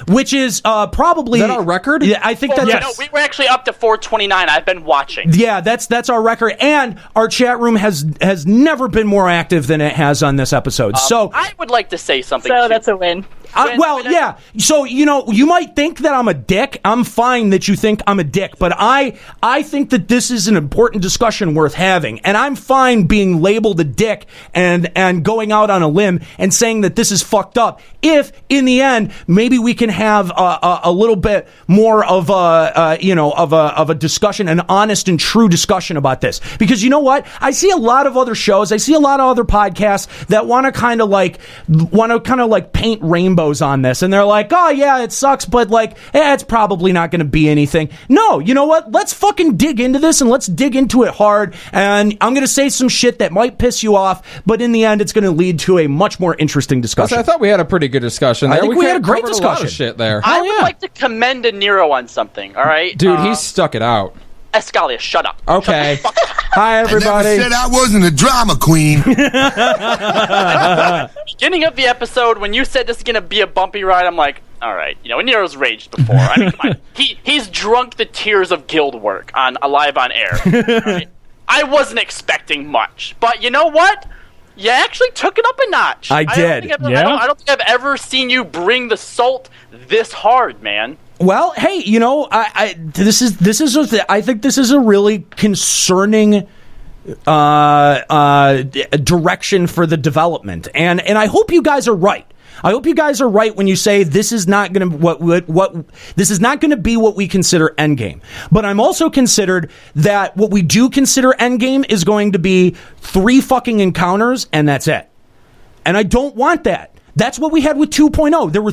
which is probably, is that our record? Yeah, I think that's No, we were actually up to 429. I've been watching. Yeah, that's our record, and our chat room has never been more active than it has on this episode. So I would like to say something. So that's a win. Yeah. So, you might think that I'm a dick. I'm fine that you think I'm a dick, but I think that this is an important discussion worth having, and I'm fine being labeled a dick and going out on a limb and saying that this is fucked up. If in the end maybe we can have a little bit more of a discussion, an honest and true discussion about this, because you know what? I see a lot of other shows, I see a lot of other podcasts that want to kind of like paint rainbows on this, and they're like, oh yeah, it sucks, but it's probably not going to be anything. No, you know what? Let's fucking dig into this, and let's dig into it hard, and I'm going to say some shit that might piss you off, but in the end it's going to lead to a much more interesting discussion. I thought we had a pretty good discussion there. I think we had a great covered discussion. A lot of shit there. I would like to commend Aniero on something, all right? Dude, he stuck it out. Eskalia, shut up. Okay. Shut the fuck up. Hi, everybody. I never said I wasn't a drama queen. Beginning of the episode, when you said this is going to be a bumpy ride, I'm like, all right, Aniero's raged before. I mean, come on. He's drunk the tears of guild work on Alive on Air. Right? I wasn't expecting much, but you know what? You actually took it up a notch. I did. I don't think I've ever seen you bring the salt this hard, man. Well, hey, I think this is a really concerning direction for the development, and I hope you guys are right. I hope you guys are right when you say this is not going to this is not going to be what we consider endgame. But I'm also considered that what we do consider endgame is going to be 3 fucking encounters, and that's it. And I don't want that. That's what we had with 2.0. There were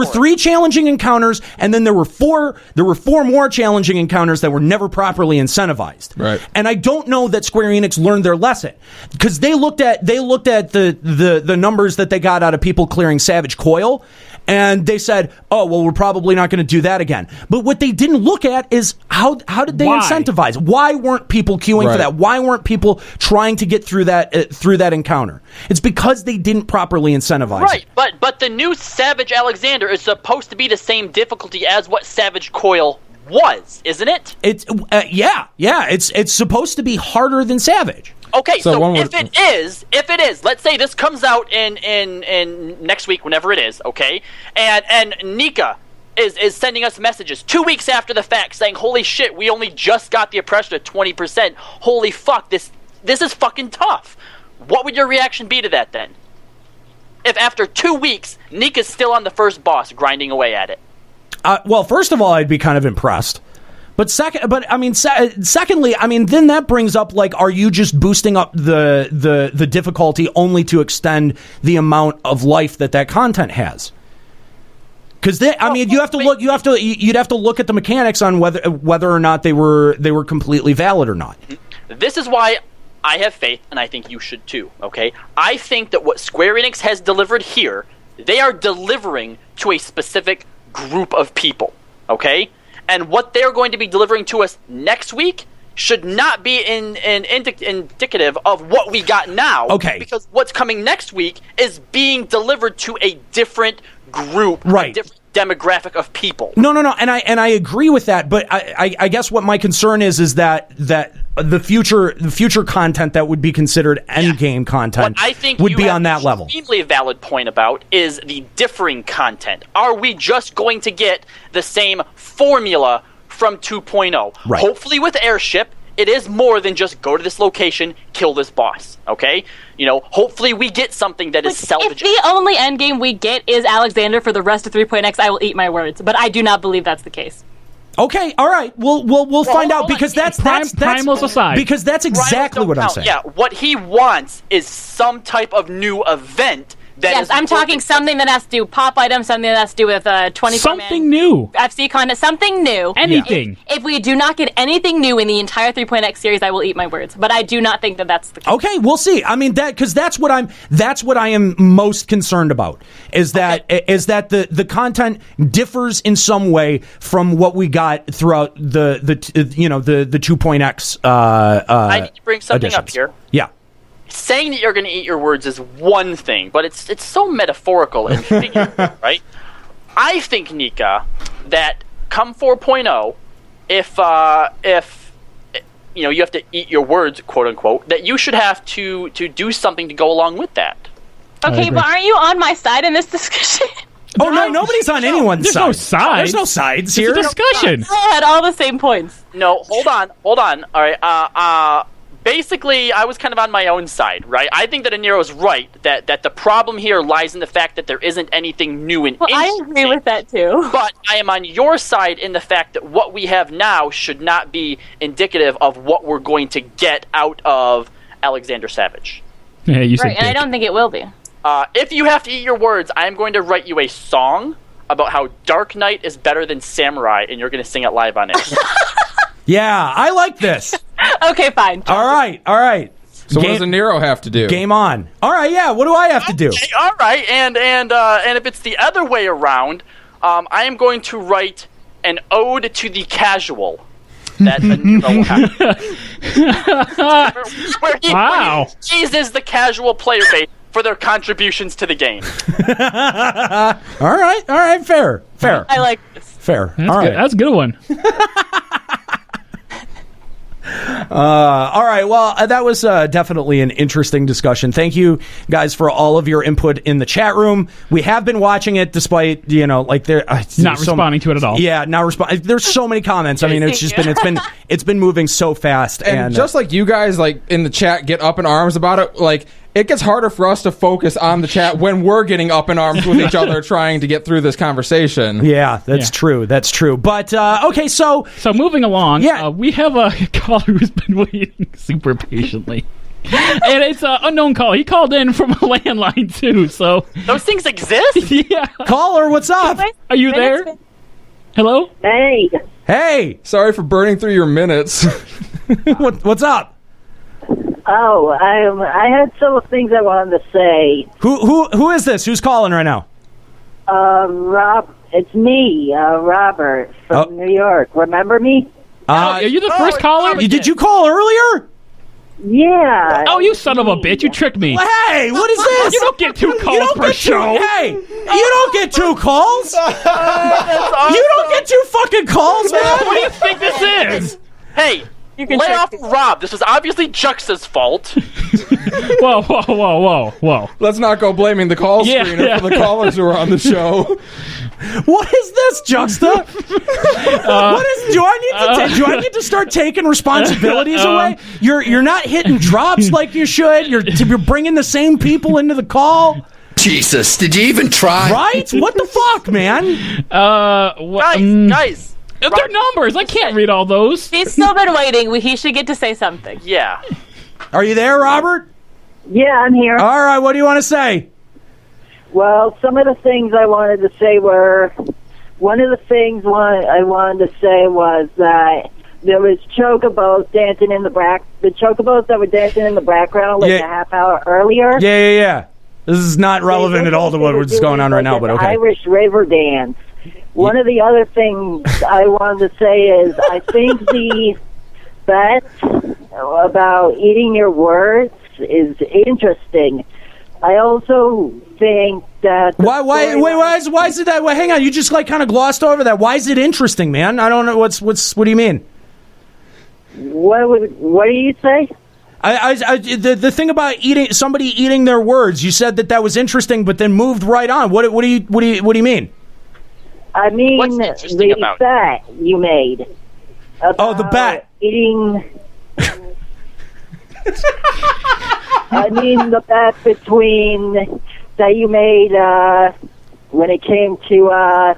three challenging encounters, and then there were four more challenging encounters that were never properly incentivized. Right. And I don't know that Square Enix learned their lesson, because they looked at the numbers that they got out of people clearing Savage Coil, and they said, oh, well, we're probably not going to do that again. But what they didn't look at is how did they incentivize? Why weren't people queuing for that? Why weren't people trying to get through that encounter? It's because they didn't properly incentivize. Right, but the new Savage Alexander is supposed to be the same difficulty as what Savage Coil was, isn't it? It's it's supposed to be harder than Savage. Okay, so if it is, let's say this comes out in next week, whenever it is, okay, and Nika is sending us messages 2 weeks after the fact saying, holy shit, we only just got the oppression at 20%. Holy fuck, this is fucking tough. What would your reaction be to that then? If after 2 weeks, Nika's still on the first boss, grinding away at it. Well, first of all, I'd be kind of impressed. But secondly, then that brings up, are you just boosting up the difficulty only to extend the amount of life that content has? Because you'd have to look at the mechanics on whether or not they were completely valid or not. This is why I have faith, and I think you should too. Okay, I think that what Square Enix has delivered here, they are delivering to a specific group of people. Okay. And what they're going to be delivering to us next week should not be indicative of what we got now. Okay. Because what's coming next week is being delivered to a different group, right. A different demographic of people. No, and I agree with that, but I guess what my concern is that the future content that would be considered endgame content I think would be on that level. What I extremely valid point about is the differing content. Are we just going to get the same formula from 2.0? Right. Hopefully with Airship, it is more than just go to this location, kill this boss, okay? Hopefully we get something that is salvageable. If the only endgame we get is Alexander for the rest of 3.x, I will eat my words. But I do not believe that's the case. Okay, all right. We'll find out because that's primals aside. Because that's exactly what I'm saying. Yeah, what he wants is some type of new event. Yes, I'm talking something that has to do pop items, something that has to do with 24 something new. FC content, something new. Anything. If we do not get anything new in the entire 3.x series, I will eat my words. But I do not think that that's the case. Okay, we'll see. I mean because that's what I am most concerned about is that the content differs in some way from what we got throughout the 2.x. I need to bring something additions. up here. Yeah. Saying that you're going to eat your words is one thing, but it's so metaphorical and figurative, right? I think, Nika, that come 4.0, if you have to eat your words, quote unquote, that you should have to do something to go along with that. Okay, but aren't you on my side in this discussion? Oh no, nobody's on anyone's side. There's no sides. There's no sides here. It's a discussion. I had all the same points. No, hold on. All right. Basically, I was kind of on my own side, right? I think that Aniero is right, that the problem here lies in the fact that there isn't anything new and interesting. I agree with that, too. But I am on your side in the fact that what we have now should not be indicative of what we're going to get out of Alexander Savage. Yeah, you said right, and I don't think it will be. If you have to eat your words, I am going to write you a song about how Dark Knight is better than Samurai, and you're going to sing it live on air. Yeah, I like this. Okay, fine. All right. So what does Aniero have to do? Game on. All right, yeah. What do I have to do? All right, and if it's the other way around, I am going to write an ode to the casual. That Aniero has. where he teases the casual player base for their contributions to the game. All right, fair. I like this. Fair. That's all good. right. That's a good one. All right. Well, that was definitely an interesting discussion. Thank you guys for all of your input in the chat room. We have been watching it despite, they're not responding to it at all. Yeah, not responding. There's so many comments. I mean, it's been moving so fast. And just like you guys, in the chat, get up in arms about it, it gets harder for us to focus on the chat when we're getting up in arms with each other trying to get through this conversation. Yeah, that's true. That's true. But, okay, so moving along, yeah. We have a caller who's been waiting super patiently. And it's an unknown caller. He called in from a landline, too, so... Those things exist? Yeah. Caller, what's up? Are you there? Hello? Hey. Sorry for burning through your minutes. What's up? Oh, I had several things I wanted to say. Who is this? Who's calling right now? It's me, Robert from New York. Remember me? Are you the first caller? Did you call earlier? Yeah. Oh, you son of a bitch! You tricked me. Hey, what is this? You don't get 2 calls per show. Hey, you don't get 2 calls. Awesome. You don't get 2 fucking calls, man. What do you think this is? Hey, lay off Rob. This was obviously Juxta's fault. Whoa. Let's not go blaming the call screener for the callers who are on the show. What is this, Juxta? What is? Do I need to start taking responsibilities away? You're not hitting drops like you should. You're bringing the same people into the call. Jesus, did you even try? Right? What the fuck, man? Guys. They're numbers. I can't read all those. He's still been waiting. He should get to say something. Yeah. Are you there, Robert? Yeah, I'm here. All right, what do you want to say? Well, some of the things I wanted to say were... One of the things I wanted to say was that there was chocobos dancing in the the chocobos that were dancing in the background a half hour earlier. Yeah. This is not relevant at all to what's going on right now, but okay. Irish river dance. One of the other things I wanted to say is I think the bet about eating your words is interesting. I also think that... Why is it that way? Hang on, you just kind of glossed over that. Why is it interesting, man? I don't know. What do you mean? What do you say? The thing about somebody eating their words, you said that was interesting, but then moved right on. What do you mean? I mean, the bet you made. The bet. Eating... I mean, the bet that you made when it came to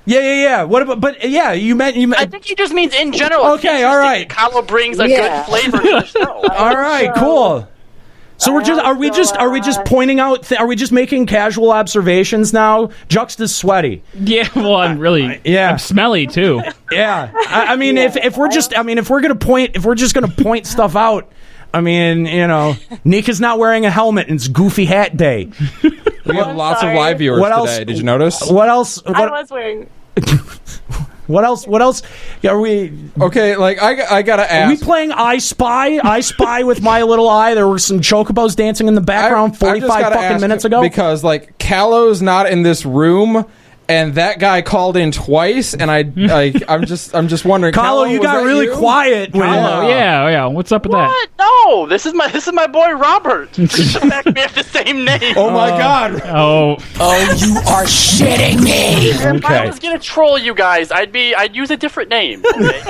Yeah. What about? But yeah, you meant. I think he just means in general. Okay, all right. Kallo brings a good flavor to the show. All right, cool. So are we just pointing out? Are we just making casual observations now? Juxta's sweaty. Yeah, well, I'm smelly too. Yeah, I mean, if we're just gonna point stuff out. I mean, Nika's not wearing a helmet and it's Goofy Hat Day. We have lots of live viewers today. Did you notice? What else? I was wearing. What else? Are we okay? Like I gotta ask. Are we playing I Spy? I Spy with My Little Eye. There were some chocobos dancing in the background 45 fucking minutes ago. Because like Kallo's not in this room. And that guy called in twice, and I'm just wondering. Kallo, you got really quiet. Yeah. What's up with that? No, this is my boy Robert. Back me have the same name. Oh my God. Oh, you are shitting me. If I was gonna troll you guys, I'd use a different name. Okay.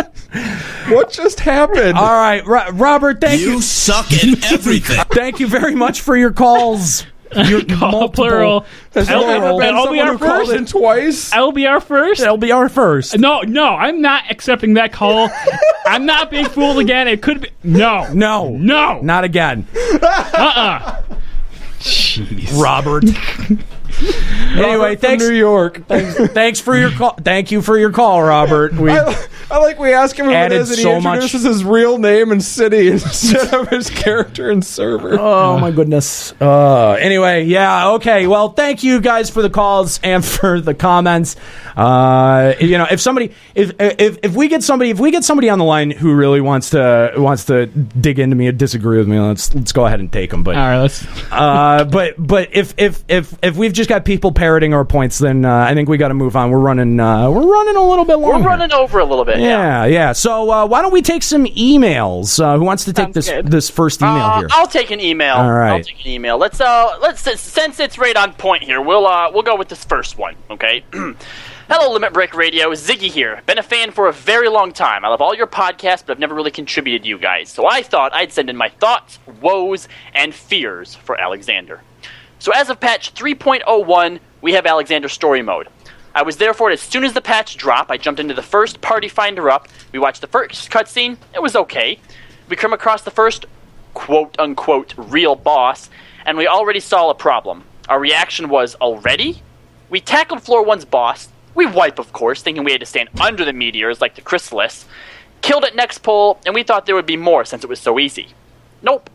What just happened? All right, Robert. Thank you. You suck at everything. Thank you very much for your calls. Your call plural. Has there ever been someone who called in twice? LBR first? LBR first. No, I'm not accepting that call. I'm not being fooled again. It could be. No. Not again. Jeez. Robert. Anyway, thanks. New York. Thanks for your call. Thank you for your call, Robert. We ask him who it is, and he introduces his real name and city instead of his character and server. Oh my goodness. Anyway, yeah, okay. Well, thank you guys for the calls and for the comments. If we get somebody on the line who really wants to dig into me and disagree with me, let's go ahead and take them. But all right, let's. But if we've just got people parroting our points, then I think we got to move on. We're running a little bit long. We're running over a little bit. Yeah. So why don't we take some emails? Who wants to take this first email here? I'll take an email. All right. I'll take an email. Let's since it's right on point here, we'll go with this first one. Okay. Hello, Limit Break Radio. Ziggy here. Been a fan for a very long time. I love all your podcasts, but I've never really contributed to you guys. So I thought I'd send in my thoughts, woes, and fears for Alexander. So as of patch 3.01, we have Alexander story mode. I was there for it as soon as the patch dropped. I jumped into the first party finder up. We watched the first cutscene. It was okay. We come across the first quote-unquote real boss, and we already saw a problem. Our reaction was, already? We tackled floor 1's boss. We wipe, of course, thinking we had to stand under the meteors like the Chrysalis. Killed it next pull, and we thought there would be more since it was so easy. Nope.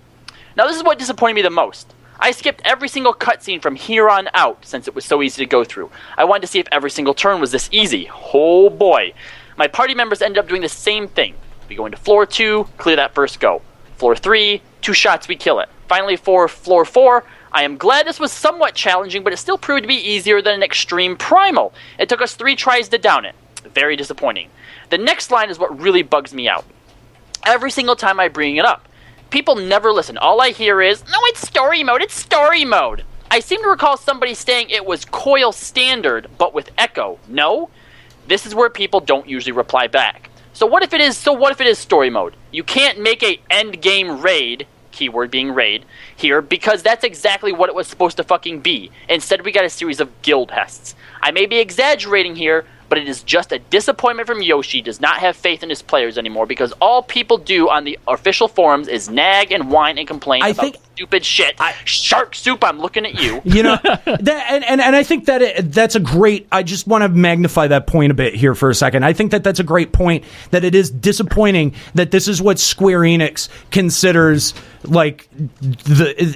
Now this is what disappointed me the most. I skipped every single cutscene from here on out since it was so easy to go through. I wanted to see if every single turn was this easy. Oh boy. My party members ended up doing the same thing. We go into floor 2, clear that first go. Floor 3, 2 shots, we kill it. Finally for floor 4, I am glad this was somewhat challenging, but it still proved to be easier than an extreme primal. It took us 3 tries to down it. Very disappointing. The next line is what really bugs me out. Every single time I bring it up, people never listen. All I hear is, no, it's story mode, it's story mode. I seem to recall somebody saying it was coil standard, but with echo. No? This is where people don't usually reply back. So what if it is story mode? You can't make a end game raid, keyword being raid, here, because that's exactly what it was supposed to fucking be. Instead, we got a series of guild hests. I may be exaggerating here, but it is just a disappointment from Yoshi. He does not have faith in his players anymore, because all people do on the official forums is nag and whine and complain about stupid shit. Shark Soup, I'm looking at you. You know, and I think that's a great. I just want to magnify that point a bit here for a second. I think that's a great point. That it is disappointing that this is what Square Enix considers like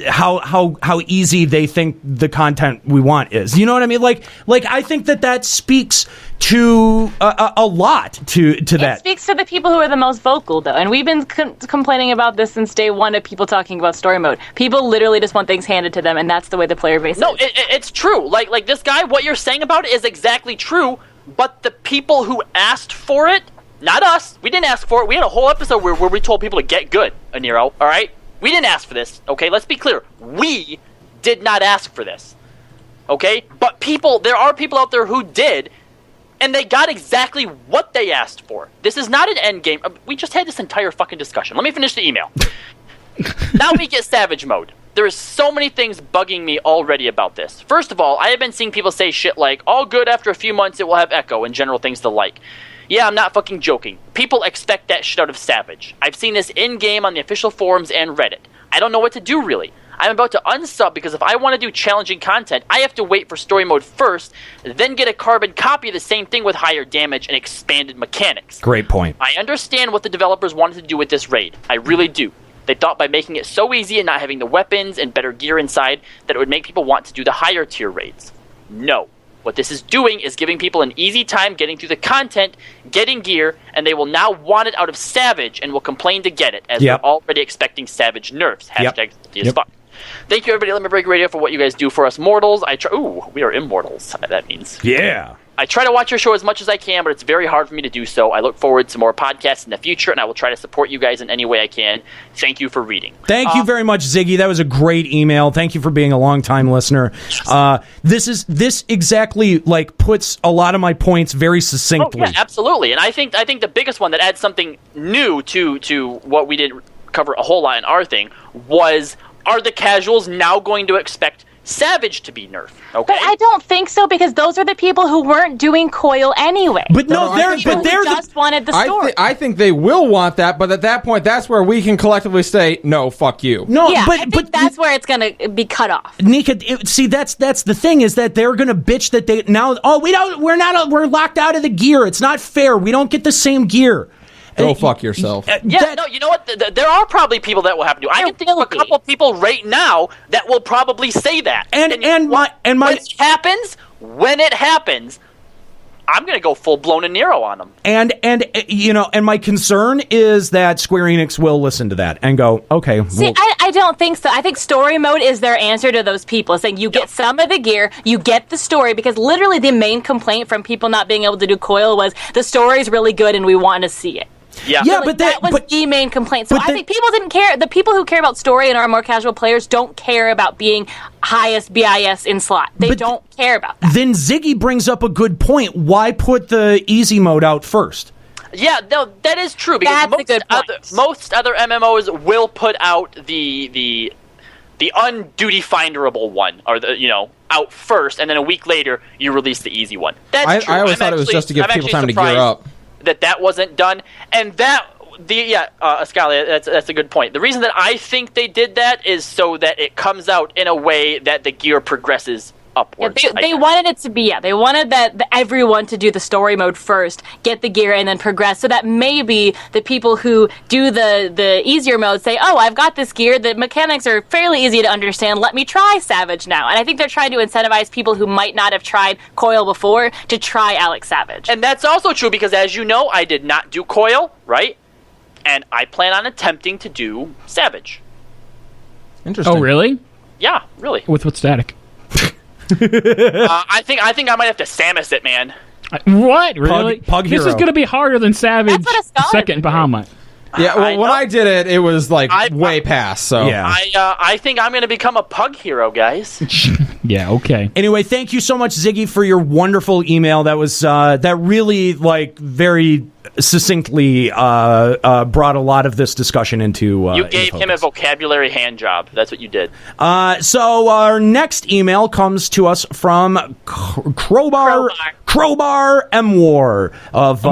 how easy they think the content we want is. You know what I mean? Like I think that speaks to a lot to that. It speaks to the people who are the most vocal, though, and we've been complaining about this since day one of people talking about story mode. People literally just want things handed to them, and that's the way the player base is. No, it's true. Like this guy, what you're saying about it is exactly true, but the people who asked for it, not us, we didn't ask for it. We had a whole episode where we told people to get good, Aniero, all right? We didn't ask for this, okay? Let's be clear. We did not ask for this, okay? But there are people out there who did, and they got exactly what they asked for. This is not an end game. We just had this entire fucking discussion. Let me finish the email. Now we get Savage Mode. There is so many things bugging me already about this. First of all, I have been seeing people say shit like, all good, after a few months it will have echo, and general things the like. Yeah, I'm not fucking joking. People expect that shit out of Savage. I've seen this in-game on the official forums and Reddit. I don't know what to do, really. I'm about to unsub because if I want to do challenging content, I have to wait for story mode first, then get a carbon copy of the same thing with higher damage and expanded mechanics. Great point. I understand what the developers wanted to do with this raid. I really do. They thought by making it so easy and not having the weapons and better gear inside that it would make people want to do the higher tier raids. No. What this is doing is giving people an easy time getting through the content, getting gear, and they will now want it out of Savage and will complain to get it, as they're already expecting Savage nerfs. Hashtag as fuck. Thank you, everybody, at Limit Break Radio, for what you guys do for us mortals. We are immortals, that means. Yeah. I try to watch your show as much as I can, but it's very hard for me to do so. I look forward to more podcasts in the future, and I will try to support you guys in any way I can. Thank you for reading. Thank you very much, Ziggy. That was a great email. Thank you for being a long-time listener. This exactly puts a lot of my points very succinctly. Oh, yeah, absolutely. And I think the biggest one that adds something new to what we didn't cover a whole lot in our thing was, are the casuals now going to expect Savage to be nerfed? Okay, but I don't think so, because those are the people who weren't doing coil anyway. But they're just wanted the story. I think they will want that, but at that point, that's where we can collectively say, no, fuck you. No, yeah, I think that's where it's going to be cut off. Nika, that's the thing, is that they're going to bitch that they now. Oh, we're locked out of the gear. It's not fair. We don't get the same gear. Go fuck yourself. You know what? There are probably people that will happen to. I can think of a couple people right now that will probably say that. When it happens, I'm going to go full blown Aniero on them. And my concern is that Square Enix will listen to that and go, okay. See, I don't think so. I think story mode is their answer to those people, saying you get some of the gear, you get the story, because literally the main complaint from people not being able to do coil was the story's really good and we want to see it. Yeah, but that was the main complaint. So I think people didn't care. The people who care about story and are more casual players don't care about being highest BIS in slot. They don't care about that. Then Ziggy brings up a good point. Why put the easy mode out first? Yeah, no, that is true, because most other MMOs will put out the unduty finderable one, or out first, and then a week later you release the easy one. That's true. I always thought it was just to give people time to gear up. That wasn't done, and Eskalia, that's a good point. The reason that I think they did that is so that it comes out in a way that the gear progresses upwards. Yeah, they wanted it to be, they wanted everyone to do the story mode first, get the gear, and then progress, so that maybe the people who do the easier mode say, oh, I've got this gear, the mechanics are fairly easy to understand, let me try Savage now. And I think they're trying to incentivize people who might not have tried coil before to try Alex Savage. And that's also true, because as you know, I did not do coil, right? And I plan on attempting to do Savage. Interesting. Oh, really? Yeah, really. With what static? I think I might have to Samus it, man. What? Really? Pug this Hero. is going to be harder than Savage second Bahamut. Yeah, well, when I did it was way past. So yeah. I think I'm going to become a Pug Hero, guys. Yeah, okay. Anyway, thank you so much, Ziggy, for your wonderful email. That was that really very succinctly brought a lot of this discussion into. You gave him a vocabulary hand job. That's what you did. So our next email comes to us from Crowbar Mwar of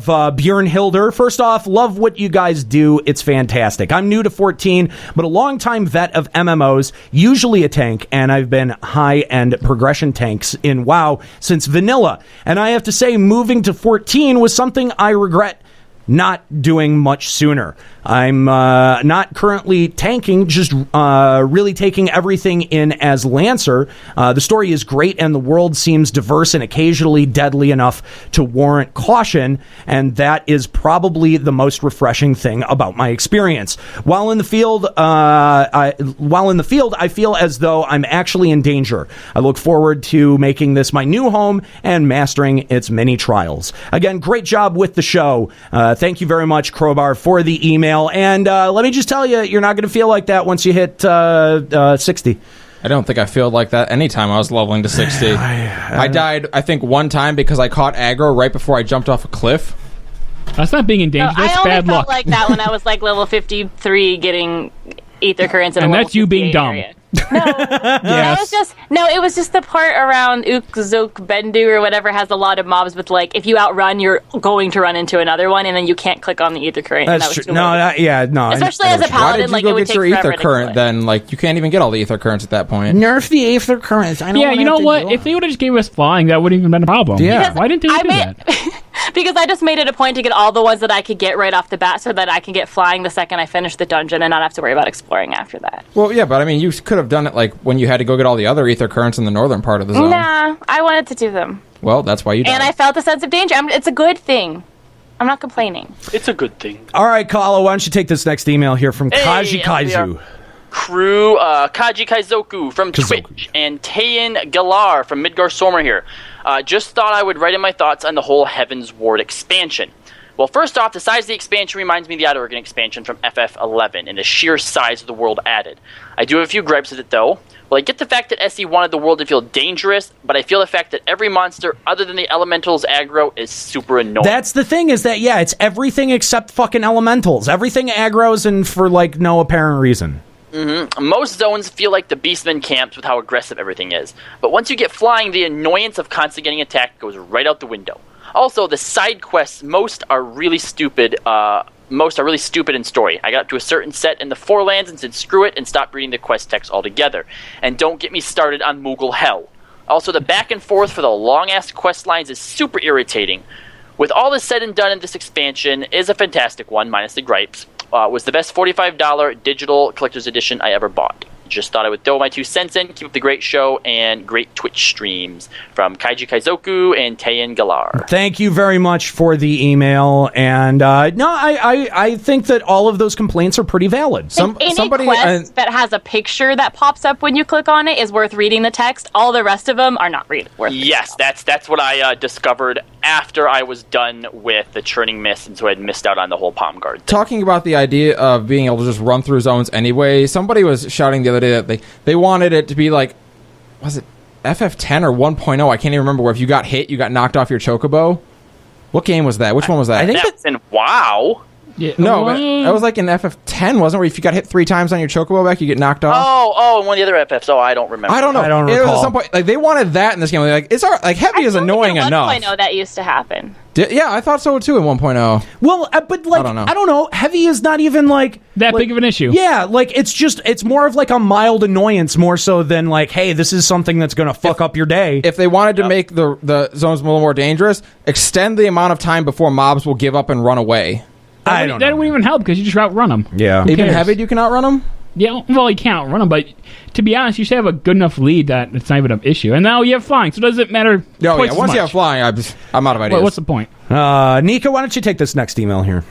of Bjorn Hilder. First off, love what you guys do. It's fantastic. I'm new to 14, but a longtime vet of MMOs, usually a tank, and I've been high-end progression tanks in WoW since vanilla. And I have to say, moving to 14 was something I regret not doing much sooner. I'm not currently tanking, just really taking everything in as Lancer. The story is great, and the world seems diverse and occasionally deadly enough to warrant caution, and that is probably the most refreshing thing about my experience. While in the field, I feel as though I'm actually in danger. I look forward to making this my new home and mastering its many trials. Again, great job with the show. Thank you very much, Crowbar, for the email. And let me just tell you, you're not going to feel like that once you hit 60. I don't think I felt like that anytime I was leveling to 60. I died, I think, one time because I caught aggro right before I jumped off a cliff. That's not being in danger. No, That's I only bad felt luck. like that when I was like level 53 getting ether currents in a And level that's you being 58 dumb. area. It was just the part around Ukzok Bendu or whatever has a lot of mobs with like if you outrun, you're going to run into another one, and then you can't click on the ether current. That's true. No. Especially as a Why paladin, did you like go it would get take your forever ether to current click. then? Like, you can't even get all the ether currents at that point. Nerf the ether currents. I don't Yeah, wanna you know have to what? deal- If they would have just gave us flying, that wouldn't even been a problem. Yeah. Why didn't they do that? Because I just made it a point to get all the ones that I could get right off the bat so that I can get flying the second I finish the dungeon and not have to worry about exploring after that. Well, yeah, but I mean, you could have done it like when you had to go get all the other ether currents in the northern part of the zone. Nah, I wanted to do them. Well, that's why you died. And I felt a sense of danger. It's a good thing. I'm not complaining. It's a good thing. All right, Kallo, why don't you take this next email here from Kaji Kaizu? Crew, Kaji Kaizoku from Twitch, and Tayan Galar from Midgar Sormer here. Just thought I would write in my thoughts on the whole Heaven's Ward expansion. Well, first off, the size of the expansion reminds me of the Outer Oregon expansion from FF11 and the sheer size of the world added. I do have a few gripes with it, though. Well, I get the fact that SE wanted the world to feel dangerous, but I feel the fact that every monster other than the elementals aggro is super annoying. That's the thing is that, yeah, it's everything except fucking elementals. Everything aggro's and for, like, no apparent reason. Mm-hmm. Most zones feel like the Beastman camps with how aggressive everything is. But once you get flying, the annoyance of constantly getting attacked goes right out the window. Also, the side quests, most are really stupid in story. I got up to a certain set in the Forelands and said screw it and stopped reading the quest text altogether. And don't get me started on Moogle Hell. Also, the back and forth for the long-ass quest lines is super irritating. With all this said and done in this expansion, is a fantastic one, minus the gripes. Was the best $45 digital collector's edition I ever bought. Just thought I would throw my 2 cents in, keep up the great show and great Twitch streams. From Kaiji Kaizoku and Tayan Galar. Thank you very much for the email. And I think that all of those complaints are pretty valid. Any quest that has a picture that pops up when you click on it is worth reading the text. All the rest of them are not worth Yes, that's what I discovered after I was done with the Churning Mist, and so I had missed out on the whole Palm Guard. Talking about the idea of being able to just run through zones anyway, somebody was shouting the other day that they wanted it to be like, was it FF10 or 1.0? I can't even remember where if you got hit, you got knocked off your chocobo. What game was that? Which one was that? I think that's in WoW. Yeah, no, but that was like in FF10, wasn't it? Where if you got hit 3 times on your chocobo back, you get knocked off. Oh, one of the other FFs. Oh, I don't remember. I don't know. I don't It was recall. at some point like they wanted that in this game. Like it's like heavy is annoying enough. 1.0 that used to happen. Yeah, I thought so too in 1.0. Well, but like I don't know. Heavy is not even like that big of an issue. Yeah, like it's more of like a mild annoyance more so than like, hey, this is something that's gonna fuck up your day. If they wanted to make the zones a little more dangerous, extend the amount of time before mobs will give up and run away. That wouldn't even help because you just outrun them. Yeah, even heavy, you can outrun them. Yeah, well, you can't outrun them, but to be honest, you should have a good enough lead that it's not even an issue. And now you have flying, so it doesn't matter. No, yeah, once you have flying, I'm out of ideas. What's the point? Nika, why don't you take this next email here?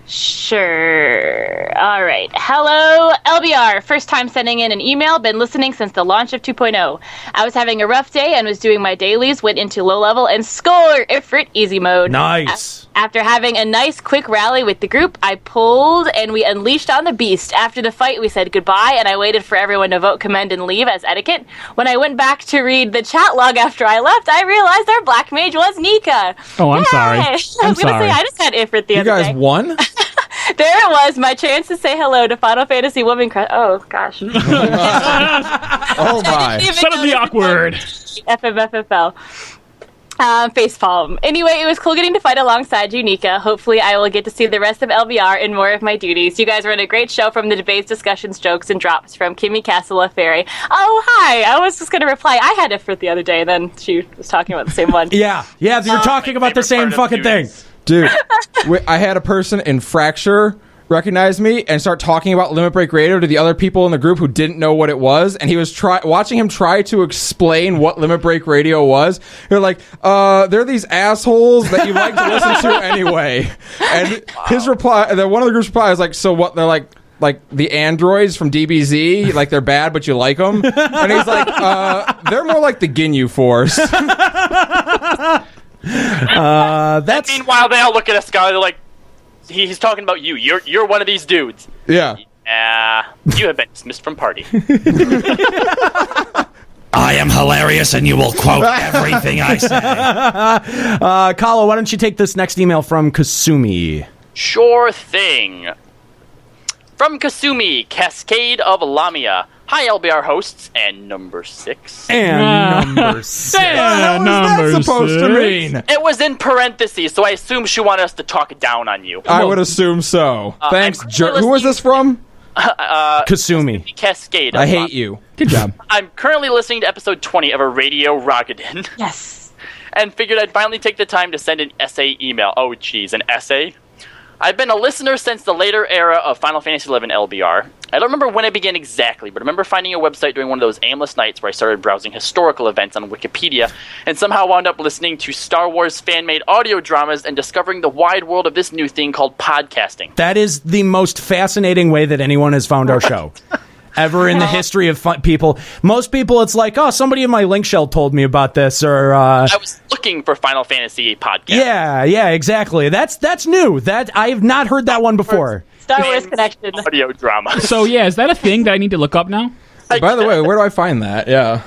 Sure. All right. Hello, LBR. First time sending in an email. Been listening since the launch of 2.0. I was having a rough day and was doing my dailies. Went into low level and score Ifrit easy mode. Nice. After having a nice quick rally with the group, I pulled and we unleashed on the beast. After the fight, we said goodbye and I waited for everyone to vote, commend, and leave as etiquette. When I went back to read the chat log after I left, I realized our black mage was Nika. Oh, I'm sorry. I was going to say, I just had Ifrit the other day. You guys won? There it was, my chance to say hello to Final Fantasy Woman Crush. Oh, gosh. Oh, my. Suddenly awkward. FFFL. Facepalm. Anyway, it was cool getting to fight alongside you, Nika. Hopefully I will get to see the rest of LVR and more of my duties. You guys run a great show from the debates, discussions, jokes, and drops from Kimmy Castle Fairy. Oh, hi. I was just going to reply. I had Ifrit the other day, then she was talking about the same one. Yeah, you were talking about the same fucking thing. Dude, I had a person in Fracture recognize me and start talking about Limit Break Radio to the other people in the group who didn't know what it was, and he was watching him try to explain what Limit Break Radio was. They're like, they're these assholes that you like to listen to anyway. And his reply, then one of the group's reply is like, so what, they're like the androids from DBZ, like they're bad but you like them? And he's like, they're more like the Ginyu Force. Meanwhile, they all look at Eskalia, they're like, he's talking about you. You're one of these dudes. Yeah. You have been dismissed from party. I am hilarious, and you will quote everything I say. Kallo, why don't you take this next email from Kasumi? Sure thing. From Kasumi, Cascade of Lamia. Hi, LBR hosts, and number 6. And number 6. What was that supposed to mean? It was in parentheses, so I assume she wanted us to talk down on you. I would assume so. Thanks, Who was this from? Kasumi. Cascade. I hate you. Good job. I'm currently listening to episode 20 of a Radio Rogadin. Yes. And figured I'd finally take the time to send an essay email. Oh, geez, an essay? I've been a listener since the later era of Final Fantasy XI LBR. I don't remember when it began exactly, but I remember finding a website during one of those aimless nights where I started browsing historical events on Wikipedia and somehow wound up listening to Star Wars fan-made audio dramas and discovering the wide world of this new thing called podcasting. That is the most fascinating way that anyone has found our show. Ever in the history of people. Most people, it's like, oh, somebody in my link shell told me about this, or I was looking for Final Fantasy podcast. Yeah, exactly. That's new. That I have not heard that one before. Star Wars connection. Audio drama. So, yeah, is that a thing that I need to look up now? By the way, where do I find that? Yeah.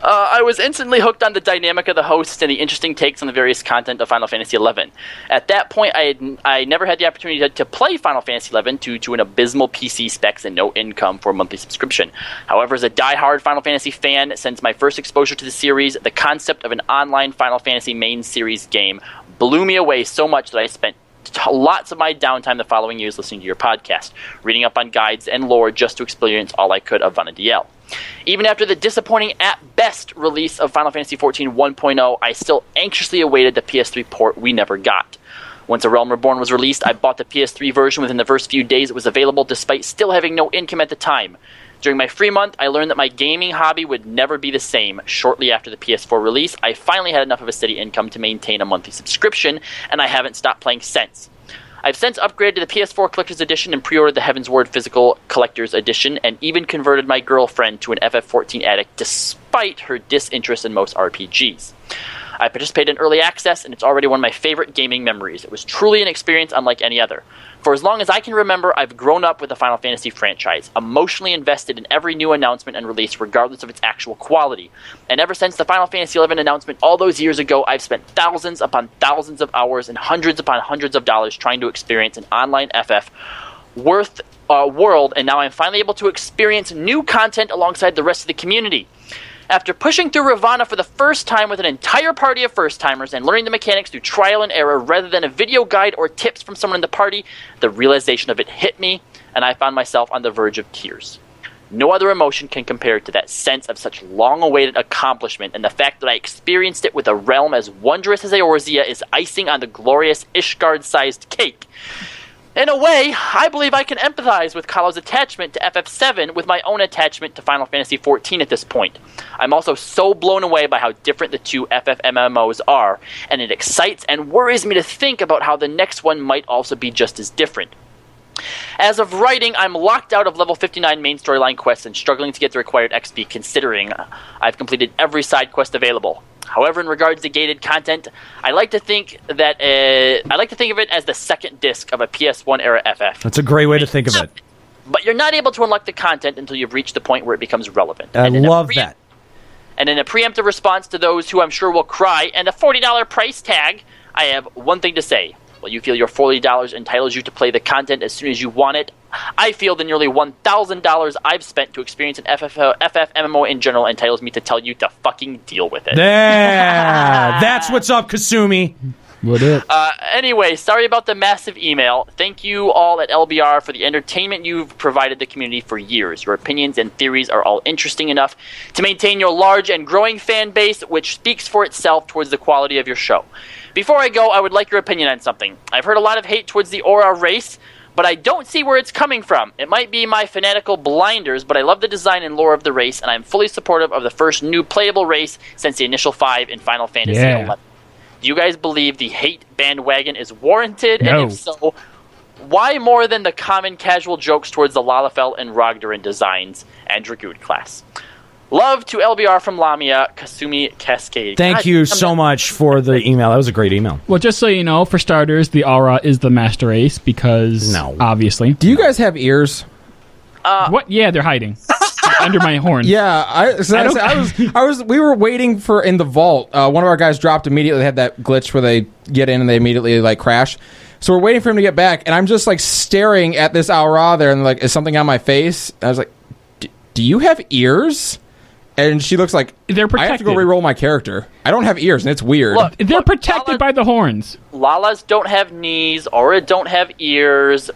I was instantly hooked on the dynamic of the hosts and the interesting takes on the various content of Final Fantasy XI. At that point, I never had the opportunity to play Final Fantasy XI due to an abysmal PC specs and no income for a monthly subscription. However, as a die-hard Final Fantasy fan, since my first exposure to the series, the concept of an online Final Fantasy main series game blew me away so much that I spent lots of my downtime the following years listening to your podcast, reading up on guides and lore just to experience all I could of Vana'diel. Even after the disappointing at best release of Final Fantasy XIV 1.0, I still anxiously awaited the PS3 port we never got. Once A Realm Reborn was released, I bought the PS3 version within the first few days it was available, despite still having no income at the time. During my free month, I learned that my gaming hobby would never be the same. Shortly after the PS4 release, I finally had enough of a steady income to maintain a monthly subscription, and I haven't stopped playing since. I've since upgraded to the PS4 Collector's Edition and pre-ordered the Heaven's Word Physical Collector's Edition, and even converted my girlfriend to an FF14 addict despite her disinterest in most RPGs. I participated in Early Access, and it's already one of my favorite gaming memories. It was truly an experience unlike any other. For as long as I can remember, I've grown up with the Final Fantasy franchise, emotionally invested in every new announcement and release regardless of its actual quality. And ever since the Final Fantasy XI announcement all those years ago, I've spent thousands upon thousands of hours and hundreds upon hundreds of dollars trying to experience an online FF world, and now I'm finally able to experience new content alongside the rest of the community. After pushing through Ravana for the first time with an entire party of first-timers and learning the mechanics through trial and error rather than a video guide or tips from someone in the party, the realization of it hit me, and I found myself on the verge of tears. No other emotion can compare to that sense of such long-awaited accomplishment, and the fact that I experienced it with a realm as wondrous as Eorzea is icing on the glorious Ishgard-sized cake. In a way, I believe I can empathize with Kallo's attachment to FF7 with my own attachment to Final Fantasy XIV at this point. I'm also so blown away by how different the two FF MMOs are, and it excites and worries me to think about how the next one might also be just as different. As of writing, I'm locked out of level 59 main storyline quests and struggling to get the required XP considering I've completed every side quest available. However, in regards to gated content, I like to think of it as the second disc of a PS1 era FF. That's a great way to think of it. But you're not able to unlock the content until you've reached the point where it becomes relevant. I love that. And in a preemptive response to those who I'm sure will cry and a $40 price tag, I have one thing to say. While you feel your $40 entitles you to play the content as soon as you want it, I feel the nearly $1,000 I've spent to experience an FF MMO in general entitles me to tell you to fucking deal with it. That's what's up, Kasumi. What up? Anyway, sorry about the massive email. Thank you all at LBR for the entertainment you've provided the community for years. Your opinions and theories are all interesting enough to maintain your large and growing fan base, which speaks for itself towards the quality of your show. Before I go, I would like your opinion on something. I've heard a lot of hate towards the Aura race, but I don't see where it's coming from. It might be my fanatical blinders, but I love the design and lore of the race, and I'm fully supportive of the first new playable race since the initial 5 in Final Fantasy XI. Do you guys believe the hate bandwagon is warranted? No. And if so, why more than the common casual jokes towards the Lalafell and Rogdoran designs and Dragoon class? Love to LBR from Lamia, Kasumi Cascade. Thank you so much for the email. That was a great email. Well, just so you know, for starters, the Aura is the master race because, obviously. Do you guys have ears? What? Yeah, they're hiding. under my horn. Yeah, we were waiting for in the vault. One of our guys dropped immediately. They had that glitch where they get in and they immediately like crash. So we're waiting for him to get back, and I'm just like staring at this Aura there, and like, is something on my face? And I was like, do you have ears? And she looks like, they're protected. I have to go re-roll my character. I don't have ears, and it's weird. Look, They're protected by the horns. Lalas don't have knees. Aura don't have ears.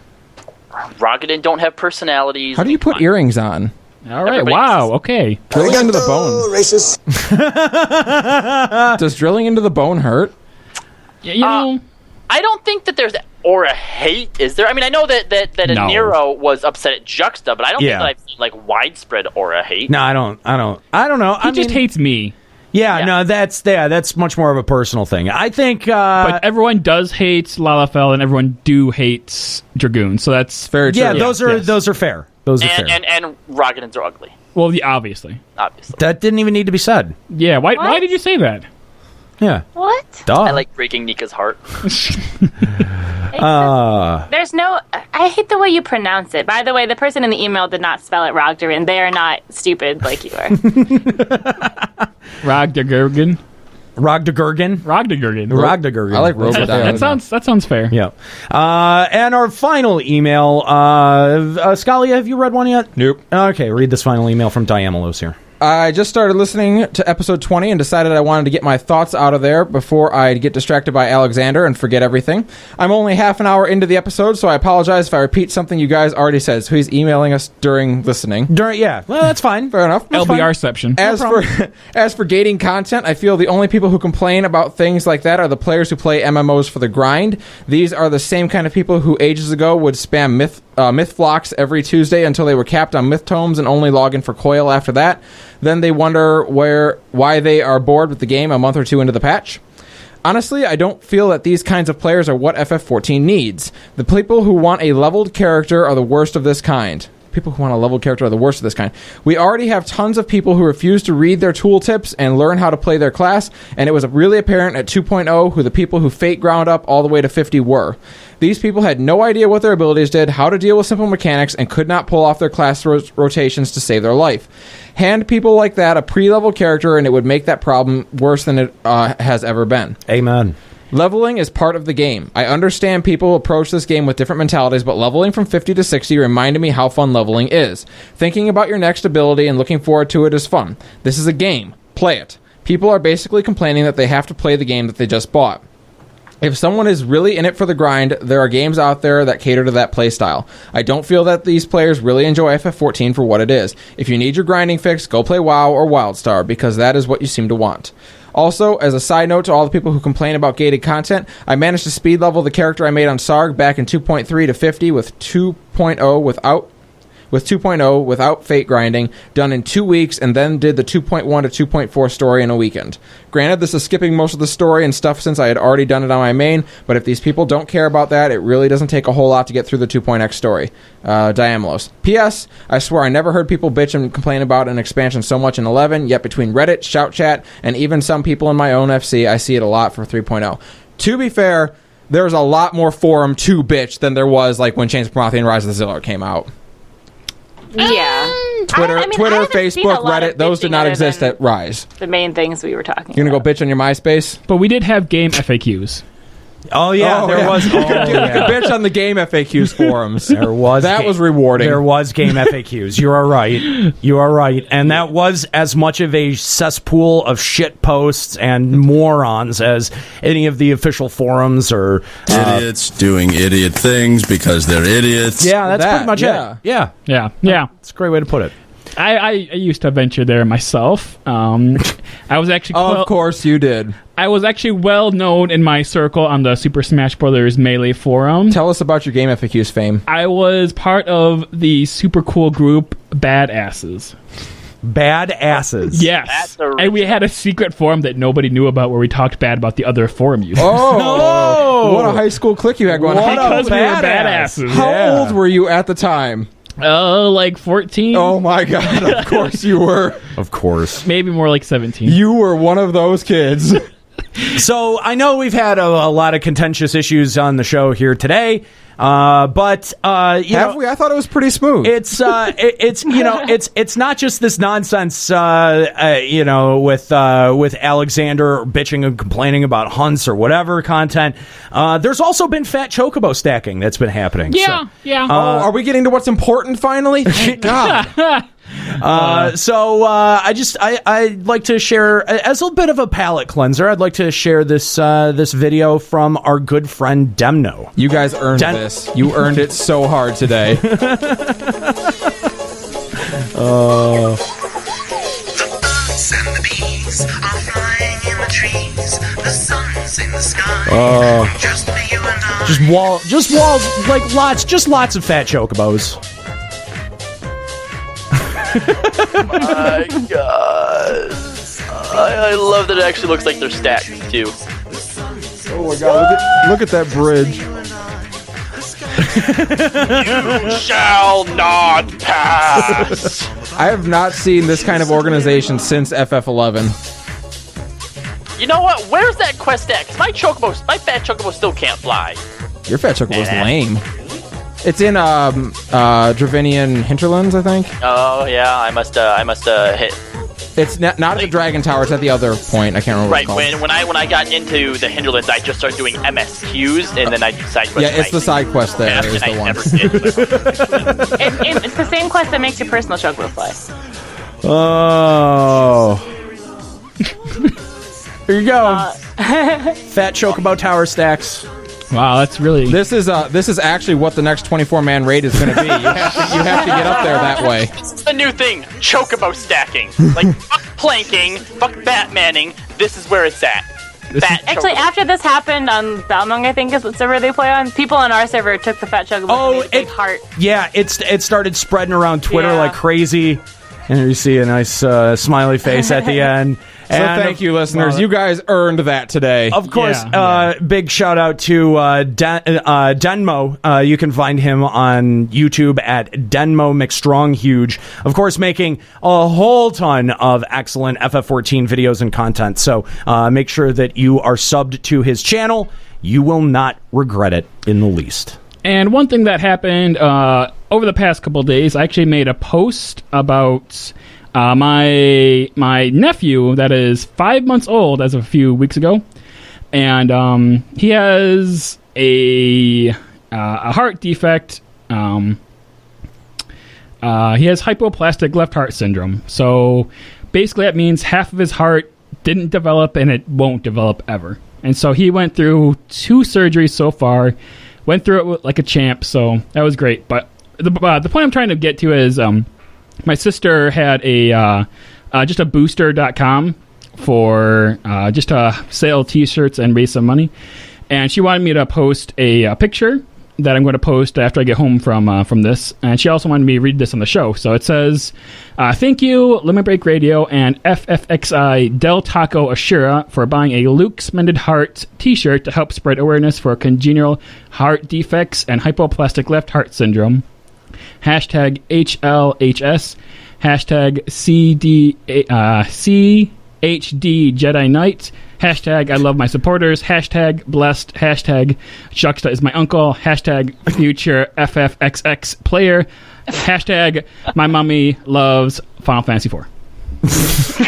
Rogadin don't have personalities. How do you put earrings on? All right. Wow. Okay. Drilling into the bone. Racist. Does drilling into the bone hurt? Yeah, you know. I don't think that there's Aura hate, is there? I mean, I know that No. Aniero was upset at Juxta, but I don't think that I've seen like widespread Aura hate. No, I don't know. He just hates me. Yeah, no, that's much more of a personal thing. I think, but everyone does hate Lalafell, and everyone hates Dragoon. So that's very true. Yeah, those are fair. Those are fair. And Rogadins are ugly. Well, obviously. That didn't even need to be said. Yeah. Why did you say that? Yeah. What? Duh. I like breaking Nika's heart. There's no... I hate the way you pronounce it. By the way, the person in the email did not spell it Rogdarin. They are not stupid like you are. Rogdagurgan. Rogdagurgan. I like Robot. That sounds fair. Yeah. And our final email, Eskalia, have you read one yet? Nope. Okay, read this final email from Diamelos here. I just started listening to episode 20 and decided I wanted to get my thoughts out of there before I get distracted by Alexander and forget everything. I'm only half an hour into the episode, so I apologize if I repeat something you guys already said. So he's emailing us during listening. Yeah, well, that's fine. Fair enough. LBRception. As for gating content, I feel the only people who complain about things like that are the players who play MMOs for the grind. These are the same kind of people who ages ago would spam myth flocks every Tuesday until they were capped on myth tomes and only log in for coil after that. Then they wonder why they are bored with the game a month or two into the patch. Honestly, I don't feel that these kinds of players are what FF14 needs. The people who want a leveled character are the worst of this kind. People who want a leveled character are the worst of this kind. We already have tons of people who refuse to read their tooltips and learn how to play their class, and it was really apparent at 2.0 who the people who fate ground up all the way to 50 were. These people had no idea what their abilities did, how to deal with simple mechanics, and could not pull off their class rotations to save their life. Hand people like that a pre-level character, and it would make that problem worse than it has ever been. Amen. Leveling is part of the game. I understand people approach this game with different mentalities, but leveling from 50 to 60 reminded me how fun leveling is. Thinking about your next ability and looking forward to it is fun. This is a game. Play it. People are basically complaining that they have to play the game that they just bought. If someone is really in it for the grind, there are games out there that cater to that playstyle. I don't feel that these players really enjoy FF14 for what it is. If you need your grinding fix, go play WoW or WildStar, because that is what you seem to want. Also, as a side note to all the people who complain about gated content, I managed to speed level the character I made on Sarg back in 2.3 to 50 with 2.0 without fate grinding, done in 2 weeks, and then did the 2.1 to 2.4 story in a weekend. Granted, this is skipping most of the story and stuff since I had already done it on my main, but if these people don't care about that, it really doesn't take a whole lot to get through the 2.x story. Diamelos. P.S. I swear I never heard people bitch and complain about an expansion so much in 11, yet between Reddit, Shout Chat, and even some people in my own FC, I see it a lot for 3.0. To be fair, there's a lot more forum to bitch than there was like when Chains of Prometheus and Rise of the Zillar came out. Yeah. Twitter, I haven't seen Facebook, a lot of Reddit, those did not bitching exist other at Rise. The main things we were talking You're going to go bitch on your MySpace? But we did have game FAQs. Oh, yeah, there was. You could bitch on the game FAQs forums. There was. That was rewarding. There was game FAQs. You are right. You are right. And that was as much of a cesspool of shit posts and morons as any of the official forums or idiots doing idiot things because they're idiots. Yeah, that's pretty much it. Yeah. It's a great way to put it. I used to venture there myself. I was actually... of course you did. I was actually well known in my circle on the Super Smash Bros. Melee forum. Tell us about your Game FAQs fame. I was part of the super cool group Badasses. Badasses. Yes. And we had a secret forum that nobody knew about where we talked bad about the other forum users. Oh! What a high school clique you had going on. Because we were badasses. How old were you at the time? Like 14. Oh my god, of course you were. Of course. Maybe more like 17. You were one of those kids. So I know we've had a lot of contentious issues on the show here today. But have we? I thought it was pretty smooth. It's it's not just this nonsense. With Alexander bitching and complaining about hunts or whatever content. There's also been fat chocobo stacking that's been happening. Yeah, so, yeah. Are we getting to what's important finally? Thank God. I'd like to share, as a bit of a palate cleanser, I'd like to share this video from our good friend Demno. You guys earned this. You earned it so hard today. The birds and the bees are flying in the trees. The sun's in the sky. Just for you and I. Just walls, like lots of fat chocobos. My God. I love that it actually looks like they're stacked, too. Oh my God, look at that bridge. You shall not pass. I have not seen this kind of organization since FF11. You know what? Where's that quest at? 'Cause my fat chocobo still can't fly. Your fat chocobo's lame. It's in Dravinian hinterlands, I think. Oh yeah, I must hit. It's not at the Dragon Tower. It's at the other point. I can't remember. Right, what it's called. when I got into the hinterlands, I just started doing MSQs, and then I did side quests. Yeah, it's the side quest there. Yeah, Is the one. never did. It's the same quest that makes your personal chocobo fly. Oh. Here you go. Fat chocobo tower stacks. Wow, that's really... This is actually what the next 24-man raid is going to be. You have to get up there that way. This is the new thing, chocobo stacking. Like, fuck planking, fuck Batmaning, this is where it's at. Actually, after this happened on Balmung, I think is what server they play on, people on our server took the fat chocobo and made a big heart. Yeah, it started spreading around Twitter like crazy. And you see a nice smiley face at the end. So thank you, listeners. You guys earned that today. Of course, big shout out to Denmo. You can find him on YouTube at Denmo McStronghuge. Of course, making a whole ton of excellent FF14 videos and content. So make sure that you are subbed to his channel. You will not regret it in the least. And one thing that happened over the past couple of days, I actually made a post about my nephew that is 5 months old as of a few weeks ago, and he has a heart defect. He has hypoplastic left heart syndrome. So basically, that means half of his heart didn't develop, and it won't develop ever. And so he went through 2 surgeries so far. Went through it like a champ, so that was great. But the point I'm trying to get to is my sister had just a booster.com for just to sell T-shirts and raise some money. And she wanted me to post a picture that I'm going to post after I get home from this. And she also wanted me to read this on the show. So it says, thank you, Limit Break Radio and FFXI Del Taco Ashura for buying a Luke's Mended Heart t-shirt to help spread awareness for congenital heart defects and hypoplastic left heart syndrome. Hashtag HLHS. Hashtag CHD Jedi Knight. Hashtag I love my supporters. Hashtag blessed. Hashtag Juxta is my uncle. Hashtag future FFXX player. Hashtag my mommy loves Final Fantasy IV. This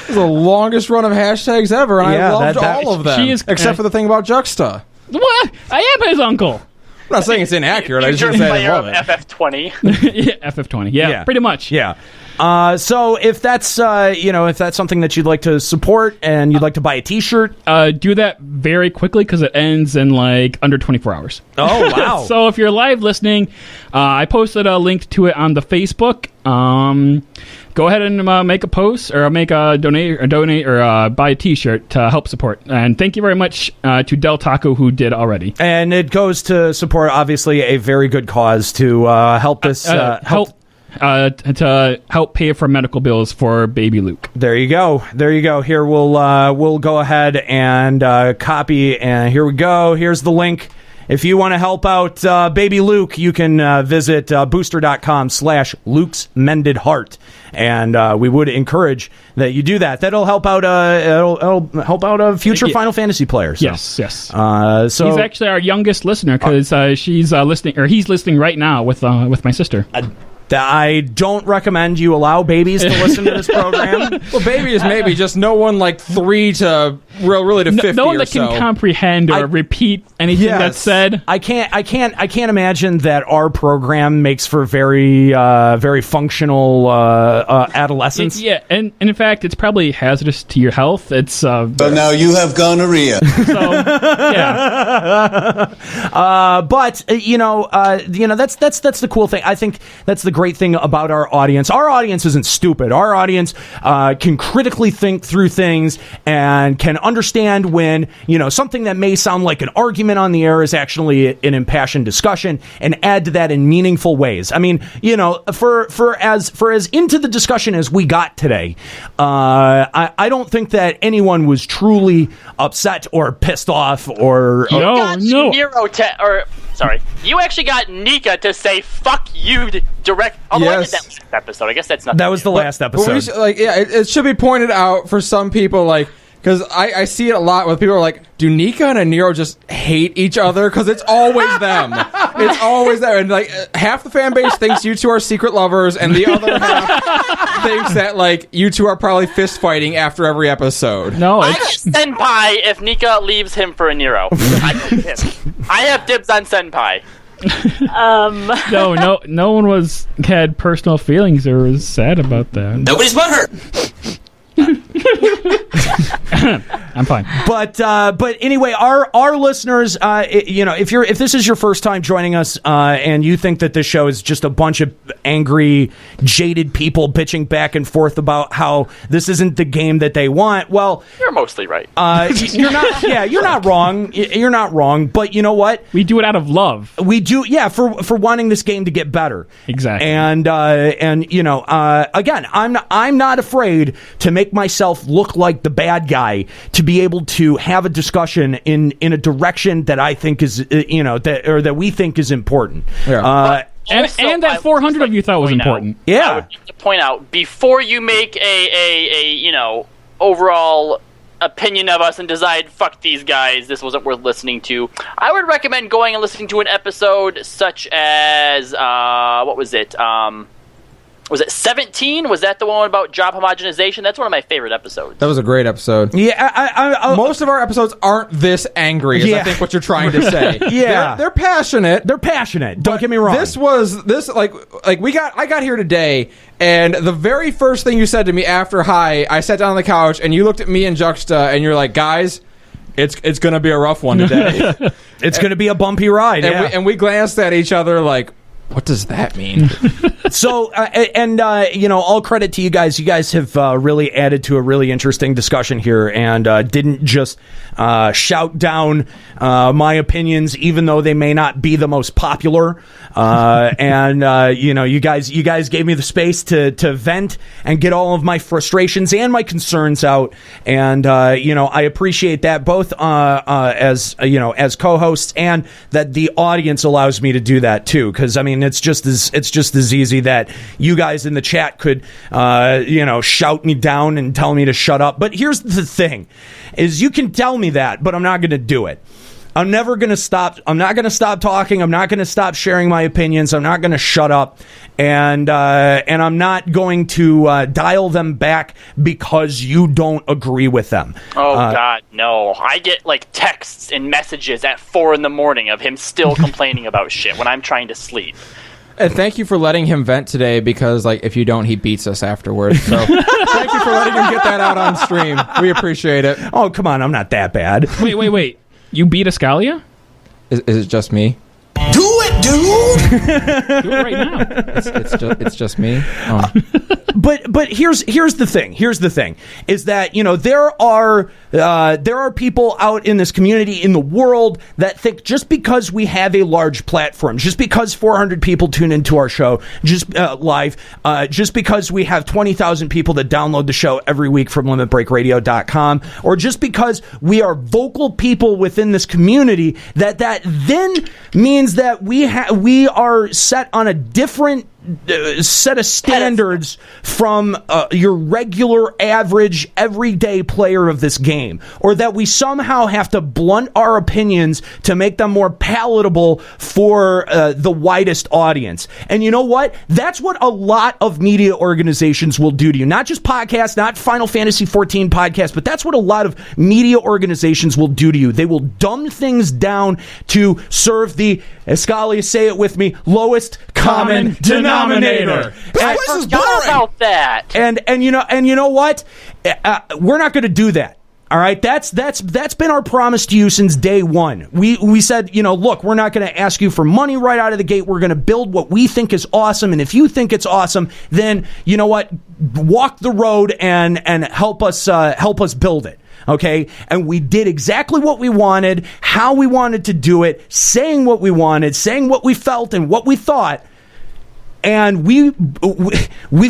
is the longest run of hashtags ever, and I loved all of them. Except for the thing about Juxta. What? I am his uncle. I'm not saying it's inaccurate. I just didn't say I love it. FF20. Yeah, FF20. Yeah, pretty much. Yeah. So if that's if that's something that you'd like to support and you'd like to buy a T-shirt, do that very quickly because it ends in like under 24 hours. Oh wow! So if you're live listening, I posted a link to it on the Facebook. Go ahead and make a post or make a donate or buy a T-shirt to help support. And thank you very much to Del Taco who did already. And it goes to support obviously a very good cause to help this help pay for medical bills for baby Luke. There you go. Here we'll go ahead and copy, and here we go. Here's the link. If you want to help out baby Luke, you can visit booster.com/Luke's Mended Heart. And we would encourage that you do that. That'll help out it'll help out future Final Fantasy players. So. Yes. So he's actually our youngest listener because she's listening, or he's listening right now with my sister. I don't recommend you allow babies to listen to this program. Well, baby is maybe just no one like 3 to really to 50 no one or that so. can comprehend or repeat anything that's said. I can't imagine that our program makes for very functional adolescents. And in fact, it's probably hazardous to your health. It's So now you have gonorrhea. so yeah. But that's the cool thing. I think that's the great thing about our audience. Our audience isn't stupid. Our audience can critically think through things and can understand when something that may sound like an argument on the air is actually an impassioned discussion, and add to that in meaningful ways. I mean, for as into the discussion as we got today, I don't think that anyone was truly upset or pissed off or Aniero sorry, you actually got Nika to say "fuck you" direct. Although I did that last episode, I guess that's not. That was the last episode. It should be pointed out for some people, because I see it a lot with people are like, do Nika and Aniero just hate each other? Because it's always them. It's always them. And half the fan base thinks you two are secret lovers, and the other half thinks that you two are probably fist fighting after every episode. No, I get Senpai if Nika leaves him for Aniero. I have dibs on Senpai. No one had personal feelings or was sad about that. Nobody's butthurt. I'm fine. But anyway, our listeners, if this is your first time joining us, and you think that this show is just a bunch of angry, jaded people bitching back and forth about how this isn't the game that they want, well, you're mostly right. You're not. Yeah, you're not wrong. You're not wrong. But you know what? We do it out of love. We do. Yeah, for wanting this game to get better. Exactly. And again, I'm not afraid to make myself look like the bad guy to be able to have a discussion in a direction that I think is that we think is important. Yeah. And that 400 of you thought was important. Yeah. I would like to point out before you make a overall opinion of us and decide fuck these guys, this wasn't worth listening to, I would recommend going and listening to an episode such as what was it? Was it 17? Was that the one about job homogenization? That's one of my favorite episodes. That was a great episode. Yeah, most of our episodes aren't this angry, is I think what you're trying to say. Yeah. They're passionate. They're passionate. Don't get me wrong. I got here today, and the very first thing you said to me after I sat down on the couch, and you looked at me and Juxta, and you're like, guys, it's going to be a rough one today. It's going to be a bumpy ride. And we glanced at each other like, what does that mean? So, all credit to you guys. You guys have really added to a really interesting discussion here, and didn't just shout down my opinions, even though they may not be the most popular. You guys gave me the space to vent and get all of my frustrations and my concerns out, and I appreciate that both as co-hosts, and that the audience allows me to do that too. Because I mean, it's just as easy that you guys in the chat could shout me down and tell me to shut up. But here's the thing, is you can tell me that, but I'm not going to do it. I'm never going to stop. I'm not going to stop talking. I'm not going to stop sharing my opinions. I'm not going to shut up, and I'm not going to dial them back because you don't agree with them. Oh God, no! I get texts and messages at 4 a.m. of him still complaining about shit when I'm trying to sleep. And thank you for letting him vent today, because if you don't, he beats us afterwards. So thank you for letting him get that out on stream. We appreciate it. Oh, come on, I'm not that bad. Wait. You beat Eskalia? Is it just me? Do it, dude! Do it right now. It's just me. Oh. But here's the thing. Here's the thing is that, there are people out in this community in the world that think just because we have a large platform, just because 400 people tune into our show just live, just because we have 20,000 people that download the show every week from limitbreakradio.com, or just because we are vocal people within this community, that then means that we are set on a different set of standards from your regular, average, everyday player of this game, or that we somehow have to blunt our opinions to make them more palatable for the widest audience. And you know what? That's what a lot of media organizations will do to you. Not just podcasts, not Final Fantasy XIV podcasts, but that's what a lot of media organizations will do to you. They will dumb things down to serve the, Eskalia, say it with me, lowest common denominator. I forgot about that. And you know what? We're not going to do that. All right, that's been our promise to you since day one. We said, look, we're not going to ask you for money right out of the gate. We're going to build what we think is awesome, and if you think it's awesome, then you know what? Walk the road and help us build it. Okay, and we did exactly what we wanted, how we wanted to do it, saying what we wanted, saying what we felt and what we thought. And we've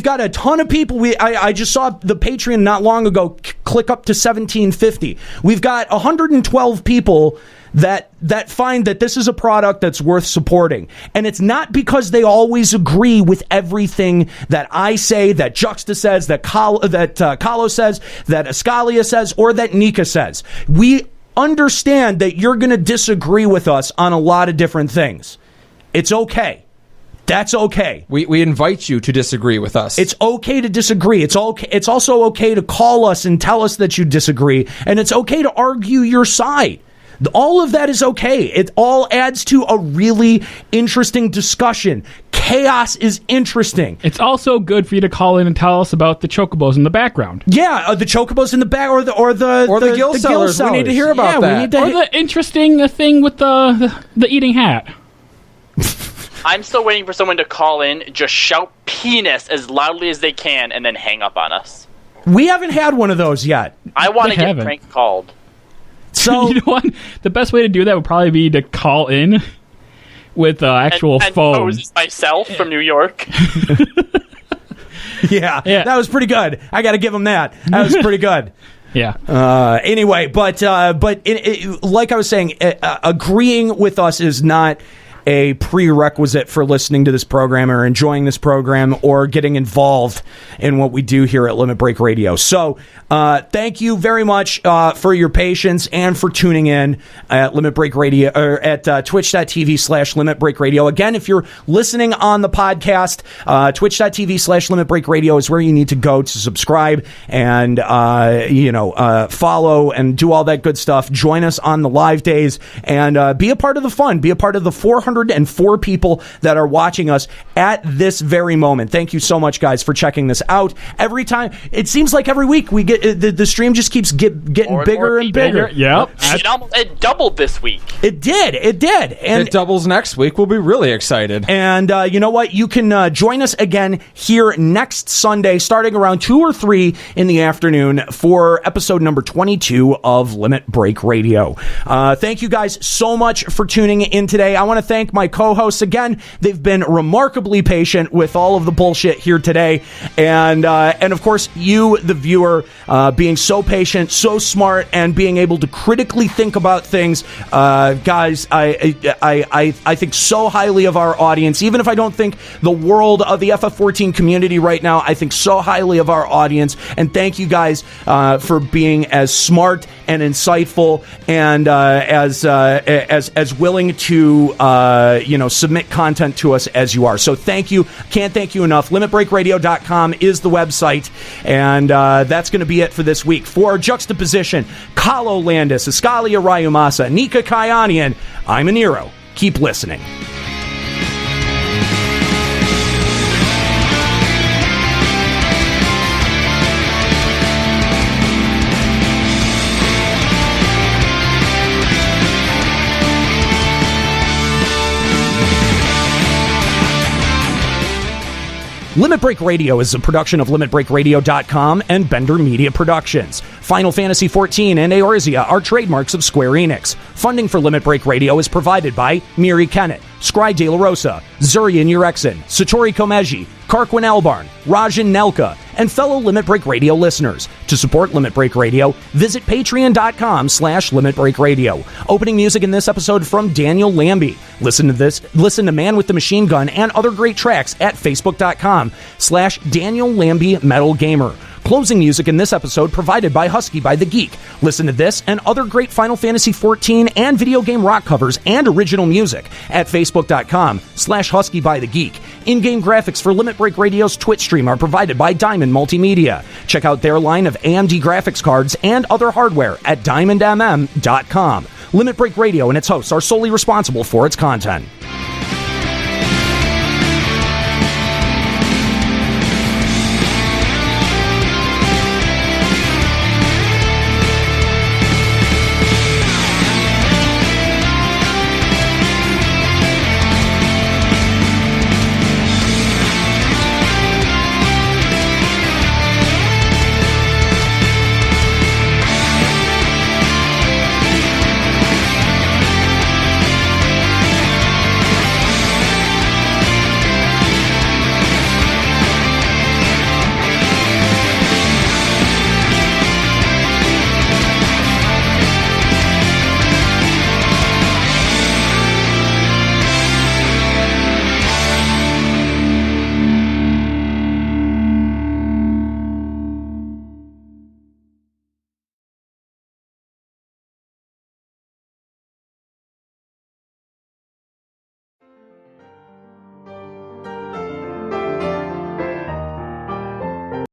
got a ton of people. I just saw the Patreon not long ago click up to 1750. We've got 112 people that find that this is a product that's worth supporting. And it's not because they always agree with everything that I say, that Juxta says, that Kallo says, that Eskalia says, or that Nika says. We understand that you're going to disagree with us on a lot of different things. It's okay. That's okay. We invite you to disagree with us. It's okay to disagree. It's okay. It's also okay to call us and tell us that you disagree. And it's okay to argue your side. All of that is okay. It all adds to a really interesting discussion. Chaos is interesting. It's also good for you to call in and tell us about the chocobos in the background. Yeah, the chocobos in the back, or the gill sellers. We need to hear about that. Or the interesting thing with the eating hat. I'm still waiting for someone to call in, just shout penis as loudly as they can, and then hang up on us. We haven't had one of those yet. I want to get prank called. So you know what? The best way to do that would probably be to call in with actual phone. And pose myself from New York. yeah, that was pretty good. I got to give him that. That was pretty good. Yeah. Anyway, but like I was saying, agreeing with us is not a prerequisite for listening to this program or enjoying this program or getting involved in what we do here at Limit Break Radio. So thank you very much for your patience and for tuning in at Limit Break Radio, or at twitch.tv/Limit Break Radio. Again, if you're listening on the podcast, twitch.tv/Limit Break Radio is where you need to go to subscribe and follow and do all that good stuff. Join us on the live days and be a part of the fun. Be a part of the 404 people that are watching us at this very moment. Thank you so much, guys, for checking this out. Every time, it seems like every week we get the stream just keeps getting bigger and bigger. Yep. It doubled this week. It did. And it doubles next week. We'll be really excited. And you know what? You can join us again here next Sunday, starting around 2 or 3 in the afternoon for episode number 22 of Limit Break Radio. Thank you guys so much for tuning in today. I want to thank my co-hosts again. They've been remarkably patient with all of the bullshit here today, and of course you, the viewer, being so patient, so smart, and being able to critically think about things. Guys, I think so highly of our audience. Even if I don't think the world of the FF14 community right now, I think so highly of our audience. And thank you guys for being as smart and insightful and as willing to submit content to us as you are. So thank you. Can't thank you enough. LimitBreakRadio.com is the website, and that's going to be it for this week. For Juxtaposition, Kallo Landis, Eskalia Ryumasa, Nika Kayanian, I'm Aniero. Keep listening. Limit Break Radio is a production of LimitBreakRadio.com and Bender Media Productions. Final Fantasy XIV and Eorzea are trademarks of Square Enix. Funding for Limit Break Radio is provided by Miri Kennett, Scry De La Rosa, Zurian Urexin, Satori Komeji, Karkwin Elbarn, Rajan Nelka, and fellow Limit Break Radio listeners. To support Limit Break Radio, visit patreon.com/Limit Break Radio. Opening music in this episode from Daniel Lambie. Listen to Man with the Machine Gun and other great tracks at facebook.com/Daniel Lambie Metal Gamer. Closing music in this episode provided by Husky by the Geek. Listen to this and other great Final Fantasy XIV and video game rock covers and original music at facebook.com/Husky by the Geek. In-game graphics for Limit Break Radio's Twitch stream are provided by Diamond Multimedia. Check out their line of AMD graphics cards and other hardware at diamondmm.com. Limit Break Radio and its hosts are solely responsible for its content.